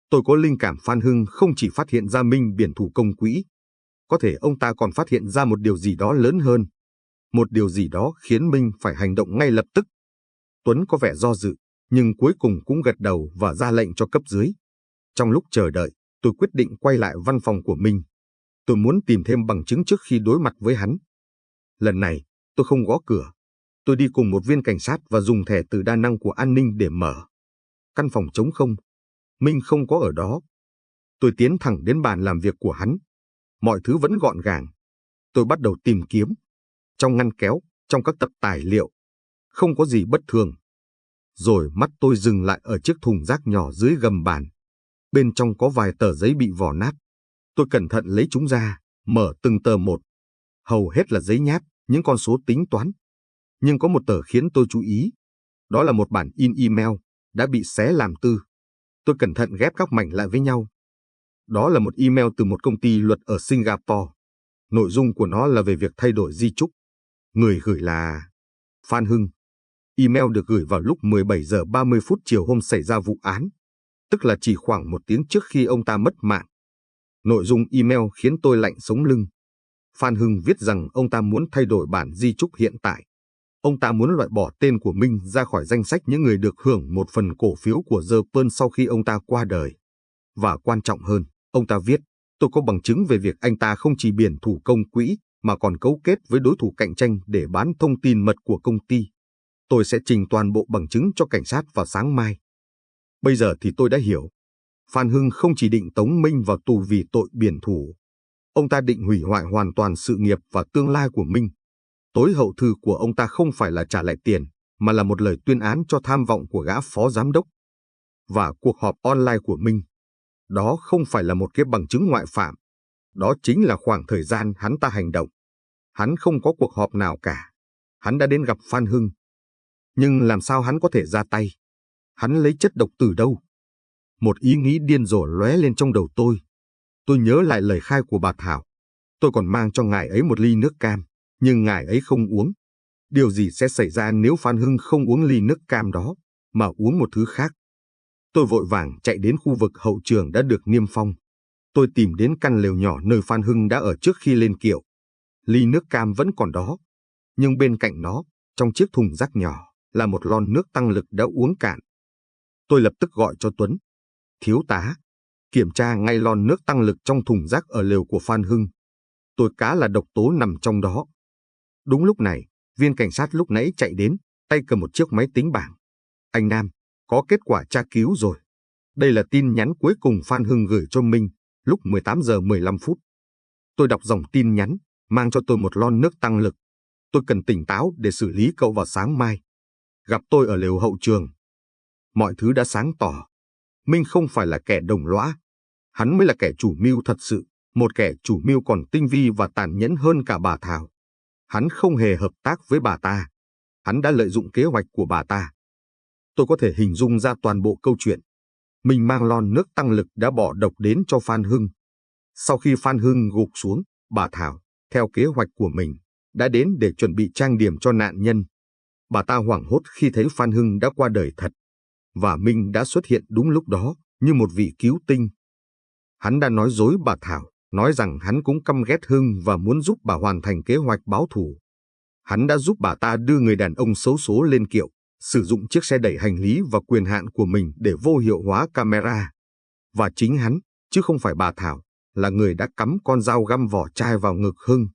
Tôi có linh cảm Phan Hưng không chỉ phát hiện ra Minh biển thủ công quỹ, có thể ông ta còn phát hiện ra một điều gì đó lớn hơn. Một điều gì đó khiến Minh phải hành động ngay lập tức. Tuấn có vẻ do dự, nhưng cuối cùng cũng gật đầu và ra lệnh cho cấp dưới. Trong lúc chờ đợi, tôi quyết định quay lại văn phòng của Minh. Tôi muốn tìm thêm bằng chứng trước khi đối mặt với hắn. Lần này, tôi không gõ cửa. Tôi đi cùng một viên cảnh sát và dùng thẻ từ đa năng của an ninh để mở. Căn phòng trống không. Minh không có ở đó. Tôi tiến thẳng đến bàn làm việc của hắn. Mọi thứ vẫn gọn gàng. Tôi bắt đầu tìm kiếm. Trong ngăn kéo, trong các tập tài liệu. Không có gì bất thường. Rồi mắt tôi dừng lại ở chiếc thùng rác nhỏ dưới gầm bàn. Bên trong có vài tờ giấy bị vò nát. Tôi cẩn thận lấy chúng ra, mở từng tờ một. Hầu hết là giấy nháp, những con số tính toán. Nhưng có một tờ khiến tôi chú ý. Đó là một bản in email, đã bị xé làm tư. Tôi cẩn thận ghép các mảnh lại với nhau. Đó là một email từ một công ty luật ở Singapore. Nội dung của nó là về việc thay đổi di chúc. Người gửi là Phan Hưng. Email được gửi vào lúc 17 giờ 30 phút chiều hôm xảy ra vụ án, tức là chỉ khoảng 1 tiếng trước khi ông ta mất mạng. Nội dung email khiến tôi lạnh sống lưng. Phan Hưng viết rằng ông ta muốn thay đổi bản di chúc hiện tại. Ông ta muốn loại bỏ tên của Minh ra khỏi danh sách những người được hưởng một phần cổ phiếu của The Pearl sau khi ông ta qua đời. Và quan trọng hơn, ông ta viết, tôi có bằng chứng về việc anh ta không chỉ biển thủ công quỹ, mà còn cấu kết với đối thủ cạnh tranh để bán thông tin mật của công ty. Tôi sẽ trình toàn bộ bằng chứng cho cảnh sát vào sáng mai. Bây giờ thì tôi đã hiểu. Phan Hưng không chỉ định tống Minh vào tù vì tội biển thủ. Ông ta định hủy hoại hoàn toàn sự nghiệp và tương lai của Minh. Tối hậu thư của ông ta không phải là trả lại tiền, mà là một lời tuyên án cho tham vọng của gã phó giám đốc. Và cuộc họp online của Minh, đó không phải là một cái bằng chứng ngoại phạm. Đó chính là khoảng thời gian hắn ta hành động. Hắn không có cuộc họp nào cả. Hắn đã đến gặp Phan Hưng. Nhưng làm sao hắn có thể ra tay? Hắn lấy chất độc từ đâu? Một ý nghĩ điên rồ lóe lên trong đầu tôi. Tôi nhớ lại lời khai của bà Thảo. Tôi còn mang cho ngài ấy một ly nước cam, nhưng ngài ấy không uống. Điều gì sẽ xảy ra nếu Phan Hưng không uống ly nước cam đó, mà uống một thứ khác? Tôi vội vàng chạy đến khu vực hậu trường đã được niêm phong. Tôi tìm đến căn lều nhỏ nơi Phan Hưng đã ở trước khi lên kiệu. Ly nước cam vẫn còn đó, nhưng bên cạnh nó, trong chiếc thùng rác nhỏ, là một lon nước tăng lực đã uống cạn. Tôi lập tức gọi cho Tuấn. Thiếu tá, kiểm tra ngay lon nước tăng lực trong thùng rác ở lều của Phan Hưng. Tôi cá là độc tố nằm trong đó. Đúng lúc này, viên cảnh sát lúc nãy chạy đến, tay cầm một chiếc máy tính bảng. Anh Nam, có kết quả tra cứu rồi. Đây là tin nhắn cuối cùng Phan Hưng gửi cho Minh, lúc 18 giờ 15 phút. Tôi đọc dòng tin nhắn, mang cho tôi một lon nước tăng lực. Tôi cần tỉnh táo để xử lý cậu vào sáng mai. Gặp tôi ở lều hậu trường. Mọi thứ đã sáng tỏ. Minh không phải là kẻ đồng lõa. Hắn mới là kẻ chủ mưu thật sự, một kẻ chủ mưu còn tinh vi và tàn nhẫn hơn cả bà Thảo. Hắn không hề hợp tác với bà ta. Hắn đã lợi dụng kế hoạch của bà ta. Tôi có thể hình dung ra toàn bộ câu chuyện. Mình mang lon nước tăng lực đã bỏ độc đến cho Phan Hưng. Sau khi Phan Hưng gục xuống, bà Thảo, theo kế hoạch của mình, đã đến để chuẩn bị trang điểm cho nạn nhân. Bà ta hoảng hốt khi thấy Phan Hưng đã qua đời thật. Và Minh đã xuất hiện đúng lúc đó, như một vị cứu tinh. Hắn đã nói dối bà Thảo, nói rằng hắn cũng căm ghét Hưng và muốn giúp bà hoàn thành kế hoạch báo thù. Hắn đã giúp bà ta đưa người đàn ông xấu số lên kiệu, sử dụng chiếc xe đẩy hành lý và quyền hạn của mình để vô hiệu hóa camera. Và chính hắn, chứ không phải bà Thảo, là người đã cắm con dao găm vỏ chai vào ngực Hưng.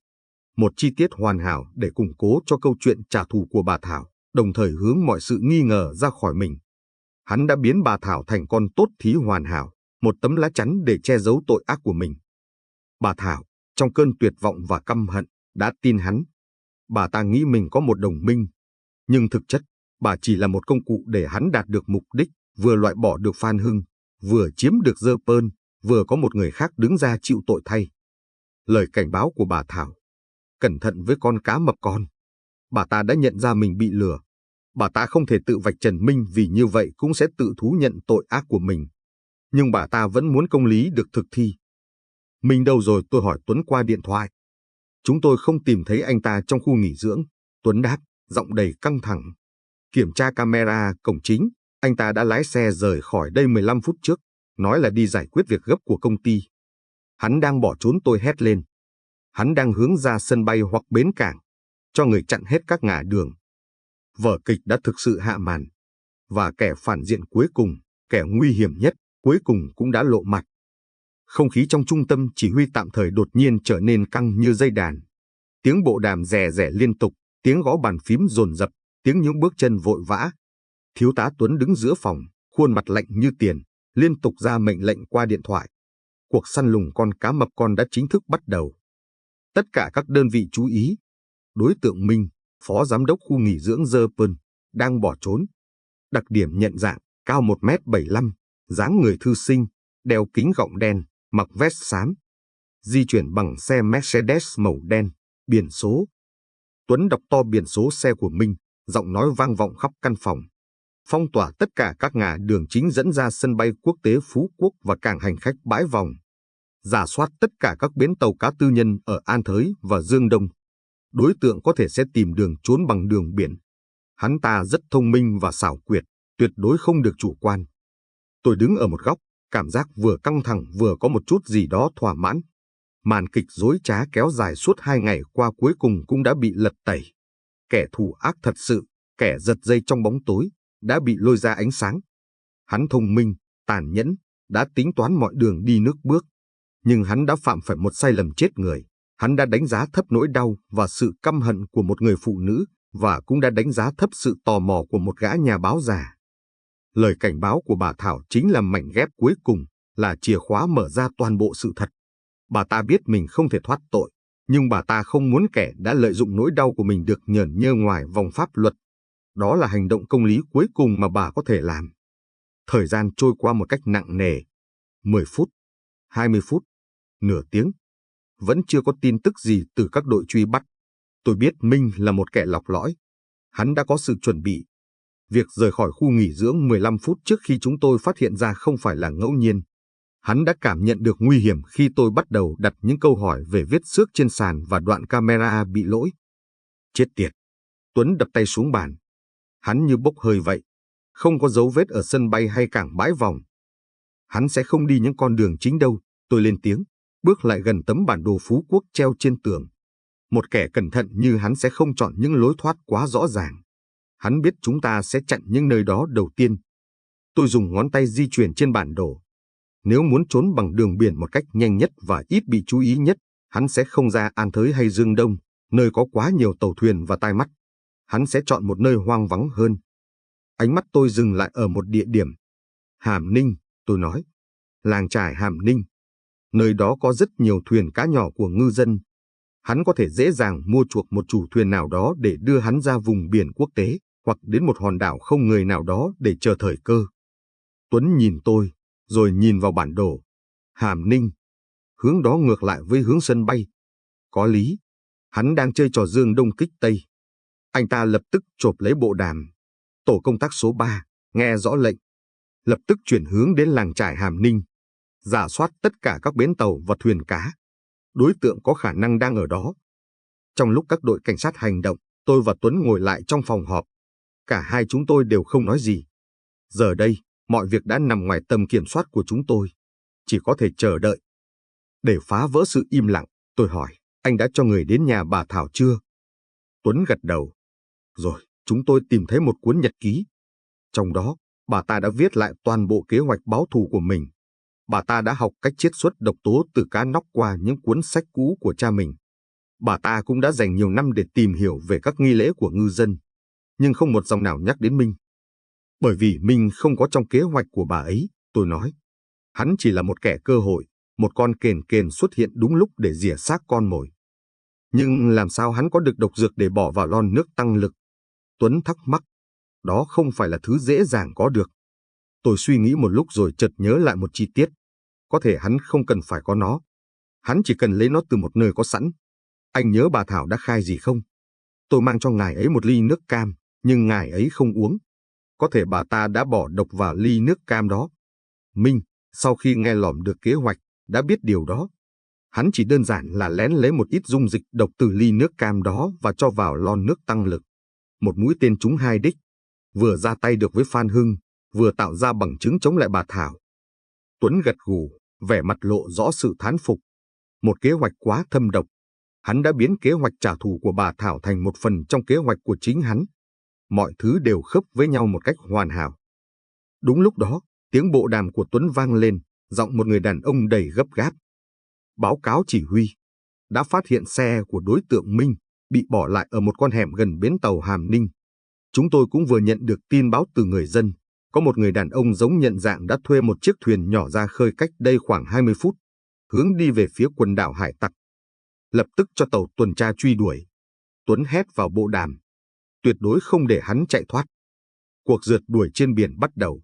Một chi tiết hoàn hảo để củng cố cho câu chuyện trả thù của bà Thảo, đồng thời hướng mọi sự nghi ngờ ra khỏi mình. Hắn đã biến bà Thảo thành con tốt thí hoàn hảo, một tấm lá chắn để che giấu tội ác của mình. Bà Thảo, trong cơn tuyệt vọng và căm hận, đã tin hắn. bà ta nghĩ mình có một đồng minh, nhưng thực chất, bà chỉ là một công cụ để hắn đạt được mục đích, vừa loại bỏ được Phan Hưng, vừa chiếm được Dơ Pơn, vừa có một người khác đứng ra chịu tội thay. Lời cảnh báo của bà Thảo: cẩn thận với con cá mập con. Bà ta đã nhận ra mình bị lừa. Bà ta không thể tự vạch trần Minh vì như vậy cũng sẽ tự thú nhận tội ác của mình. Nhưng bà ta vẫn muốn công lý được thực thi. Minh đâu rồi, tôi hỏi Tuấn qua điện thoại. Chúng tôi không tìm thấy anh ta trong khu nghỉ dưỡng, Tuấn đáp, giọng đầy căng thẳng. Kiểm tra camera cổng chính, anh ta đã lái xe rời khỏi đây 15 phút trước, nói là đi giải quyết việc gấp của công ty. Hắn đang bỏ trốn, tôi hét lên. Hắn đang hướng ra sân bay hoặc bến cảng, cho người chặn hết các ngả đường. Vở kịch đã thực sự hạ màn. Và kẻ phản diện cuối cùng, kẻ nguy hiểm nhất, cuối cùng cũng đã lộ mặt. Không khí trong trung tâm chỉ huy tạm thời đột nhiên trở nên căng như dây đàn. Tiếng bộ đàm rè rẻ liên tục, tiếng gõ bàn phím dồn dập, tiếng những bước chân vội vã. Thiếu tá Tuấn đứng giữa phòng, khuôn mặt lạnh như tiền, liên tục ra mệnh lệnh qua điện thoại. Cuộc săn lùng con cá mập con đã chính thức bắt đầu. Tất cả các đơn vị chú ý. Đối tượng Minh, phó giám đốc khu nghỉ dưỡng Dơ Pơn, đang bỏ trốn. Đặc điểm nhận dạng, cao 1m75, dáng người thư sinh, đeo kính gọng đen, mặc vest xám. Di chuyển bằng xe Mercedes màu đen, biển số. Tuấn đọc to biển số xe của Minh, giọng nói vang vọng khắp căn phòng. Phong tỏa tất cả các ngả đường chính dẫn ra sân bay quốc tế Phú Quốc và cảng hành khách Bãi Vòng. Rà soát tất cả các bến tàu cá tư nhân ở An Thới và Dương Đông. Đối tượng có thể sẽ tìm đường trốn bằng đường biển. Hắn ta rất thông minh và xảo quyệt, tuyệt đối không được chủ quan. Tôi đứng ở một góc, cảm giác vừa căng thẳng vừa có một chút gì đó thỏa mãn. Màn kịch dối trá kéo dài suốt 2 ngày qua cuối cùng cũng đã bị lật tẩy. Kẻ thù ác thật sự, kẻ giật dây trong bóng tối, đã bị lôi ra ánh sáng. Hắn thông minh, tàn nhẫn, đã tính toán mọi đường đi nước bước. Nhưng hắn đã phạm phải một sai lầm chết người. Hắn đã đánh giá thấp nỗi đau và sự căm hận của một người phụ nữ, và cũng đã đánh giá thấp sự tò mò của một gã nhà báo già. Lời cảnh báo của bà Thảo chính là mảnh ghép cuối cùng, là chìa khóa mở ra toàn bộ sự thật. Bà ta biết mình không thể thoát tội, nhưng bà ta không muốn kẻ đã lợi dụng nỗi đau của mình được nhởn nhơ ngoài vòng pháp luật. Đó là hành động công lý cuối cùng mà bà có thể làm. Thời gian trôi qua một cách nặng nề. 10 phút, 20 phút, nửa tiếng. Vẫn chưa có tin tức gì từ các đội truy bắt. Tôi biết Minh là một kẻ lọc lõi. Hắn đã có sự chuẩn bị. Việc rời khỏi khu nghỉ dưỡng 15 phút trước khi chúng tôi phát hiện ra không phải là ngẫu nhiên. Hắn đã cảm nhận được nguy hiểm khi tôi bắt đầu đặt những câu hỏi về vết xước trên sàn và đoạn camera bị lỗi. Chết tiệt! Tuấn đập tay xuống bàn. Hắn như bốc hơi vậy. Không có dấu vết ở sân bay hay cảng Bãi Vòng. Hắn sẽ không đi những con đường chính đâu, tôi lên tiếng, bước lại gần tấm bản đồ Phú Quốc treo trên tường. Một kẻ cẩn thận như hắn sẽ không chọn những lối thoát quá rõ ràng. Hắn biết chúng ta sẽ chặn những nơi đó đầu tiên. Tôi dùng ngón tay di chuyển trên bản đồ. Nếu muốn trốn bằng đường biển một cách nhanh nhất và ít bị chú ý nhất, hắn sẽ không ra An Thới hay Dương Đông, nơi có quá nhiều tàu thuyền và tai mắt. Hắn sẽ chọn một nơi hoang vắng hơn. Ánh mắt tôi dừng lại ở một địa điểm. Hàm Ninh, tôi nói. Làng chài Hàm Ninh. Nơi đó có rất nhiều thuyền cá nhỏ của ngư dân. Hắn có thể dễ dàng mua chuộc một chủ thuyền nào đó để đưa hắn ra vùng biển quốc tế, hoặc đến một hòn đảo không người nào đó để chờ thời cơ. Tuấn nhìn tôi, rồi nhìn vào bản đồ. Hàm Ninh. Hướng đó ngược lại với hướng sân bay. Có lý. Hắn đang chơi trò Dương Đông kích Tây. Anh ta lập tức chộp lấy bộ đàm. Tổ công tác số 3, nghe rõ lệnh. Lập tức chuyển hướng đến làng chài Hàm Ninh. Rà soát tất cả các bến tàu và thuyền cá. Đối tượng có khả năng đang ở đó. Trong lúc các đội cảnh sát hành động, tôi và Tuấn ngồi lại trong phòng họp. Cả hai chúng tôi đều không nói gì. Giờ đây, mọi việc đã nằm ngoài tầm kiểm soát của chúng tôi. Chỉ có thể chờ đợi. Để phá vỡ sự im lặng, tôi hỏi, anh đã cho người đến nhà bà Thảo chưa? Tuấn gật đầu. Rồi, chúng tôi tìm thấy một cuốn nhật ký. Trong đó, bà ta đã viết lại toàn bộ kế hoạch báo thù của mình. Bà ta đã học cách chiết xuất độc tố từ cá nóc qua những cuốn sách cũ của cha mình. Bà ta cũng đã dành nhiều năm để tìm hiểu về các nghi lễ của ngư dân. Nhưng không một dòng nào nhắc đến Minh. Bởi vì Minh không có trong kế hoạch của bà ấy, tôi nói. Hắn chỉ là một kẻ cơ hội, một con kền kền xuất hiện đúng lúc để rỉa xác con mồi. Nhưng làm sao hắn có được độc dược để bỏ vào lon nước tăng lực? Tuấn thắc mắc. Đó không phải là thứ dễ dàng có được. Tôi suy nghĩ một lúc rồi chợt nhớ lại một chi tiết. Có thể hắn không cần phải có nó. Hắn chỉ cần lấy nó từ một nơi có sẵn. Anh nhớ bà Thảo đã khai gì không? Tôi mang cho ngài ấy một ly nước cam, nhưng ngài ấy không uống. Có thể bà ta đã bỏ độc vào ly nước cam đó. Minh, sau khi nghe lỏm được kế hoạch, đã biết điều đó. Hắn chỉ đơn giản là lén lấy một ít dung dịch độc từ ly nước cam đó và cho vào lon nước tăng lực. Một mũi tên trúng hai đích, vừa ra tay được với Phan Hưng, vừa tạo ra bằng chứng chống lại bà Thảo. Tuấn gật gù, vẻ mặt lộ rõ sự thán phục. Một kế hoạch quá thâm độc. Hắn đã biến kế hoạch trả thù của bà Thảo thành một phần trong kế hoạch của chính hắn. Mọi thứ đều khớp với nhau một cách hoàn hảo. Đúng lúc đó, tiếng bộ đàm của Tuấn vang lên, giọng một người đàn ông đầy gấp gáp. Báo cáo chỉ huy, đã phát hiện xe của đối tượng Minh bị bỏ lại ở một con hẻm gần bến tàu Hàm Ninh. Chúng tôi cũng vừa nhận được tin báo từ người dân, có một người đàn ông giống nhận dạng đã thuê một chiếc thuyền nhỏ ra khơi cách đây khoảng 20 phút, hướng đi về phía quần đảo hải tặc. Lập tức cho tàu tuần tra truy đuổi. Tuấn hét vào bộ đàm. Tuyệt đối không để hắn chạy thoát. Cuộc rượt đuổi trên biển bắt đầu.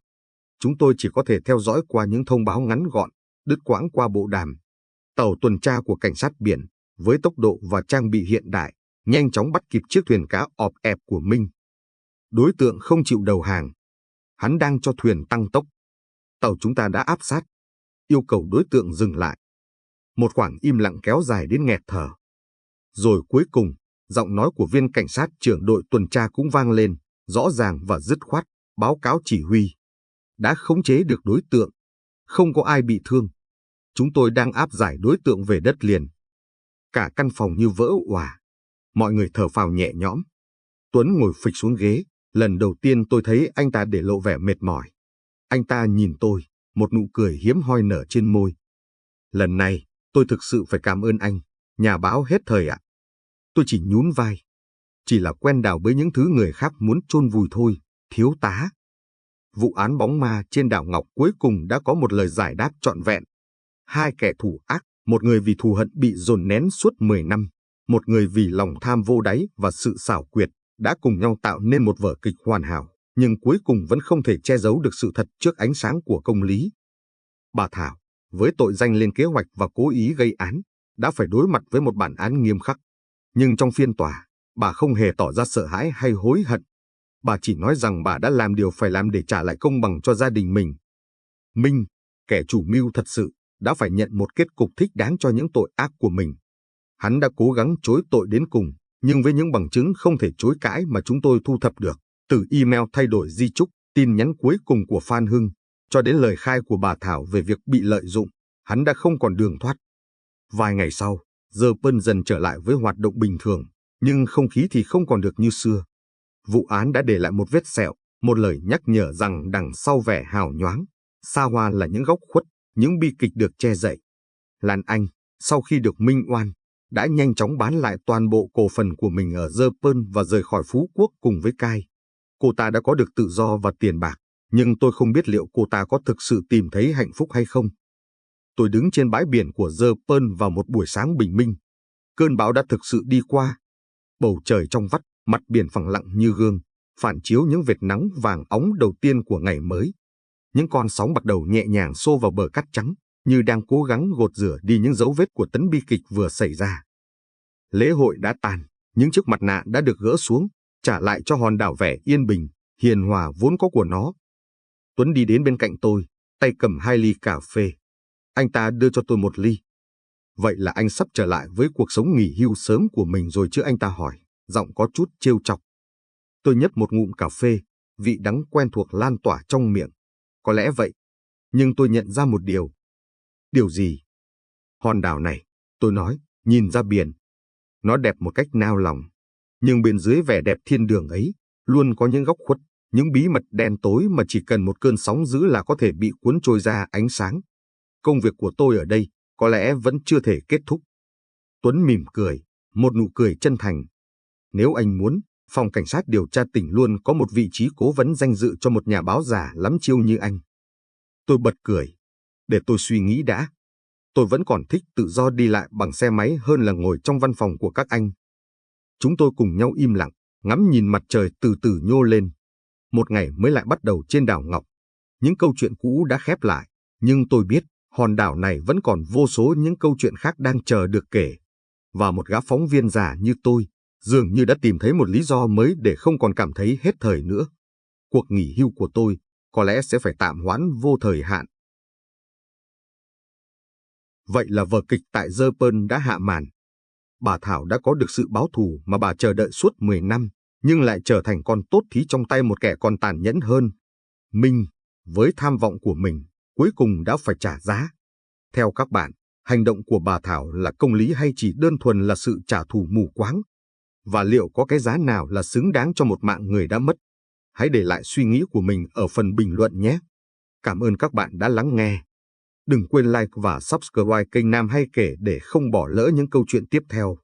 Chúng tôi chỉ có thể theo dõi qua những thông báo ngắn gọn, đứt quãng qua bộ đàm. Tàu tuần tra của cảnh sát biển, với tốc độ và trang bị hiện đại, nhanh chóng bắt kịp chiếc thuyền cá ọp ẹp của Minh. Đối tượng không chịu đầu hàng. Hắn đang cho thuyền tăng tốc. Tàu chúng ta đã áp sát, yêu cầu đối tượng dừng lại. Một khoảng im lặng kéo dài đến nghẹt thở. Rồi cuối cùng, giọng nói của viên cảnh sát trưởng đội tuần tra cũng vang lên, rõ ràng và dứt khoát, báo cáo chỉ huy. Đã khống chế được đối tượng, không có ai bị thương. Chúng tôi đang áp giải đối tượng về đất liền. Cả căn phòng như vỡ òa. Mọi người thở phào nhẹ nhõm. Tuấn ngồi phịch xuống ghế, lần đầu tiên tôi thấy anh ta để lộ vẻ mệt mỏi. Anh ta nhìn tôi, một nụ cười hiếm hoi nở trên môi. Lần này, tôi thực sự phải cảm ơn anh, nhà báo hết thời ạ. Tôi chỉ nhún vai. Chỉ là quen đào bới những thứ người khác muốn chôn vùi thôi, thiếu tá. Vụ án bóng ma trên đảo Ngọc cuối cùng đã có một lời giải đáp trọn vẹn. Hai kẻ thù ác, một người vì thù hận bị dồn nén suốt 10 năm, một người vì lòng tham vô đáy và sự xảo quyệt, đã cùng nhau tạo nên một vở kịch hoàn hảo, nhưng cuối cùng vẫn không thể che giấu được sự thật trước ánh sáng của công lý. Bà Thảo, với tội danh lên kế hoạch và cố ý gây án, đã phải đối mặt với một bản án nghiêm khắc. Nhưng trong phiên tòa, bà không hề tỏ ra sợ hãi hay hối hận. Bà chỉ nói rằng bà đã làm điều phải làm để trả lại công bằng cho gia đình mình. Minh, kẻ chủ mưu thật sự, đã phải nhận một kết cục thích đáng cho những tội ác của mình. Hắn đã cố gắng chối tội đến cùng, nhưng với những bằng chứng không thể chối cãi mà chúng tôi thu thập được, từ email thay đổi di chúc, tin nhắn cuối cùng của Phan Hưng, cho đến lời khai của bà Thảo về việc bị lợi dụng, hắn đã không còn đường thoát. Vài ngày sau, giờ Pân dần trở lại với hoạt động bình thường, nhưng không khí thì không còn được như xưa. Vụ án đã để lại một vết sẹo, một lời nhắc nhở rằng đằng sau vẻ hào nhoáng, xa hoa là những góc khuất, những bi kịch được che đậy. Lan Anh, sau khi được minh oan, đã nhanh chóng bán lại toàn bộ cổ phần của mình ở The Pearl và rời khỏi Phú Quốc cùng với Kai. Cô ta đã có được tự do và tiền bạc, nhưng tôi không biết liệu cô ta có thực sự tìm thấy hạnh phúc hay không. Tôi đứng trên bãi biển của The Pearl vào một buổi sáng bình minh. Cơn bão đã thực sự đi qua. Bầu trời trong vắt, mặt biển phẳng lặng như gương, phản chiếu những vệt nắng vàng óng đầu tiên của ngày mới. Những con sóng bắt đầu nhẹ nhàng xô vào bờ cát trắng, như đang cố gắng gột rửa đi những dấu vết của tấn bi kịch vừa xảy ra. Lễ hội đã tàn, những chiếc mặt nạ đã được gỡ xuống, trả lại cho hòn đảo vẻ yên bình, hiền hòa vốn có của nó. Tuấn đi đến bên cạnh tôi, tay cầm 2 ly cà phê. Anh ta đưa cho tôi 1 ly. Vậy là anh sắp trở lại với cuộc sống nghỉ hưu sớm của mình rồi chứ, anh ta hỏi, giọng có chút trêu chọc. Tôi nhấp một ngụm cà phê, vị đắng quen thuộc lan tỏa trong miệng. Có lẽ vậy, nhưng tôi nhận ra một điều. Điều gì? Hòn đảo này, tôi nói, nhìn ra biển. Nó đẹp một cách nao lòng, nhưng bên dưới vẻ đẹp thiên đường ấy, luôn có những góc khuất, những bí mật đen tối mà chỉ cần một cơn sóng dữ là có thể bị cuốn trôi ra ánh sáng. Công việc của tôi ở đây có lẽ vẫn chưa thể kết thúc. Tuấn mỉm cười, một nụ cười chân thành. Nếu anh muốn, phòng cảnh sát điều tra tỉnh luôn có một vị trí cố vấn danh dự cho một nhà báo già lắm chiêu như anh. Tôi bật cười. Để tôi suy nghĩ đã. Tôi vẫn còn thích tự do đi lại bằng xe máy hơn là ngồi trong văn phòng của các anh. Chúng tôi cùng nhau im lặng, ngắm nhìn mặt trời từ từ nhô lên. Một ngày mới lại bắt đầu trên đảo Ngọc. Những câu chuyện cũ đã khép lại, nhưng tôi biết hòn đảo này vẫn còn vô số những câu chuyện khác đang chờ được kể. Và một gã phóng viên già như tôi, dường như đã tìm thấy một lý do mới để không còn cảm thấy hết thời nữa. Cuộc nghỉ hưu của tôi có lẽ sẽ phải tạm hoãn vô thời hạn. Vậy là vở kịch tại Dơ Pơn đã hạ màn. Bà Thảo đã có được sự báo thù mà bà chờ đợi suốt 10 năm, nhưng lại trở thành con tốt thí trong tay một kẻ còn tàn nhẫn hơn. Minh, với tham vọng của mình, cuối cùng đã phải trả giá. Theo các bạn, hành động của bà Thảo là công lý hay chỉ đơn thuần là sự trả thù mù quáng? Và liệu có cái giá nào là xứng đáng cho một mạng người đã mất? Hãy để lại suy nghĩ của mình ở phần bình luận nhé. Cảm ơn các bạn đã lắng nghe. Đừng quên like và subscribe kênh Nam Hay Kể để không bỏ lỡ những câu chuyện tiếp theo.